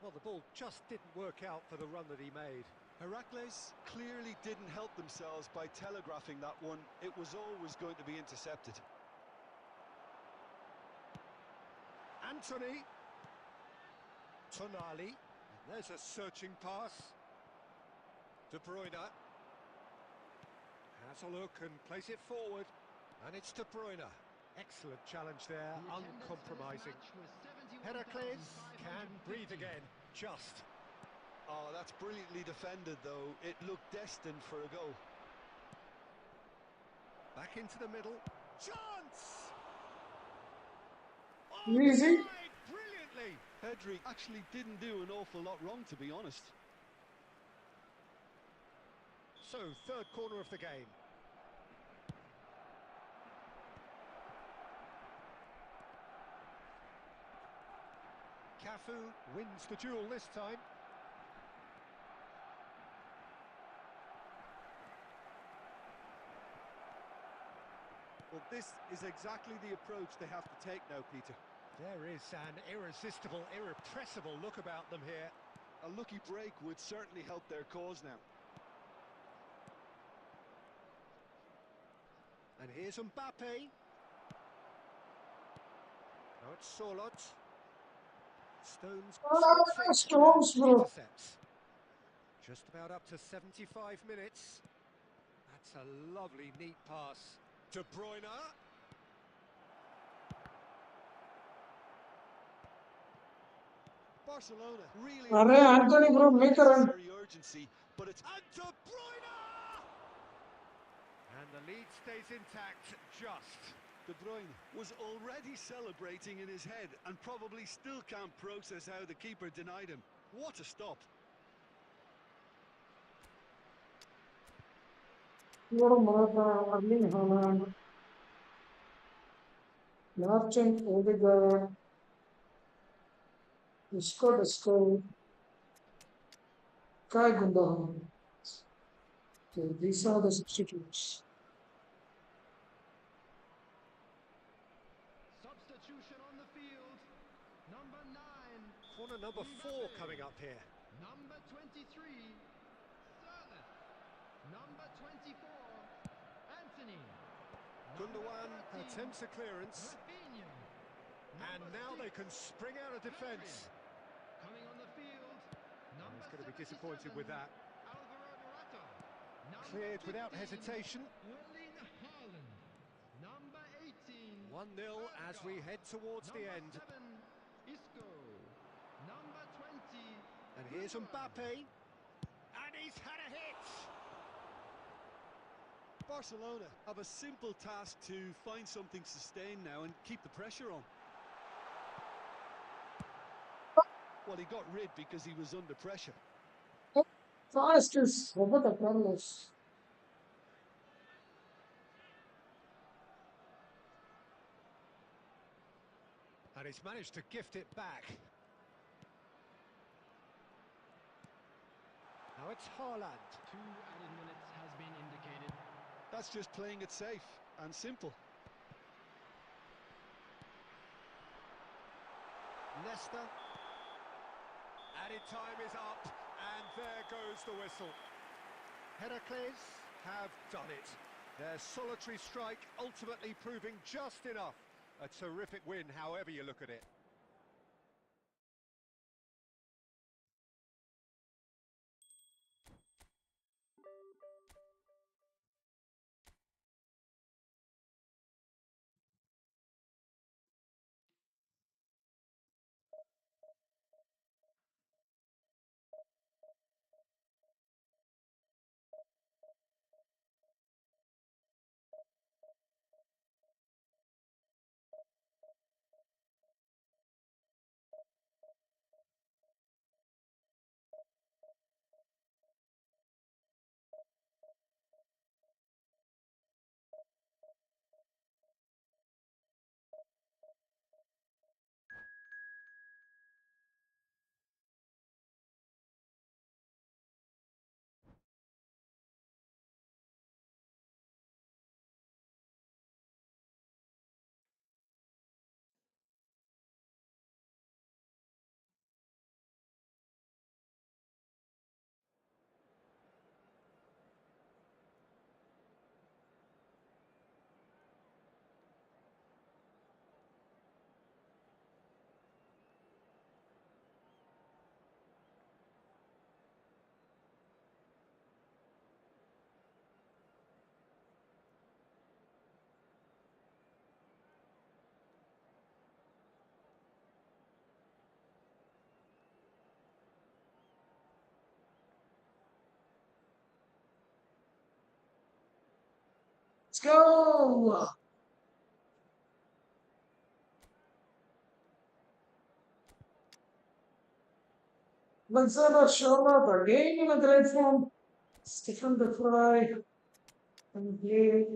Speaker 1: Well, the ball just didn't work out for the run that he made.
Speaker 2: Heracles clearly didn't help themselves by telegraphing that one. It was always going to be intercepted.
Speaker 1: Anthony. Tonali. And there's a searching pass. De Bruyne. Has a look and plays it forward. And it's De Bruyne. Excellent challenge there, uncompromising. Heracles can breathe again, just.
Speaker 2: Oh, that's brilliantly defended, though. It looked destined for a goal.
Speaker 1: Back into the middle. Chance!
Speaker 4: Easy.
Speaker 1: Offside, brilliantly.
Speaker 2: Pedri actually didn't do an awful lot wrong, to be honest.
Speaker 1: So, third corner of the game. Cafu wins the duel this time.
Speaker 2: Well, this is exactly the approach they have to take now, Peter.
Speaker 1: There is an irresistible, irrepressible look about them here.
Speaker 2: A lucky break would certainly help their cause now.
Speaker 1: And here's Mbappe. Now it's Sorlot. Stones slips in
Speaker 4: Stones,
Speaker 1: and
Speaker 4: bro.
Speaker 1: intercepts. Just about up to 75 minutes. That's a lovely, neat pass. De Bruyne.
Speaker 2: Barcelona really
Speaker 4: Anthony, bro, make a run.
Speaker 2: unnecessary urgency, but it's
Speaker 1: And De Bruyne! And the lead stays intact, just.
Speaker 2: De Bruyne was already celebrating in his head and probably still can't process how the keeper denied him. What a stop.
Speaker 4: Erling Haaland. Martin Odegaard. Isco. Kai Gundogan. So these are the substitutes.
Speaker 3: Substitution on the field. Number 9.
Speaker 1: Corner number 4 coming up here.
Speaker 3: Number 23. Sterling. Number 24. Anthony.
Speaker 1: Gundogan attempts a clearance.
Speaker 3: Rafinha.
Speaker 1: And now they can spring out of defence.
Speaker 3: Coming on the field.
Speaker 1: He's going to be disappointed with that.
Speaker 3: Alvaro Morata.
Speaker 1: Cleared without hesitation.
Speaker 3: Erling Haaland. Number 18.
Speaker 1: 1-0 as we head towards the end.
Speaker 3: Number 7. Isco. Number 20.
Speaker 1: And here's Mbappe. And he's had a hit.
Speaker 5: Barcelona have a simple task to find something sustained now and keep the pressure on. Well, he got rid because he was under pressure.
Speaker 4: Fast is Roberto Carlos.
Speaker 1: And he's managed to gift it back. Now it's Haaland.
Speaker 3: 2 added minutes has been indicated.
Speaker 5: That's just playing it safe and simple.
Speaker 1: Leicester. Added time is up, and there goes the whistle. Heracles have done it. Their solitary strike ultimately proving just enough. A terrific win, however you look at it.
Speaker 4: Let's go! Gonzalo shown up again in a great form. Stephen the Fry and play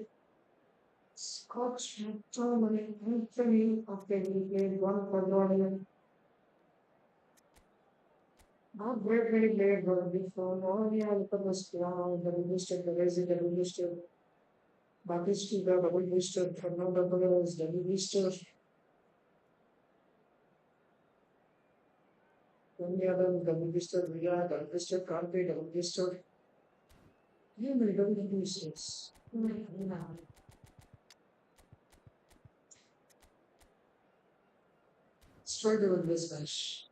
Speaker 4: Scott McTominay, Anthony. Okay, he played one for Northern. Not very late, but before only I look at the strong, the boosted, the resin, the boosted, Batista, the double boosted, Fernando Perez, the booster, only other double boosted, Villa, double boosted, Carpe, double boosted. You may double boosters. Struggle with this match.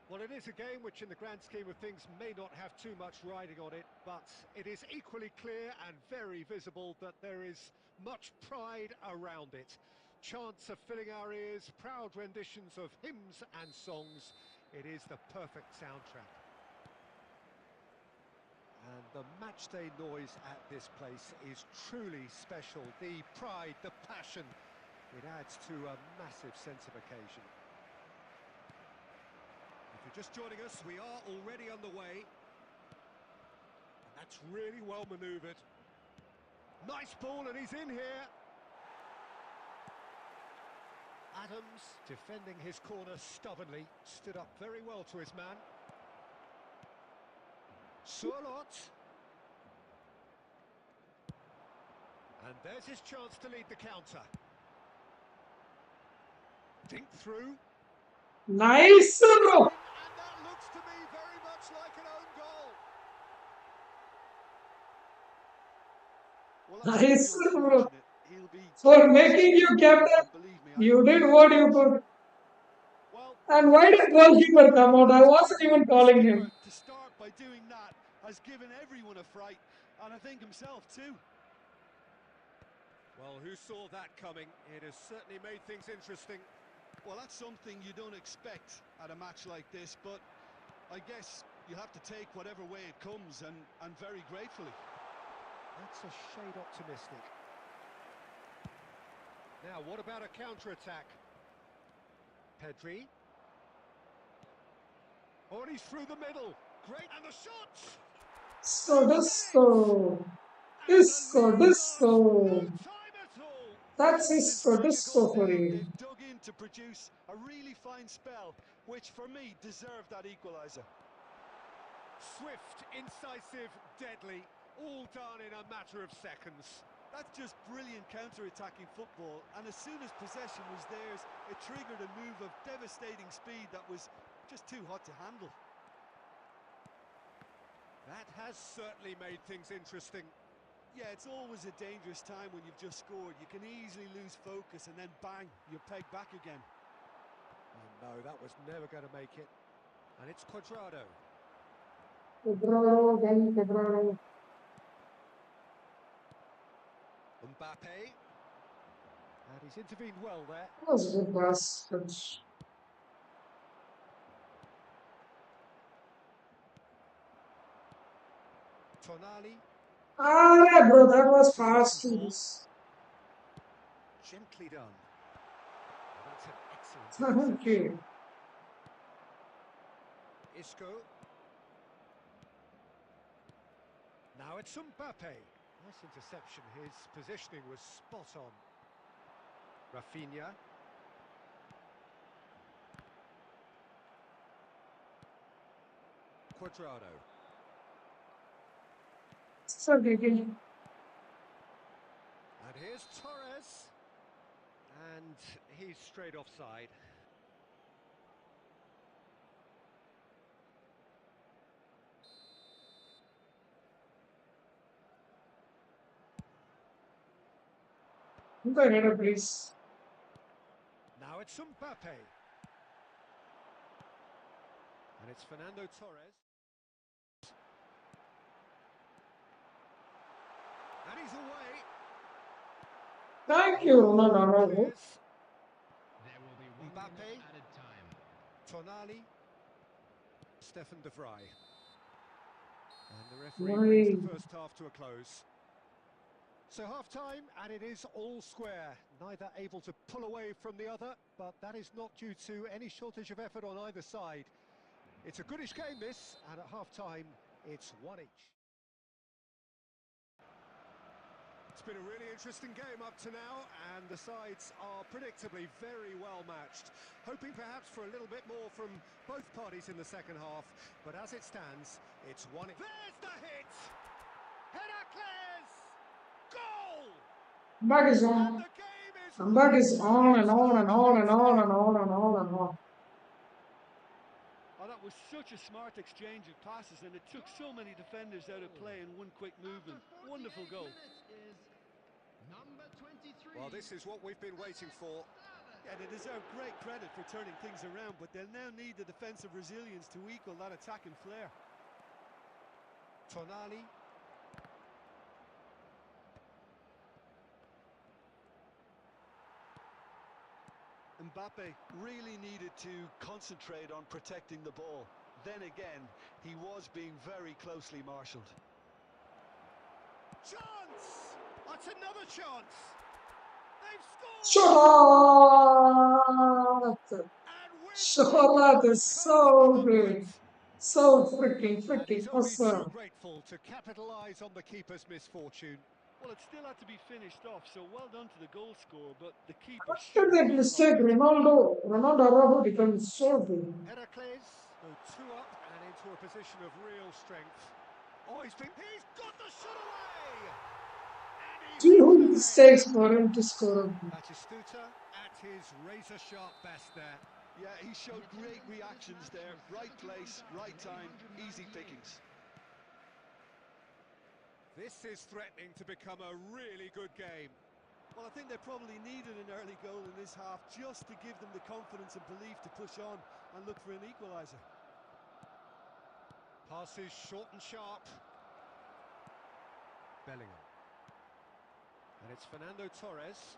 Speaker 1: Well, it is a game which in the grand scheme of things may not have too much riding on it, but it is equally clear and very visible that there is much pride around it. Chants are filling our ears, proud renditions of hymns and songs. It is the perfect soundtrack. And the matchday noise at this place is truly special. The pride, the passion, it adds to a massive sense of occasion. If you're just joining us, we are already underway. And that's really well manoeuvred. Nice ball, and he's in here. Adams, defending his corner stubbornly, stood up very well to his man. Surlot. And there's his chance to lead the counter. Dink through.
Speaker 4: Nice, bro!
Speaker 1: And that looks to me very much like an own goal.
Speaker 5: Well, that's
Speaker 4: Nice,
Speaker 5: really
Speaker 4: bro.
Speaker 5: unfortunate. He'll be
Speaker 4: For making you captain,
Speaker 5: and believe me, I
Speaker 4: you
Speaker 5: hope
Speaker 4: did
Speaker 5: he
Speaker 4: what you
Speaker 5: learns.
Speaker 4: could.
Speaker 1: Well,
Speaker 4: And why did goalkeeper come out? I wasn't even
Speaker 5: The
Speaker 4: calling
Speaker 5: skipper,
Speaker 4: him.
Speaker 5: to start by doing that, has given everyone a fright, and I think himself too.
Speaker 1: Well, who saw that coming? It has certainly made things interesting.
Speaker 2: Well, that's something you don't expect at a match like this, but I guess you have to take whatever way it comes, and very gratefully.
Speaker 1: That's a shade optimistic. Now, what about a counter-attack? Pedri. Oh, and he's through the middle. Great, and the shot!
Speaker 4: Disco.
Speaker 1: And the lead lost. No
Speaker 4: Disco.
Speaker 1: time at all.
Speaker 4: That's
Speaker 2: Despite a
Speaker 4: disco
Speaker 2: goal
Speaker 4: for
Speaker 2: down,
Speaker 4: you.
Speaker 2: they've dug in to produce a really fine spell, which for me deserved that equaliser.
Speaker 1: Swift, incisive, deadly, all done in a matter of seconds.
Speaker 2: That's just brilliant counter-attacking football, and as soon as possession was theirs, it triggered a move of devastating speed that was just too hot to handle.
Speaker 1: That has certainly made things interesting.
Speaker 2: Yeah, it's always a dangerous time when you've just scored. You can easily lose focus and then bang, you're pegged back again.
Speaker 1: Oh no, that was never going to make it. And it's Cuadrado.
Speaker 4: Quebrado.
Speaker 1: Mbappe. And he's intervened well there.
Speaker 4: That was a good pass.
Speaker 1: Tonali.
Speaker 4: Ah, yeah, bro, that was
Speaker 1: It's a decent
Speaker 4: fast.
Speaker 1: ball. Gently done. Oh, that's an excellent interception.
Speaker 4: Okay.
Speaker 1: Isco. Now it's Mbappe. Nice interception. His positioning was spot on. Rafinha. Cuadrado.
Speaker 4: Okay.
Speaker 1: And here's Torres. And he's straight offside.
Speaker 4: Go ahead, please.
Speaker 1: Now it's Mbappe. And it's Fernando Torres. And he's away.
Speaker 4: Thank you, Ronaldo.
Speaker 3: There will be 1
Speaker 1: Mbappe.
Speaker 3: minute added time.
Speaker 1: Tonali. Stefan de Vrij. And the referee brings the first half to a close. So half-time, and it is all square. Neither able to pull away from the other, but that is not due to any shortage of effort on either side. It's a goodish game, this, and at half-time, it's 1 each. It's been a really interesting game up to now, and the sides are predictably very well matched. Hoping perhaps for a little bit more from both parties in the second half, but as it stands, it's 1. There's the hit! Heracles! Goal!
Speaker 4: Back is
Speaker 1: And
Speaker 4: on.
Speaker 1: the game is
Speaker 4: And back is on and on and on and on and on and on and on.
Speaker 2: Oh, that was such a smart exchange of passes, and it took so many defenders out of play in one quick movement. Wonderful goal.
Speaker 3: Number 23.
Speaker 1: Well, this is what we've been waiting for.
Speaker 2: Yeah, they deserve great credit for turning things around, but they'll now need the defensive resilience to equal that attacking flair.
Speaker 1: Tonali.
Speaker 2: Mbappe really needed to concentrate on protecting the ball. Then again, he was being very closely marshalled.
Speaker 1: Chance! That's another chance! They've scored!
Speaker 4: Shot!
Speaker 1: And with
Speaker 4: Shot is so good. So freaking
Speaker 1: and he's only too
Speaker 4: awesome.
Speaker 1: grateful to capitalise on the keeper's misfortune.
Speaker 2: Well, it still had to be finished off, so well done to the goal scorer, but the keeper
Speaker 4: After
Speaker 2: should
Speaker 4: that
Speaker 2: have
Speaker 4: mistake,
Speaker 2: blocked it.
Speaker 4: Ronaldo Araujo becomes so good.
Speaker 1: Heracles go 2 up and into a position of real strength. Oh, he's got the shot away! And he
Speaker 4: Two
Speaker 1: puts
Speaker 4: mistakes for him to score.
Speaker 1: Batistuta at his razor-sharp best there.
Speaker 2: Yeah, he showed great reactions there. Right place, right time, easy pickings.
Speaker 1: This is threatening to become a really good game.
Speaker 2: Well, I think they probably needed an early goal in this half just to give them the confidence and belief to push on and look for an equaliser.
Speaker 1: Passes short and sharp. Bellingham. And it's Fernando Torres.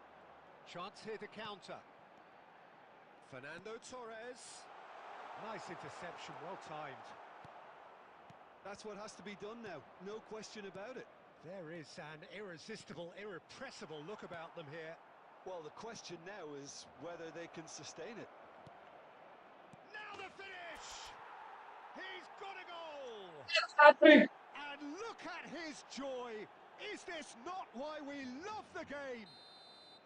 Speaker 1: Chance here to counter. Fernando Torres. Nice interception, well timed.
Speaker 2: That's what has to be done now, no question about it.
Speaker 1: There is an irresistible, irrepressible look about them here.
Speaker 2: Well, the question now is whether they can sustain it.
Speaker 1: Now the finish! He's got a goal!
Speaker 4: Hat-trick.
Speaker 1: And look at his joy! Is this not why we love the game?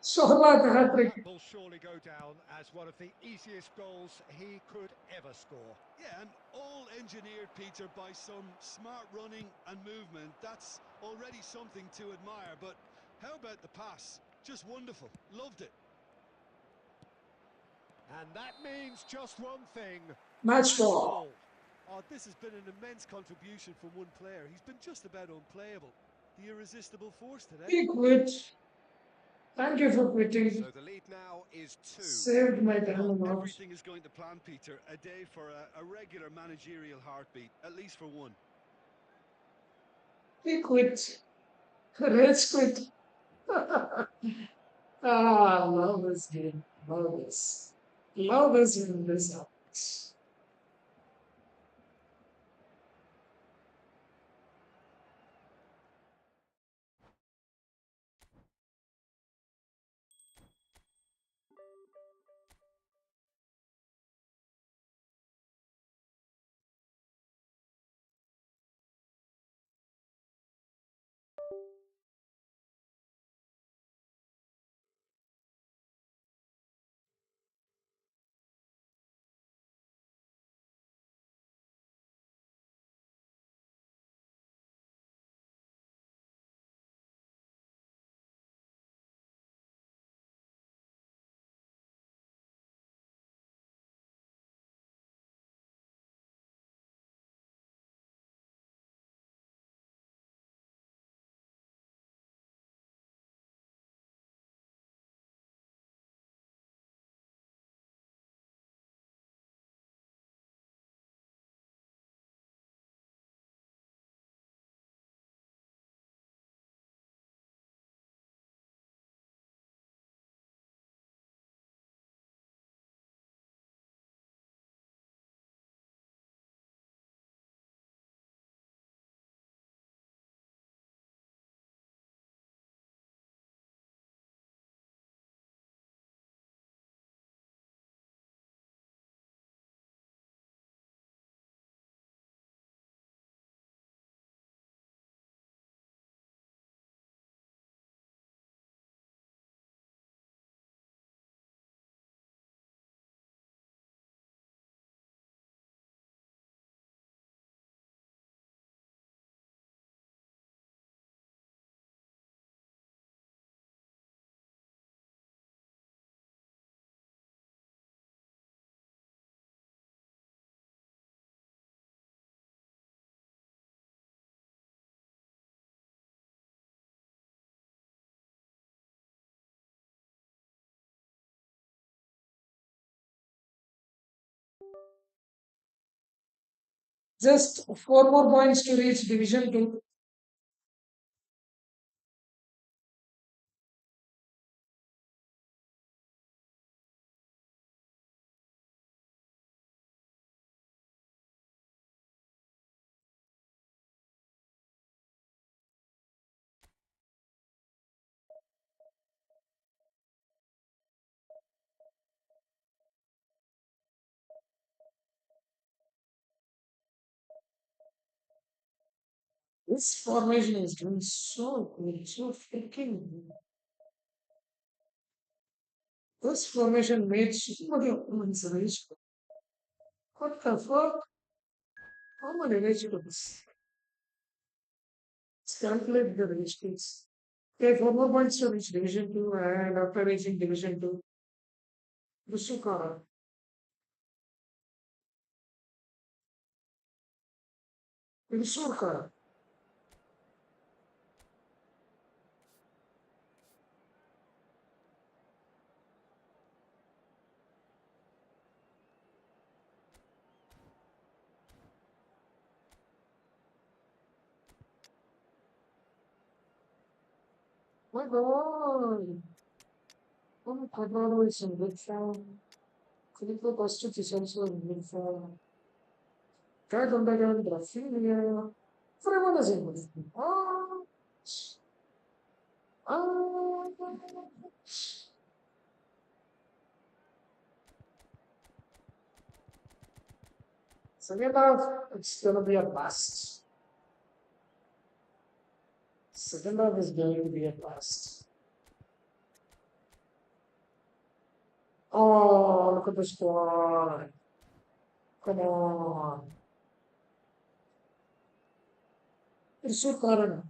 Speaker 4: Shola the hat-trick.
Speaker 1: That will surely go down as one of the easiest goals he could ever score.
Speaker 2: Yeah, and all engineered, Peter, by some smart running and movement. That's already something to admire, but how about the pass? Just wonderful, loved it.
Speaker 1: And that means just one thing.
Speaker 4: Match ball.
Speaker 2: Oh, this has been an immense contribution from one player. He's been just about unplayable. The irresistible force today.
Speaker 4: He quit. Thank you for quitting.
Speaker 1: So the lead now is 2.
Speaker 4: Saved my time.
Speaker 2: Well, everything is going to plan, Peter. A day for a regular managerial heartbeat, at least for one.
Speaker 4: He quit. Rage quit. Love this game. Love this. Love this in this happens. Just 4 more points to reach Division 2. This formation is doing so good, so freaking good. This formation made so many opponents rage. What the fuck? How many rage quits? Let's calculate the rage quits. Okay, 4 more points to reach Division 2, and after reaching Division 2, Vishukara. Vishukara. My God. Oh, Colorado is in good form. Filippo Kostic is also in good form. Try to back on Rafinha. Everyone is in good form. Ah. Second half, it's gonna be a bust. Second half is going to be a bust. Oh, look at the squad. Come on. It's so current.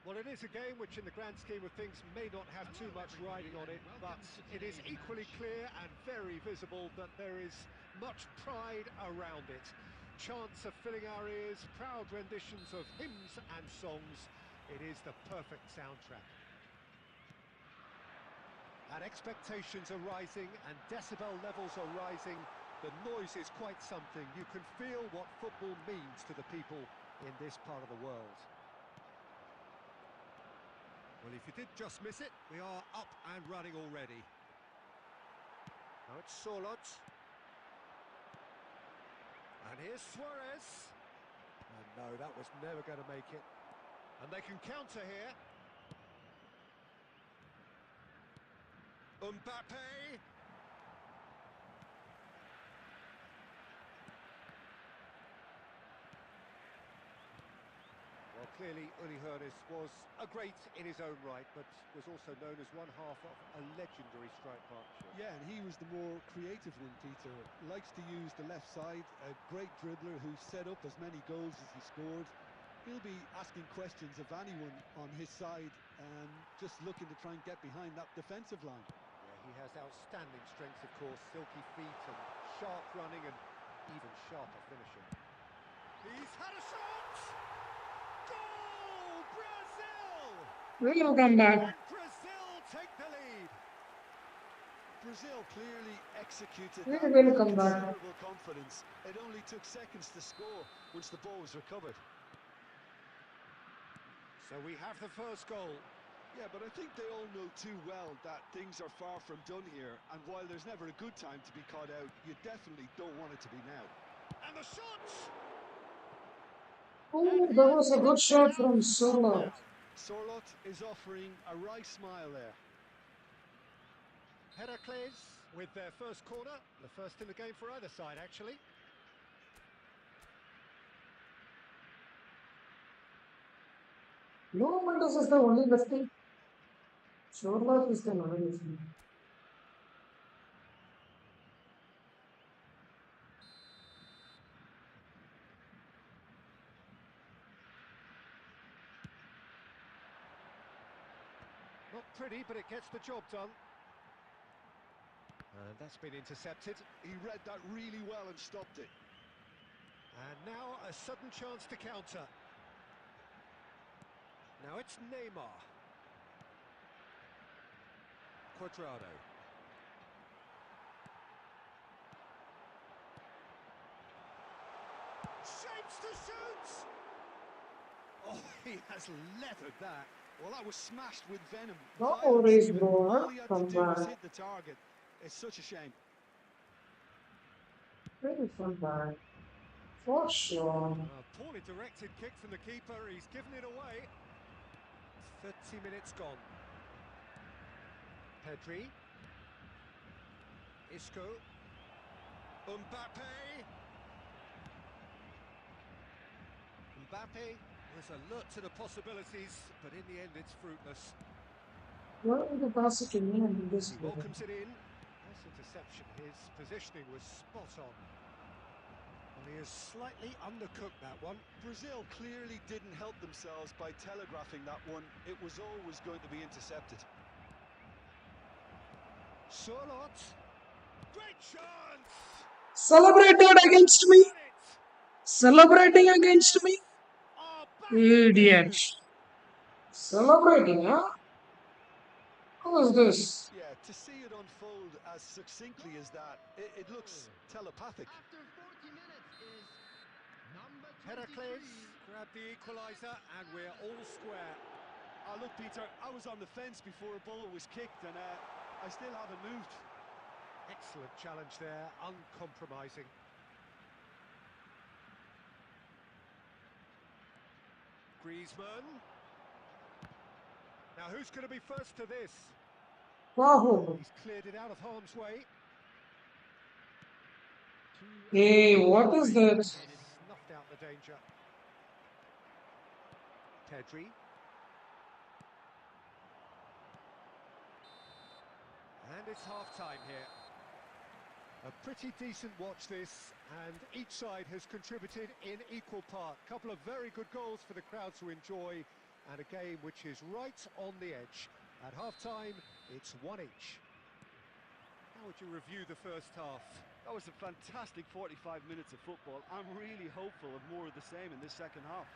Speaker 1: Well, it is a game which in the grand scheme of things may not have too much riding on it, but it is equally clear and very visible that there is much pride around it. Chants are filling our ears, proud renditions of hymns and songs. It is the perfect soundtrack. And expectations are rising and decibel levels are rising. The noise is quite something. You can feel what football means to the people in this part of the world. Well, if you did just miss it, we are up and running already. Now it's Sorlot. And here's Suarez. And no, that was never going to make it. And they can counter here. Mbappe. Well, clearly Uli Hoeneß was a great in his own right, but was also known as one half of a legendary strike partnership.
Speaker 5: Yeah, and he was the more creative one, Peter. Likes to use the left side, a great dribbler who set up as many goals as he scored. He'll be asking questions of anyone on his side, just looking to try and get behind that defensive line.
Speaker 1: Yeah, he has outstanding strength, of course, silky feet and sharp running and even sharper finishing. He's had a shot! Goal! Brazil!
Speaker 4: We'll come back.
Speaker 1: And Brazil take the lead.
Speaker 2: Brazil clearly executed
Speaker 4: We
Speaker 2: that
Speaker 4: will
Speaker 2: with
Speaker 4: come back.
Speaker 2: considerable confidence. It only took seconds to score once the ball was recovered.
Speaker 1: So we have the first goal.
Speaker 2: Yeah, but I think they all know too well that things are far from done here, and while there's never a good time to be caught out, you definitely don't want it to be now.
Speaker 1: And the shots!
Speaker 4: Oh, that was a good shot from Sorlot.
Speaker 2: Sorlot is offering a wry smile there.
Speaker 1: Heracles with their first corner, the first in the game for either side, actually.
Speaker 4: No, Mendes is the only lefty. Sorlot is the only lefty.
Speaker 1: Not pretty, but it gets the job done. And that's been intercepted.
Speaker 2: He read that really well and stopped it.
Speaker 1: And now a sudden chance to counter. Now it's Neymar. Quadrado. Shapes to shoot! Oh, he has leathered that.
Speaker 2: Well, that was smashed with venom.
Speaker 4: No
Speaker 2: Violence
Speaker 4: worries,
Speaker 2: even.
Speaker 4: bro.
Speaker 2: All he had
Speaker 4: Come
Speaker 2: to do was
Speaker 4: back.
Speaker 2: hit the target. It's such a shame.
Speaker 4: Very fun back. For sure.
Speaker 1: A poorly directed kick from the keeper. He's given it away. 30 minutes gone. Pedri. Isco. Mbappe. Mbappe was alert to the possibilities, but in the end it's fruitless.
Speaker 4: What are the pass it to me and this
Speaker 1: He
Speaker 4: goal?
Speaker 1: welcomes it in. Nice interception. His positioning was spot on. Well, he has slightly undercooked that one.
Speaker 2: Brazil clearly didn't help themselves by telegraphing that one. It was always going to be intercepted.
Speaker 1: Sorlot. Great chance!
Speaker 4: Celebrated against me. Celebrating against me.
Speaker 1: Oh, back
Speaker 4: Idiot.
Speaker 1: into.
Speaker 4: Celebrating, huh? Who is this?
Speaker 2: Yeah, to see it unfold as succinctly as that, it looks telepathic.
Speaker 3: After 40 minutes is
Speaker 1: Heracles grabbed the equaliser and we're all square.
Speaker 2: Look, Peter, I was on the fence before a ball was kicked, and I still haven't moved.
Speaker 1: Excellent challenge there, uncompromising. Griezmann. Now who's going to be first to this?
Speaker 4: Wow.
Speaker 1: He's cleared it out of harm's way.
Speaker 4: Hey, what is that?
Speaker 1: Snuffed out the danger. Pedri. And it's half-time here. A pretty decent watch this, and each side has contributed in equal part. Couple of very good goals for the crowd to enjoy, and a game which is right on the edge. At half-time, it's one each. How would you review the first half?
Speaker 2: That was a fantastic 45 minutes of football. I'm really hopeful of more of the same in this second half.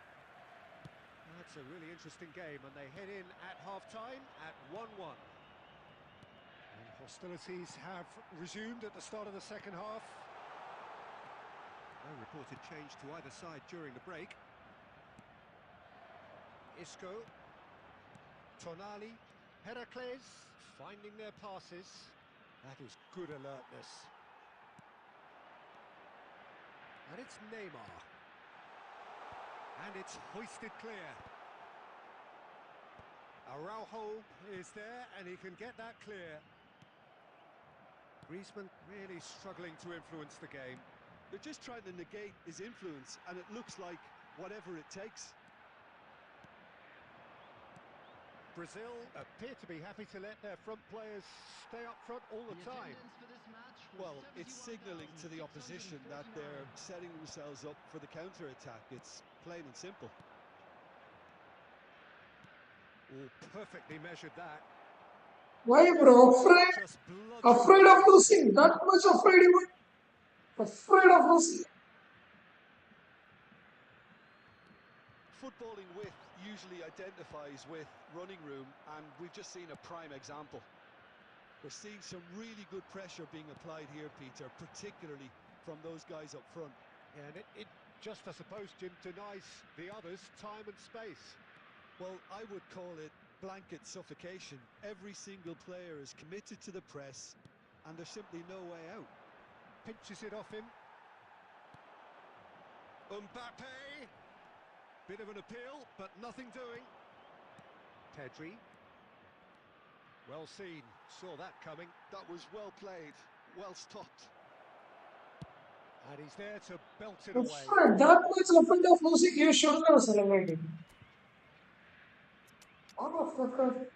Speaker 1: That's a really interesting game, and they head in at half-time at 1-1. And hostilities have resumed at the start of the second half. No reported change to either side during the break. Isco, Tonali, Heracles finding their passes. That is good alertness. And it's Neymar. And it's hoisted clear. Araujo is there and he can get that clear. Griezmann really struggling to influence the game.
Speaker 2: They're just trying to negate his influence, and it looks like whatever it takes.
Speaker 1: Brazil appear to be happy to let their front players stay up front all the time.
Speaker 2: Well, it's signalling to the opposition that they're setting themselves up for the counter-attack. It's plain and simple.
Speaker 1: Oh, perfectly measured that.
Speaker 4: Why, bro? Afraid?
Speaker 1: Just
Speaker 4: Afraid of losing? That much afraid even? Afraid of losing?
Speaker 2: Footballing width usually identifies with running room, and we've just seen a prime example. We're seeing some really good pressure being applied here, Peter, particularly from those guys up front.
Speaker 1: Yeah, and it just, I suppose, Jim, denies the others time and space.
Speaker 2: Well, I would call it blanket suffocation. Every single player is committed to the press, and there's simply no way out.
Speaker 1: Pinches it off him. Mbappe. Bit of an appeal, but nothing doing. Pedri. Well seen. Saw that coming.
Speaker 2: That was well played, well stopped.
Speaker 1: And he's there to belt it away.
Speaker 4: Afraid? That much afraid of losing? You should have celebrated. Motherfucker.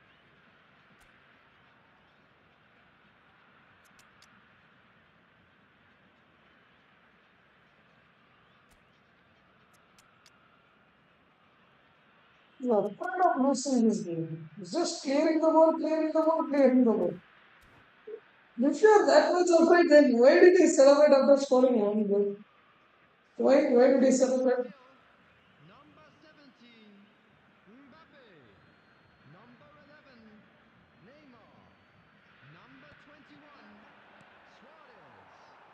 Speaker 4: You are afraid of losing this game. It's just clearing the ball, clearing the ball, clearing the ball. If you are that much afraid, then why did he celebrate after scoring one goal? Why did he celebrate?
Speaker 3: Number 17, Mbappe. Number 11, Neymar. Number 21, Suarez.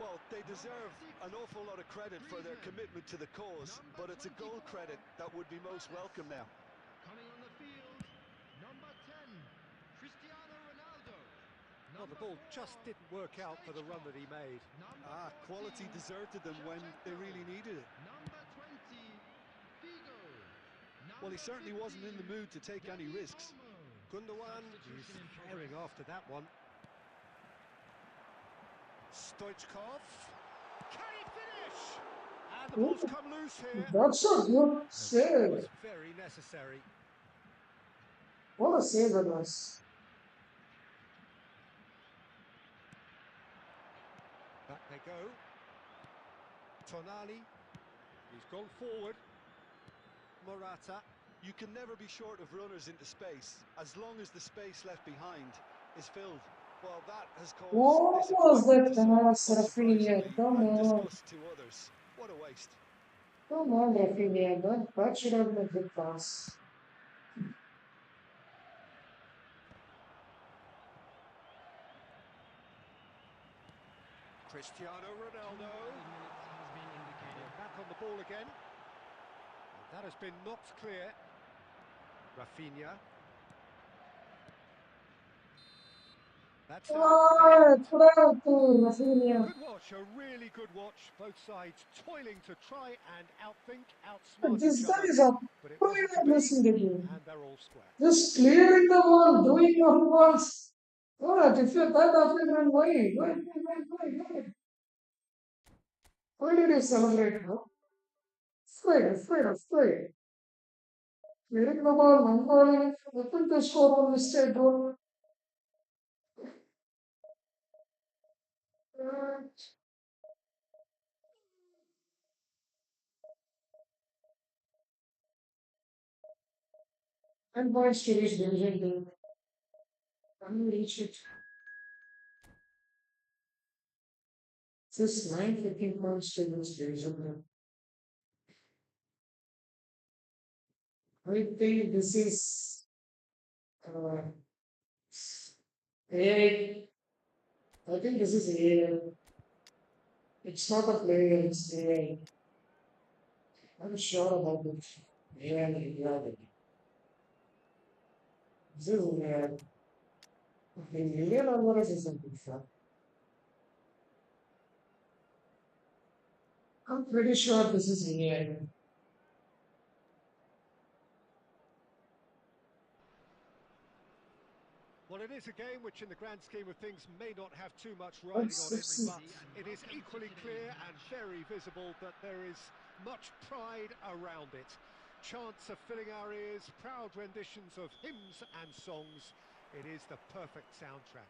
Speaker 2: Well, they deserve an awful lot of credit for their commitment to the cause, but it's a goal credit that would be most welcome now.
Speaker 3: Coming on the field, number 10, Cristiano Ronaldo.
Speaker 1: Well, the ball just didn't work out for the run that he made.
Speaker 2: Quality deserted them when they really needed it.
Speaker 3: Number 20, Figo.
Speaker 2: Well, he certainly wasn't in the mood to take any risks.
Speaker 1: Gundogan is firing after that one. Stoichkov. Can he finish? And the ball's come loose here.
Speaker 4: That's a good
Speaker 1: It
Speaker 4: save.
Speaker 1: was very necessary.
Speaker 4: What a save it was.
Speaker 1: Back they go. Tonali. He's gone forward. Morata.
Speaker 2: You can never be short of runners into space, as long as the space left behind is filled. Well, that has caused
Speaker 4: What was that
Speaker 2: disappointment to
Speaker 4: pass,
Speaker 2: some,
Speaker 4: Rafinha?
Speaker 2: unsurprisingly,
Speaker 4: Come
Speaker 2: and
Speaker 4: on.
Speaker 2: disgust to others. What a waste.
Speaker 4: Come on, Rafinha. That should have been a good pass.
Speaker 1: Cristiano Ronaldo. Back on the ball again. That has been knocked clear. Rafinha. That's now the end. Good watch, a really good watch. Both sides toiling to try and outthink, outsmart
Speaker 4: This
Speaker 1: each
Speaker 4: guy
Speaker 1: other.
Speaker 4: is a
Speaker 1: But it wasn't to
Speaker 4: player
Speaker 1: be,
Speaker 4: missing the game.
Speaker 1: and they're all square.
Speaker 4: Just clearing the ball, doing your balls. What? If you're that afraid, why did you celebrate, bro? Afraid. Clearing the ball, non balling, open to score on mistake, bro. And points to reach division two. Can we reach it? Just 9 15 points to reach division two. I think this is uh, AI. I think this is AI. It's not a player, it's AI. I'm sure about it. AI reality. This is AI. Okay, million Alvarez is something fun. I'm pretty sure this is AI.
Speaker 1: Well, it is a game which, in the grand scheme of things, may not have too much riding
Speaker 4: Let's
Speaker 1: on it,
Speaker 4: see.
Speaker 1: but it is equally clear and very visible that there is much pride around it. Chants are filling our ears, proud renditions of hymns and songs. It is the perfect soundtrack.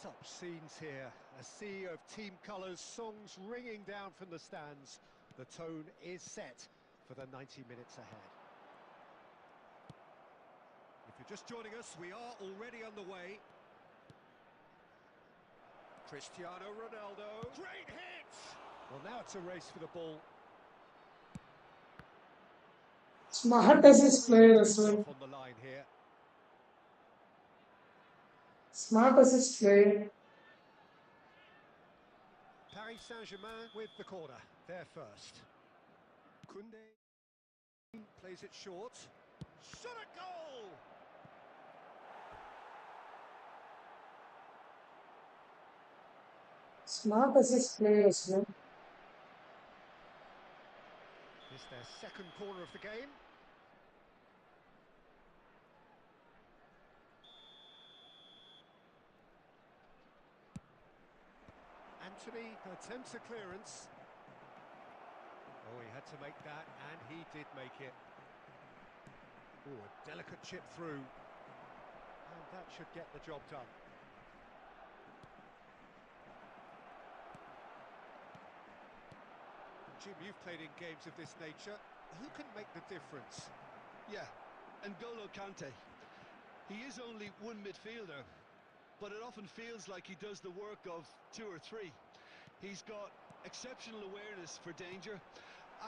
Speaker 1: Such scenes here, a sea of team colours, songs ringing down from the stands. The tone is set for the 90 minutes ahead. If you're just joining us, we are already underway. Cristiano Ronaldo, great hit! Well, now it's a race for the ball.
Speaker 4: Smart as his player as well.
Speaker 1: On the line here.
Speaker 4: Smart as his player.
Speaker 1: Paris Saint-Germain with the corner, there first. Koundé plays it short. Shot a goal!
Speaker 4: Smart as his player as well.
Speaker 1: It's their second corner of the game. Anthony attempts a clearance. Oh, he had to make that, and he did make it. Oh, a delicate chip through. And that should get the job done. Jim, you've played in games of this nature. Who can make the difference?
Speaker 2: Yeah, N'Golo Kante. He is only one midfielder, but it often feels like he does the work of two or three. He's got exceptional awareness for danger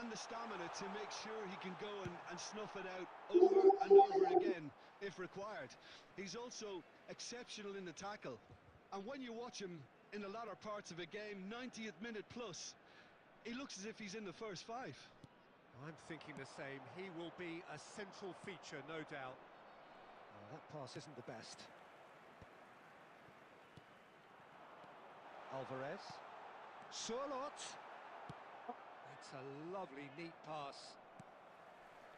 Speaker 2: and the stamina to make sure he can go and snuff it out over and over again if required. He's also exceptional in the tackle. And when you watch him in the latter parts of a game, 90th minute plus, he looks as if he's in the first five.
Speaker 1: I'm thinking the same. He will be a central feature, no doubt. Oh, that pass isn't the best. Alvarez. Surlot. That's a lovely, neat pass.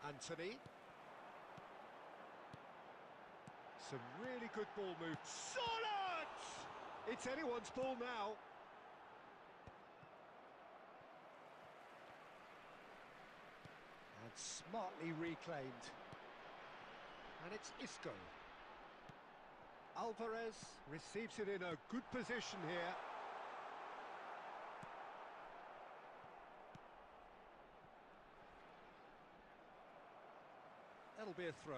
Speaker 1: Anthony. Some really good ball move. Surlot! It's anyone's ball now. And smartly reclaimed. And it's Isco. Alvarez receives it in a good position here. That'll be a throw.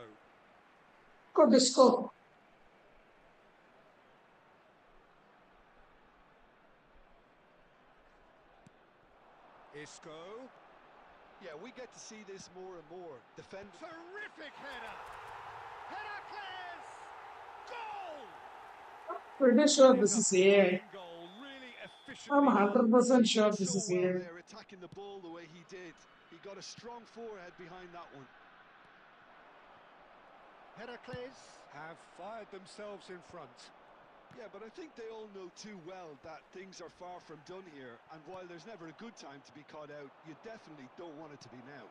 Speaker 4: Good score.
Speaker 1: Isco.
Speaker 2: Yeah, we get to see this more and more. Defend.
Speaker 1: Terrific header. Heracles! Goal!
Speaker 4: Pretty sure this is AI.
Speaker 1: Goal, really
Speaker 4: I'm
Speaker 1: efficiently done.
Speaker 4: 100%
Speaker 2: He
Speaker 4: sure
Speaker 2: did
Speaker 4: this
Speaker 2: so
Speaker 4: is
Speaker 2: well
Speaker 4: here.
Speaker 2: there, attacking the ball the way he did. He got a strong forehead behind that one.
Speaker 1: Heracles have fired themselves in front.
Speaker 2: Yeah, but I think they all know too well that things are far from done here, and while there's never a good time to be caught out, you definitely don't want it to be now.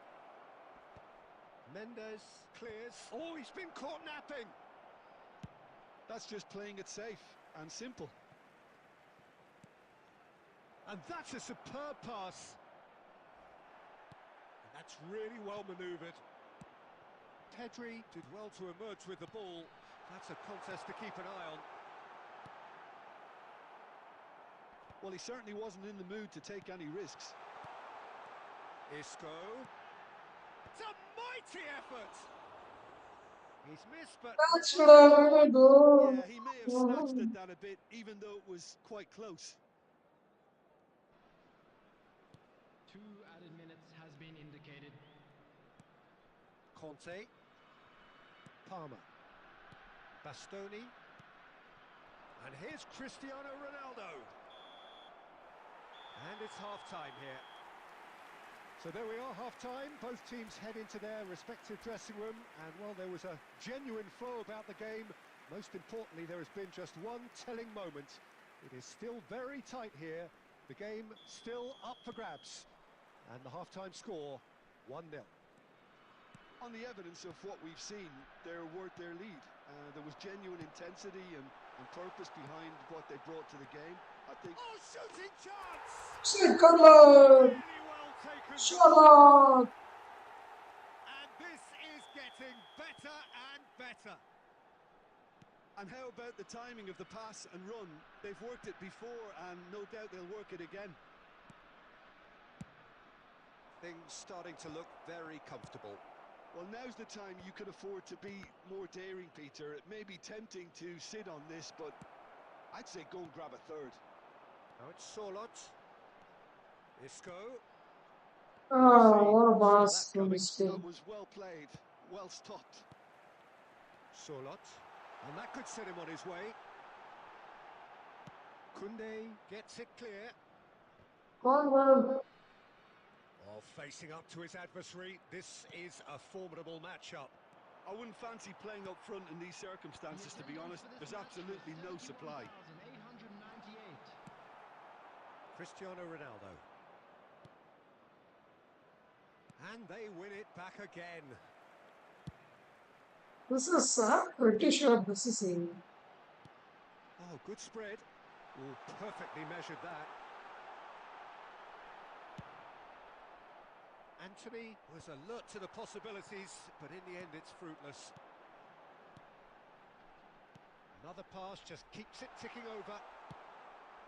Speaker 1: Mendes clears. Oh, he's been caught napping.
Speaker 2: That's just playing it safe and simple.
Speaker 1: And that's a superb pass. And that's really well manoeuvred. Pedri did well to emerge with the ball. That's a contest to keep an eye on.
Speaker 2: Well, he certainly wasn't in the mood to take any risks.
Speaker 1: Isco. It's a mighty effort. He's missed, but...
Speaker 4: That's what I want to go.
Speaker 2: Yeah, he may have snatched at that a bit, even though it was quite close.
Speaker 3: 2 added minutes has been indicated.
Speaker 1: Conte. Palmer. Bastoni. And here's Cristiano Ronaldo. And it's half-time here. So there we are, half-time. Both teams head into their respective dressing room. And, well, there was a genuine flow about the game. Most importantly, there has been just one telling moment. It is still very tight here. The game still up for grabs. And the half-time score, 1-0.
Speaker 2: On the evidence of what we've seen, they're worth their lead. There was genuine intensity and purpose behind what they brought to the game. I think...
Speaker 1: Oh, shooting chance!
Speaker 4: Second load.
Speaker 1: Really well taken
Speaker 4: Shut
Speaker 1: goal.
Speaker 4: up.
Speaker 1: And this is getting better and better.
Speaker 2: And how about the timing of the pass and run? They've worked it before, and no doubt they'll work it again.
Speaker 1: Things starting to look very comfortable.
Speaker 2: Well, now's the time you could afford to be more daring, Peter. It may be tempting to sit on this, but I'd say go and grab a third.
Speaker 1: Now it's Sorlot. Isco.
Speaker 4: Oh, what a
Speaker 1: Saw
Speaker 4: pass
Speaker 1: that
Speaker 4: from
Speaker 1: coming.
Speaker 4: Isco.
Speaker 2: That was well played, well stopped.
Speaker 1: Sorlot. And that could set him on his way. Koundé gets it clear.
Speaker 4: Go on.
Speaker 1: Oh, facing up to his adversary. This is a formidable matchup.
Speaker 2: I wouldn't fancy playing up front in these circumstances, to be honest. There's absolutely no supply.
Speaker 3: 71,898.
Speaker 1: Cristiano Ronaldo. And they win it back again.
Speaker 4: This is, I'm pretty sure this is him.
Speaker 1: Oh, good spread. Oh, perfectly measured that. Anthony was alert to the possibilities, but in the end it's fruitless. Another pass just keeps it ticking over.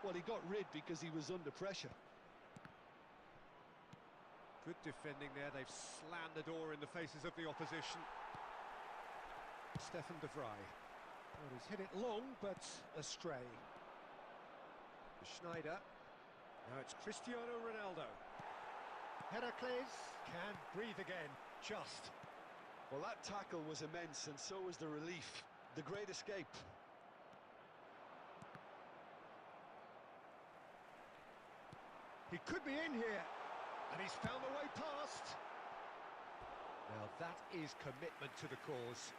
Speaker 2: Well, he got rid because he was under pressure.
Speaker 1: Good defending there. They've slammed the door in the faces of the opposition. Stefan de Vrij. Well, he's hit it long, but astray. Schneider. Now it's Cristiano Ronaldo. Heracles can breathe again, just.
Speaker 2: Well, that tackle was immense, and so was the relief. The great escape.
Speaker 1: He could be in here, and he's found a way past. Now that is commitment to the cause.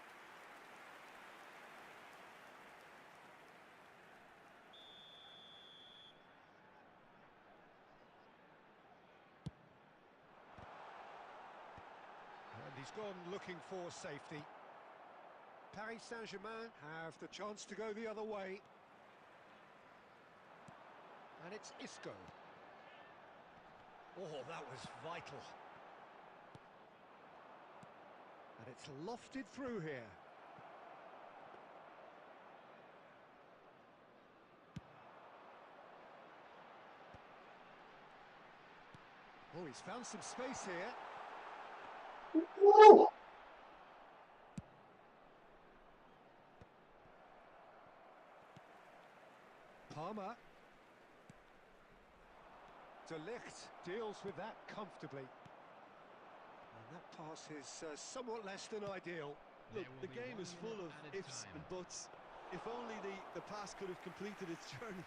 Speaker 1: And he's gone looking for safety. Paris Saint-Germain have the chance to go the other way. And it's Isco. Oh, that was vital. And it's lofted through here. Oh, he's found some space here.
Speaker 4: Woo!
Speaker 1: Palmer. De Ligt deals with that comfortably. And that pass is somewhat less than ideal.
Speaker 2: Look, the game is full of ifs and buts. If only the pass could have completed its journey.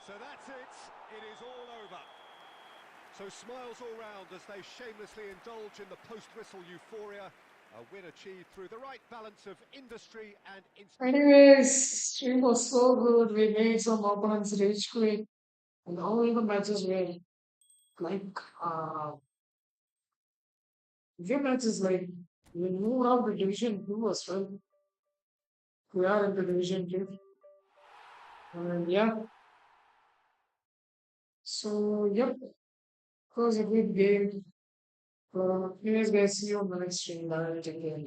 Speaker 1: So that's it. It is all over. So smiles all round as they shamelessly indulge in the post-whistle euphoria. A win achieved through the right balance of industry and instinct.
Speaker 4: Anyways, it was so good. We made some opponents rage quit, and all the matches were like few matches like we moved out to Division 2 as well. We are in the Division 2. And yeah, so yep, it was a good game. Anyways, guys, see you on the next stream. Bye. Take care.